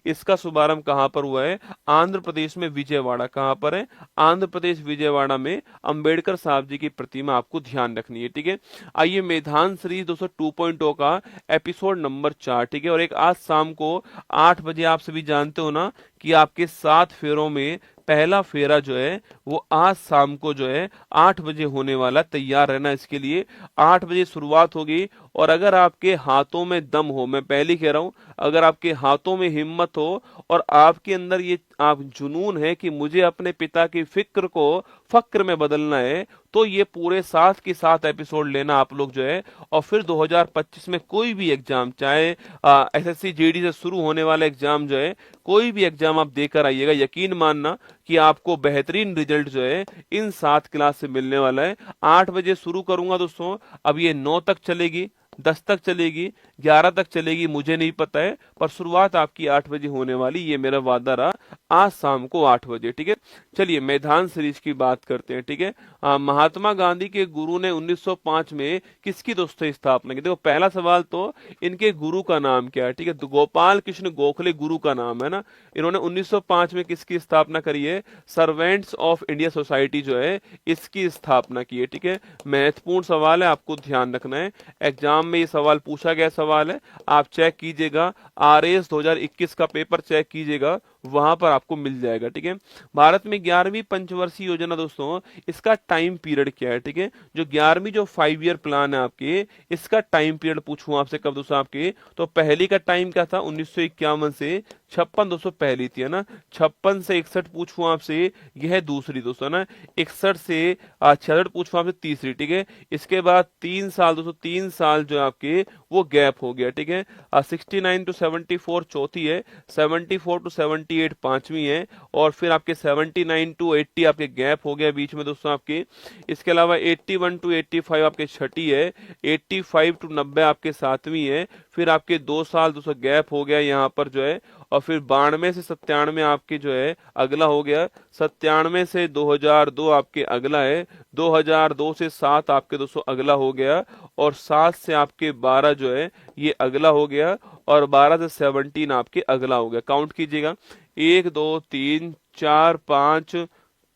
इसका शुभारंभ कहाँ पर हुआ है? आंध्र प्रदेश में विजयवाड़ा। कहाँ पर है? आंध्र प्रदेश विजयवाड़ा में अंबेडकर साहब जी की प्रतिमा, आपको ध्यान रखनी है, ठीक है। आइए मैदान सीरीज दोस्तों 2.0 का एपिसोड नंबर 4, ठीक है। और एक आज शाम को 8 बजे, आप सभी जानते हो ना कि आपके 7 फेरों में पहला फेरा जो है वो आज शाम को जो है 8 बजे होने वाला, तैयार रहना इसके लिए। 8 बजे शुरुआत होगी, और अगर आपके हाथों में दम हो, मैं पहले कह रहा हूं, अगर आपके हाथों में हिम्मत हो और आपके अंदर ये आप जुनून है कि मुझे अपने पिता की फिक्र को फक्र में बदलना है, तो ये पूरे 7 के 7 एपिसोड लेना आप लोग जो है। और फिर 2025 में कोई भी एग्जाम, चाहे एसएससी जीडी से शुरू होने वाला एग्जाम जो है, कोई भी एग्जाम आप देकर आइएगा, यकीन मानना कि आपको बेहतरीन रिजल्ट जो है इन 7 क्लास से मिलने वाला है। 8 बजे शुरू करूंगा दोस्तों, अब ये 9 तक चलेगी, 10 तक चलेगी, 11 तक चलेगी, मुझे नहीं पता है, पर शुरुआत आपकी 8 बजे होने वाली, ये मेरा वादा रहा, आज शाम को 8 बजे, ठीक है। चलिए मैदान सीरीज की बात करते हैं, ठीक है। महात्मा गांधी के गुरु ने 1905 में किसकी दोस्तों स्थापना की? देखो, पहला सवाल तो इनके गुरु का नाम क्या है, ठीक है। तो गोपाल कृष्ण गोखले गुरु का नाम है ना। इन्होंने 1905 में किसकी स्थापना करी है? सर्वेंट्स ऑफ इंडिया सोसाइटी जो है, इसकी स्थापना की है, ठीक है। महत्वपूर्ण सवाल है, आपको ध्यान रखना है, एग्जाम में ये सवाल पूछा गया सवाल है, आप चेक कीजिएगा, आरएएस 2021 का पेपर चेक कीजिएगा, वहां पर आपको मिल जाएगा, ठीक है। भारत में 11वीं पंचवर्षीय योजना दोस्तों, इसका टाइम पीरियड क्या है, ठीक है। जो 11वीं जो 5 ईयर प्लान है आपके, इसका टाइम पीरियड पूछूं आपसे कब दोस्तों? आपके तो पहली का टाइम क्या था? 1951 से 56 दोस्तों पहली थी, है ना। 56 से 61 पूछूं आपसे, यह है दूसरी दोस्तों ना। 61 से 66 पूछूं आपसे, तीसरी, ठीक है। इसके बाद 3 साल दोस्तों, 3 साल जो आपके वो गैप हो गया, ठीक है। 69 टू 74 चौथी है, 74 टू 78 पांचवी है, और फिर आपके 79 टू 80 आपके गैप हो गया बीच में दोस्तों आपके। इसके अलावा 81 टू 85 आपके छठी है, 85 टू 90 आपके सातवीं है, फिर आपके 2 साल दोस्तों गैप हो गया यहाँ पर जो है, और फिर 92 से 97 आपके जो है अगला हो गया, 97 से 2002 आपके अगला है, 2002 से 7 आपके दोस्तों अगला हो गया, और 7 से आपके 12 जो है ये अगला हो गया, और 12 से 17 आपके अगला हो गया। काउंट कीजिएगा, 1 2 3 4 5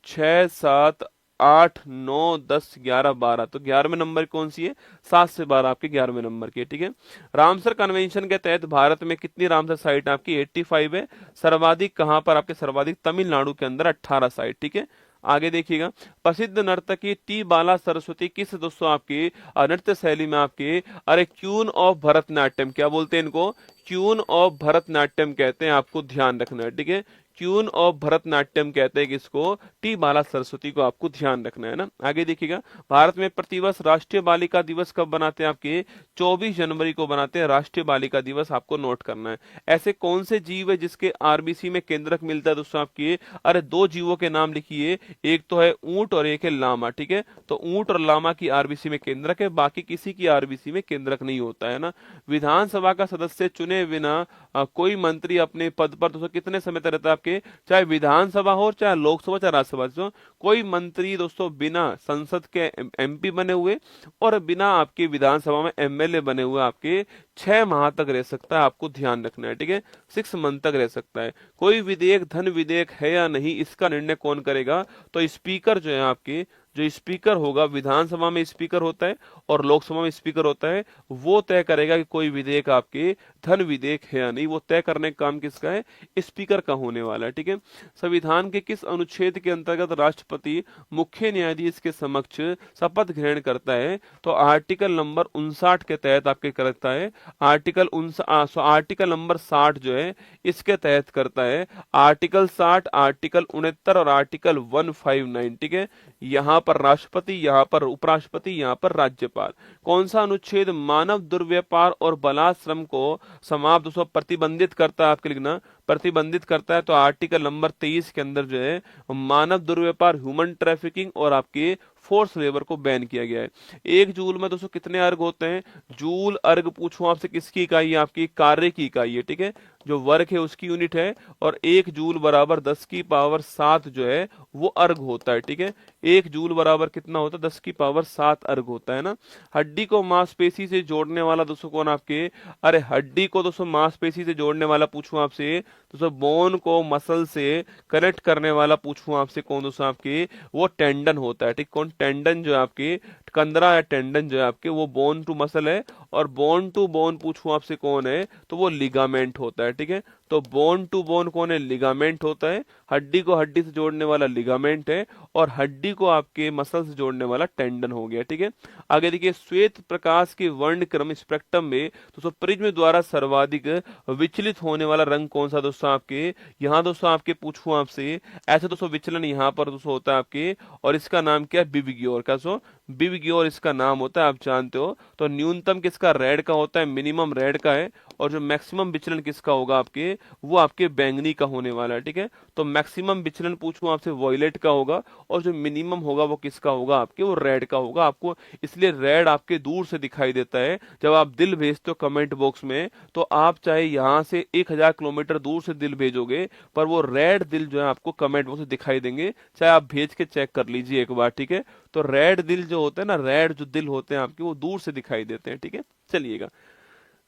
6 7 8 9 10 11 12, तो 11वें नंबर कौन सी है? 7 से 12 आपके 11वें नंबर की है, ठीक है। रामसर कन्वेंशन के तहत भारत में कितनी रामसर साइट आपकी? 85 है। सर्वाधिक कहां पर आपके? सर्वाधिक तमिलनाडु के अंदर 18 साइट, ठीक है। आगे देखिएगा, प्रसिद्ध नर्तकी टी बाला सरस्वती किस दोस्तों आपकी नृत्य शैली में आपके? अरे क्यून ऑफ भरतनाट्यम, क्या बोलते हैं इनको? क्यून ऑफ भरतनाट्यम कहते हैं, आपको ध्यान रखना है, ठीक है। क्यून ऑफ भरतनाट्यम कहते हैं किसको? टी बाला सरस्वती को, आपको ध्यान रखना है ना। आगे देखिएगा, भारत में प्रतिवर्ष राष्ट्रीय बालिका दिवस कब बनाते हैं आपके? 24 जनवरी को बनाते हैं राष्ट्रीय बालिका दिवस, आपको नोट करना है। ऐसे कौन से जीव है जिसके आरबीसी में केंद्रक मिलता है दोस्तों आपके? अरे 2 जीवों के नाम लिखिए, एक तो है ऊंट और एक है लामा, ठीक है। तो ऊंट और लामा की आरबीसी में केंद्रक है, बाकी किसी की आरबीसी में केंद्रक नहीं होता है ना। विधानसभा का सदस्य चुने चुने बिना कोई मंत्री अपने पद पर दोस्तों कितने समय तक रहता है आपके, चाहे विधानसभा हो, चाहे लोकसभा, चाहे राज्यसभा। दोस्तों कोई मंत्री दोस्तों बिना संसद के एमपी बने हुए और बिना आपके विधानसभा में एमएलए बने हुए आपके 6 माह तक रह सकता है। आपको ध्यान रखना है, ठीक है, 6 मंथ तक रह सकता है। कोई विधेयक धन विधेयक है या नहीं, इसका निर्णय कौन करेगा, तो स्पीकर जो है आपके, जो स्पीकर होगा, विधानसभा में स्पीकर होता है और लोकसभा में स्पीकर होता है, वो तय करेगा कि कोई विधेयक आपके धन विधेयक है या नहीं। वो तय करने का काम किसका है, स्पीकर का होने वाला है, ठीक है। संविधान के किस अनुच्छेद के अंतर्गत राष्ट्रपति मुख्य न्यायाधीश के समक्ष शपथ ग्रहण करता है, तो आर्टिकल नंबर 59 के तहत आपके करता है। आर्टिकल नंबर 60 जो है इसके तहत करता है। आर्टिकल 60, आर्टिकल 69 और आर्टिकल 159, ठीक है। यहाँ पर राष्ट्रपति, यहाँ पर उपराष्ट्रपति, यहाँ पर राज्यपाल। कौन सा अनुच्छेद मानव दुर्व्यापार और बलात्श्रम को समाप्त प्रतिबंधित करता है, आपके लिखना प्रतिबंधित करता है, तो आर्टिकल नंबर 23 के अंदर जो है मानव दुर्व्यापार, ह्यूमन ट्रैफिकिंग और आपके फोर्स लेबर को बैन किया गया है। 1 जूल में दोस्तों कितने अर्ग होते हैं, जूल अर्ग पूछूं आपसे किसकी इकाई है, आपकी कार्य की इकाई है, ठीक है, जो वर्क है उसकी यूनिट है। और 1 जूल बराबर 10 की पावर 7 जो है वो अर्ग होता है, ठीक है। 1 जूल बराबर कितना होता है, 10 की पावर 7 अर्ग होता है ना। हड्डी को मांसपेशी से जोड़ने वाला दोस्तों कौन आपके, अरे हड्डी को दोस्तों मांसपेशी से जोड़ने वाला पूछूं आपसे, दोस्तों बोन को मसल से कनेक्ट करने वाला पूछूं आपसे कौन दोस्तों आपके, वो टेंडन होता है, ठीक। कौन, टेंडन जो है आपके, कंदरा या टेंडन जो है आपके, वो बोन टू मसल है। और बोन टू बोन पूछूं आपसे कौन है, तो वो लिगामेंट होता है, ठीक है। तो बोन टू बोन कौन है, लिगामेंट होता है। हड्डी को हड्डी से जोड़ने वाला लिगामेंट है और हड्डी को आपके मसल से जोड़ने वाला टेंडन हो गया, ठीक है। आगे देखिए, श्वेत प्रकाश के वर्णक्रम स्पेक्ट्रम में दोस्तों प्रिज्म द्वारा सर्वाधिक विचलित होने वाला रंग कौन सा दोस्तों आपके, यहाँ दोस्तों आपके पूछूं आपसे, ऐसे दोस्तों विचलन यहाँ पर दोस्तों होता है आपके, और इसका नाम क्या है, बिविग्योर का। सो बिविग्योर इसका नाम होता है, आप जानते हो। तो न्यूनतम किसका, रेड का होता है, मिनिमम रेड का है। और जो मैक्सिमम विचलन किसका होगा आपके, वो आपके बैंगनी का होने वाला है, ठीक है। तो मैक्सिमम विचलन पूछूं आपसे वॉयलेट का होगा और जो मिनिमम होगा वो किसका होगा आपके, वो रेड का होगा। आपको इसलिए रेड आपके दूर से दिखाई देता है। जब आप दिल भेजते हो कमेंट बॉक्स में, तो आप चाहे यहाँ से 1000 किलोमीटर दूर से दिल भेजोगे, पर वो रेड दिल जो है आपको कमेंट बॉक्स में दिखाई देंगे, चाहे आप भेज के चेक कर लीजिए एक बार, ठीक है। तो रेड दिल जो होते हैं ना, रेड जो दिल होते हैं आपके, वो दूर से दिखाई देते हैं, ठीक है। चलिएगा,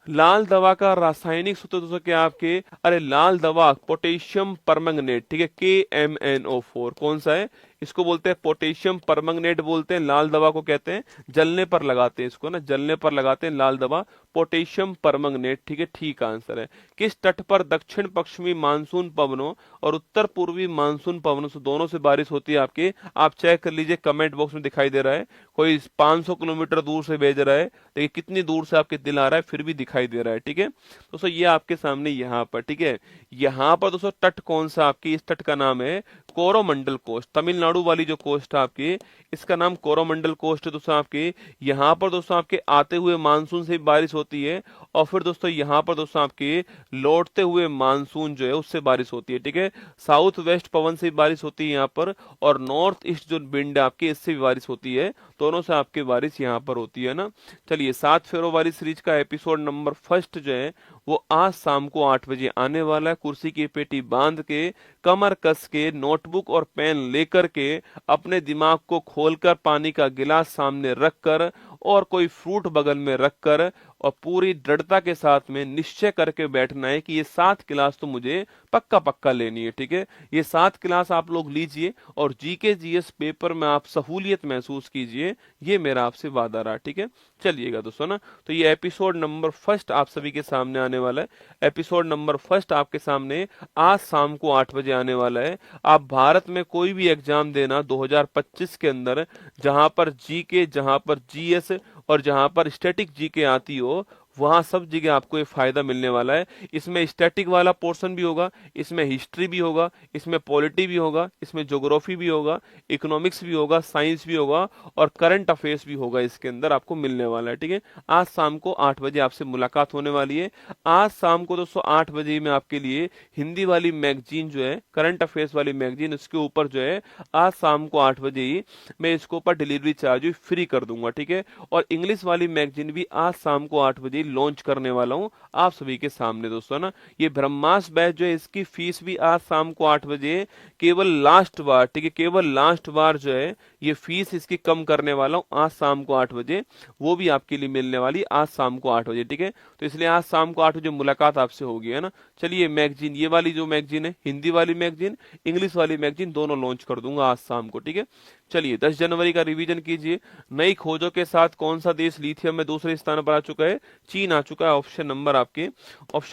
लाल दवा का रासायनिक सूत्र दोस्तों क्या आपके, अरे लाल दवा पोटेशियम परमंगनेट, ठीक है, KMnO4 कौन सा है, इसको बोलते हैं पोटेशियम परमंगनेट बोलते हैं। लाल दवा को कहते हैं, जलने पर लगाते हैं इसको ना, जलने पर लगाते हैं लाल दवा, पोटेशियम परमंगनेट, ठीक है, ठीक आंसर है। किस तट पर दक्षिण पश्चिमी मानसून पवनों और उत्तर पूर्वी मानसून पवनों से दोनों से बारिश होती है आपके, आप चेक कर लीजिए, कमेंट बॉक्स में दिखाई दे रहा है। कोई 500 किलोमीटर दूर से भेज रहा है, देखिए कितनी दूर से आपके दिल आ रहा है, फिर भी दिखाई दे रहा है, ठीक है। दोस्तों ये आपके सामने यहाँ पर, ठीक है, यहाँ पर दोस्तों तट कौन सा आपकी, इस तट का नाम है कोरोमंडल कोस्ट। तमिलनाडु वाली जो कोस्ट है आपकी, इसका नाम कोरोमंडल कोस्ट है दोस्तों आपके। यहाँ पर दोस्तों आपके आते हुए मानसून से बारिश होती है, और फिर दोस्तों यहाँ पर दोस्तों आपके लौटते हुए मानसून जो है उससे बारिश होती है, ठीक है। साउथ वेस्ट पवन से बारिश होती है यहाँ पर, और नॉर्थ ईस्ट जो विंड है आपकी, इससे भी बारिश होती है, दोनों से आपके बारिश यहाँ पर होती है ना। चलिए, 7 फेरों वाली सीरीज का एपिसोड नंबर 1 जो है वो आज शाम को 8 बजे आने वाला है। कुर्सी की पेटी बांध के, कमर कस के, नोटबुक और पेन लेकर के, अपने दिमाग को खोलकर, पानी का गिलास सामने रखकर और कोई फ्रूट बगल में रखकर, और पूरी दृढ़ता के साथ में निश्चय करके बैठना है कि ये 7 क्लास तो मुझे पक्का पक्का लेनी है, ठीक है। ये 7 क्लास आप लोग लीजिए और जीके जीएस पेपर में आप सहूलियत महसूस कीजिए, ये मेरा आपसे वादा रहा, ठीक है। चलिएगा दोस्तों ना, तो ये एपिसोड नंबर 1 आप सभी के सामने आने वाला है। एपिसोड नंबर 1 आपके सामने आज शाम को 8 बजे आने वाला है। आप भारत में कोई भी एग्जाम देना 2025 के अंदर, जहां पर जीके, जहां पर जीएस और जहां पर स्टैटिक जीके आती हो, वहां सब जगह आपको ये फायदा मिलने वाला है। इसमें स्टैटिक वाला पोर्शन भी होगा, इसमें हिस्ट्री भी होगा, इसमें पॉलिटी भी होगा, इसमें ज्योग्राफी भी होगा, इकोनॉमिक्स भी होगा, साइंस भी होगा और करंट अफेयर्स भी होगा, इसके अंदर आपको मिलने वाला है, ठीक है। आज शाम को 8 बजे आपसे मुलाकात होने वाली है। आज शाम को दोस्तों 8 बजे में आपके लिए हिंदी वाली मैगजीन जो है, करंट अफेयर्स वाली मैगजीन, उसके ऊपर जो है आज शाम को 8 बजे ही मैं इसके ऊपर डिलीवरी चार्ज फ्री कर दूंगा, ठीक है। और इंग्लिश वाली मैगजीन भी आज शाम को 8 बजे ही लॉन्च करने वाला हूं आप सभी के सामने दोस्तों ना। ये ब्रह्मास्त्र बैच जो है इसकी फीस भी आज शाम को 8 बजे केवल लास्ट बार, ठीक है, केवल लास्ट बार जो है ये फीस इसकी कम करने वाला हूं आज शाम को 8 बजे, वो भी आपके लिए मिलने वाली आज शाम को 8 बजे, ठीक है। तो इसलिए आज शाम को 8 बजे मुलाकात आपसे होगी, है ना। चलिए मैगजीन, ये वाली जो मैगजीन है, हिंदी वाली मैगजीन, इंग्लिश वाली मैगजीन, दोनों लॉन्च कर दूंगा आज शाम को, ठीक है। चलिए 10 जनवरी का रिवीजन कीजिए। नई खोजों के साथ कौन सा देश लिथियम में दूसरे स्थान पर आ चुका है? चीन आ चुका है। Option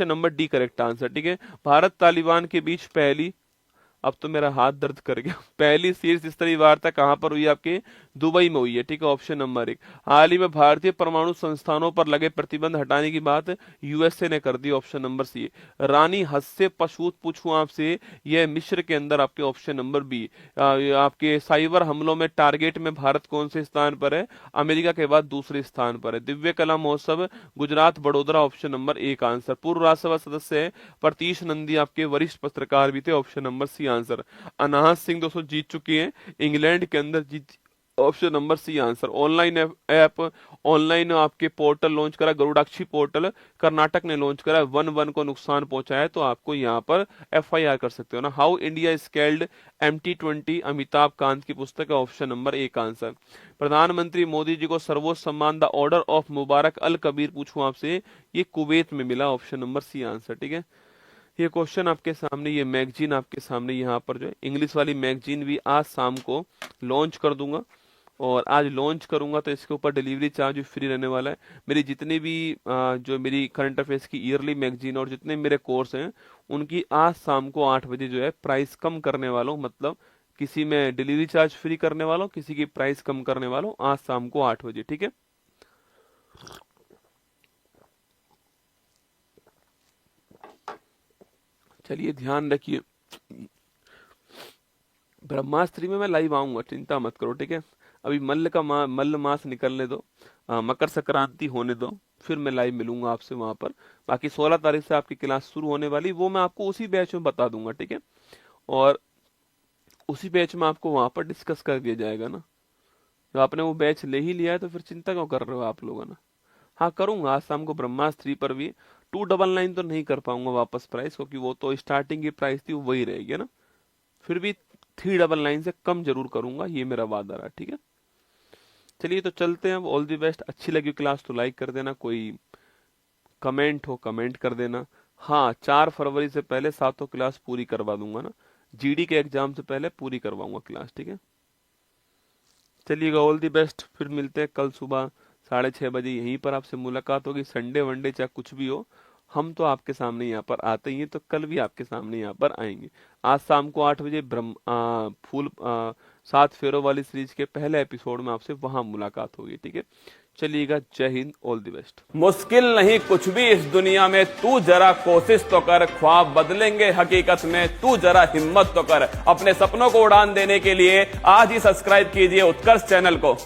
number D correct answer, ठीक है। भारत तालिबान के बीच पहली, अब तो मेरा हाथ दर्द कर गया, पहली शीर्ष स्तरीय वार्ता कहां पर हुई? आपके दुबई में हुई है, ठीक है। Option number 1। हाल ही में भारतीय परमाणु संस्थानों पर लगे प्रतिबंध हटाने की बात यूएसए ने कर दी। ऑप्शन नंबर सी। रानी हस्य पशूत पूछूं आपसे, यह मिस्र के अंदर आपके ऑप्शन नंबर बी। आपके साइबर हमलों में टारगेट में भारत कौन से स्थान पर है? अमेरिका के बाद दूसरे स्थान पर है। दिव्य कला महोत्सव Gujarat Vadodara, option number 1 answer. पूर्व राज्यसभा सदस्य है प्रतीश नंदी, आपके वरिष्ठ पत्रकार भी थे, option number C answer. Anahat Singh दोस्तों जीत चुकी हैं इंग्लैंड के अंदर, जीत, option number C answer. Online app, online आपके पोर्टल लॉन्च करा, गरुड़ाक्षी पोर्टल कर्नाटक ने लॉन्च करा। 1-1 को नुकसान पहुंचा है तो आपको यहां पर एफआईआर कर सकते हो ना। How India scaled MT20, Amitabh Kant की पुस्तक है, ऑप्शन नंबर 1 आंसर। प्रधानमंत्री मोदी जी को सर्वोच्च सम्मान द ऑर्डर ऑफ मुबारक अल कबीर पूछूं आपसे, ये कुवैत में मिला, ऑप्शन नंबर सी आंसर, ठीक है। ये क्वेश्चन आपके सामने, ये मैगजीन आपके सामने, यहाँ पर जो है इंग्लिश वाली मैगजीन भी आज शाम को लॉन्च कर दूंगा, और आज लॉन्च करूंगा तो इसके ऊपर डिलीवरी चार्ज भी फ्री रहने वाला है। मेरी जितनी भी जो मेरी करंट अफेयर्स की ईयरली मैगजीन और जितने मेरे कोर्स हैं उनकी आज शाम को 8 बजे जो है प्राइस कम करने वाला हूँ, मतलब किसी में डिलीवरी चार्ज फ्री करने वाला हूँ, किसी की प्राइस कम करने वाला हूँ आज शाम को 8 बजे, ठीक है। चलिए ध्यान रखिए, ब्रह्मास्त्र में मैं लाइव आऊंगा, चिंता मत करो, ठीक है। अभी मल्ल मास निकलने दो, मकर संक्रांति होने दो, फिर मैं लाइव मिलूंगा आपसे वहां पर। बाकी 16 तारीख से आपकी क्लास शुरू होने वाली, वो मैं आपको उसी बैच में बता दूंगा, ठीक है। और उसी बैच में आपको वहां पर डिस्कस कर दिया जाएगा ना। जब आपने वो बैच ले ही लिया है तो फिर चिंता क्यों कर रहे हो आप लोगों ने। हाँ करूंगा आज शाम को ब्रह्मास्त्र 3 पर भी 299 तो नहीं कर पाऊंगा वापस प्राइस, क्योंकि वो तो स्टार्टिंग की प्राइस थी, वही रहेगी ना। फिर भी 399 से कम जरूर करूंगा, ये मेरा वादा रहा, ठीक है। चलिए तो चलते हैं, ऑल द बेस्ट। अच्छी लगी क्लास तो लाइक कर देना, कोई कमेंट हो कमेंट कर देना। हाँ 4 फरवरी से पहले 7 क्लास पूरी करवा दूंगा ना, जीडी के एग्जाम से पहले पूरी करवाऊंगा क्लास, ठीक है। चलिएगा, ऑल द बेस्ट। फिर मिलते हैं कल सुबह 6:30 बजे, यहीं पर आपसे मुलाकात होगी। संडे वनडे चाहे कुछ भी हो, हम तो आपके सामने यहाँ पर आते ही हैं, तो कल भी आपके सामने यहाँ पर आएंगे। आज शाम को 8 बजे 7 फेरों वाली सीरीज के पहले एपिसोड में आपसे वहां मुलाकात होगी, ठीक है। चलिएगा, जय हिंद, ऑल द बेस्ट। मुश्किल नहीं कुछ भी इस दुनिया में, तू जरा कोशिश तो कर, ख्वाब बदलेंगे हकीकत में, तू जरा हिम्मत तो कर। अपने सपनों को उड़ान देने के लिए आज ही सब्सक्राइब कीजिए उत्कर्ष चैनल को।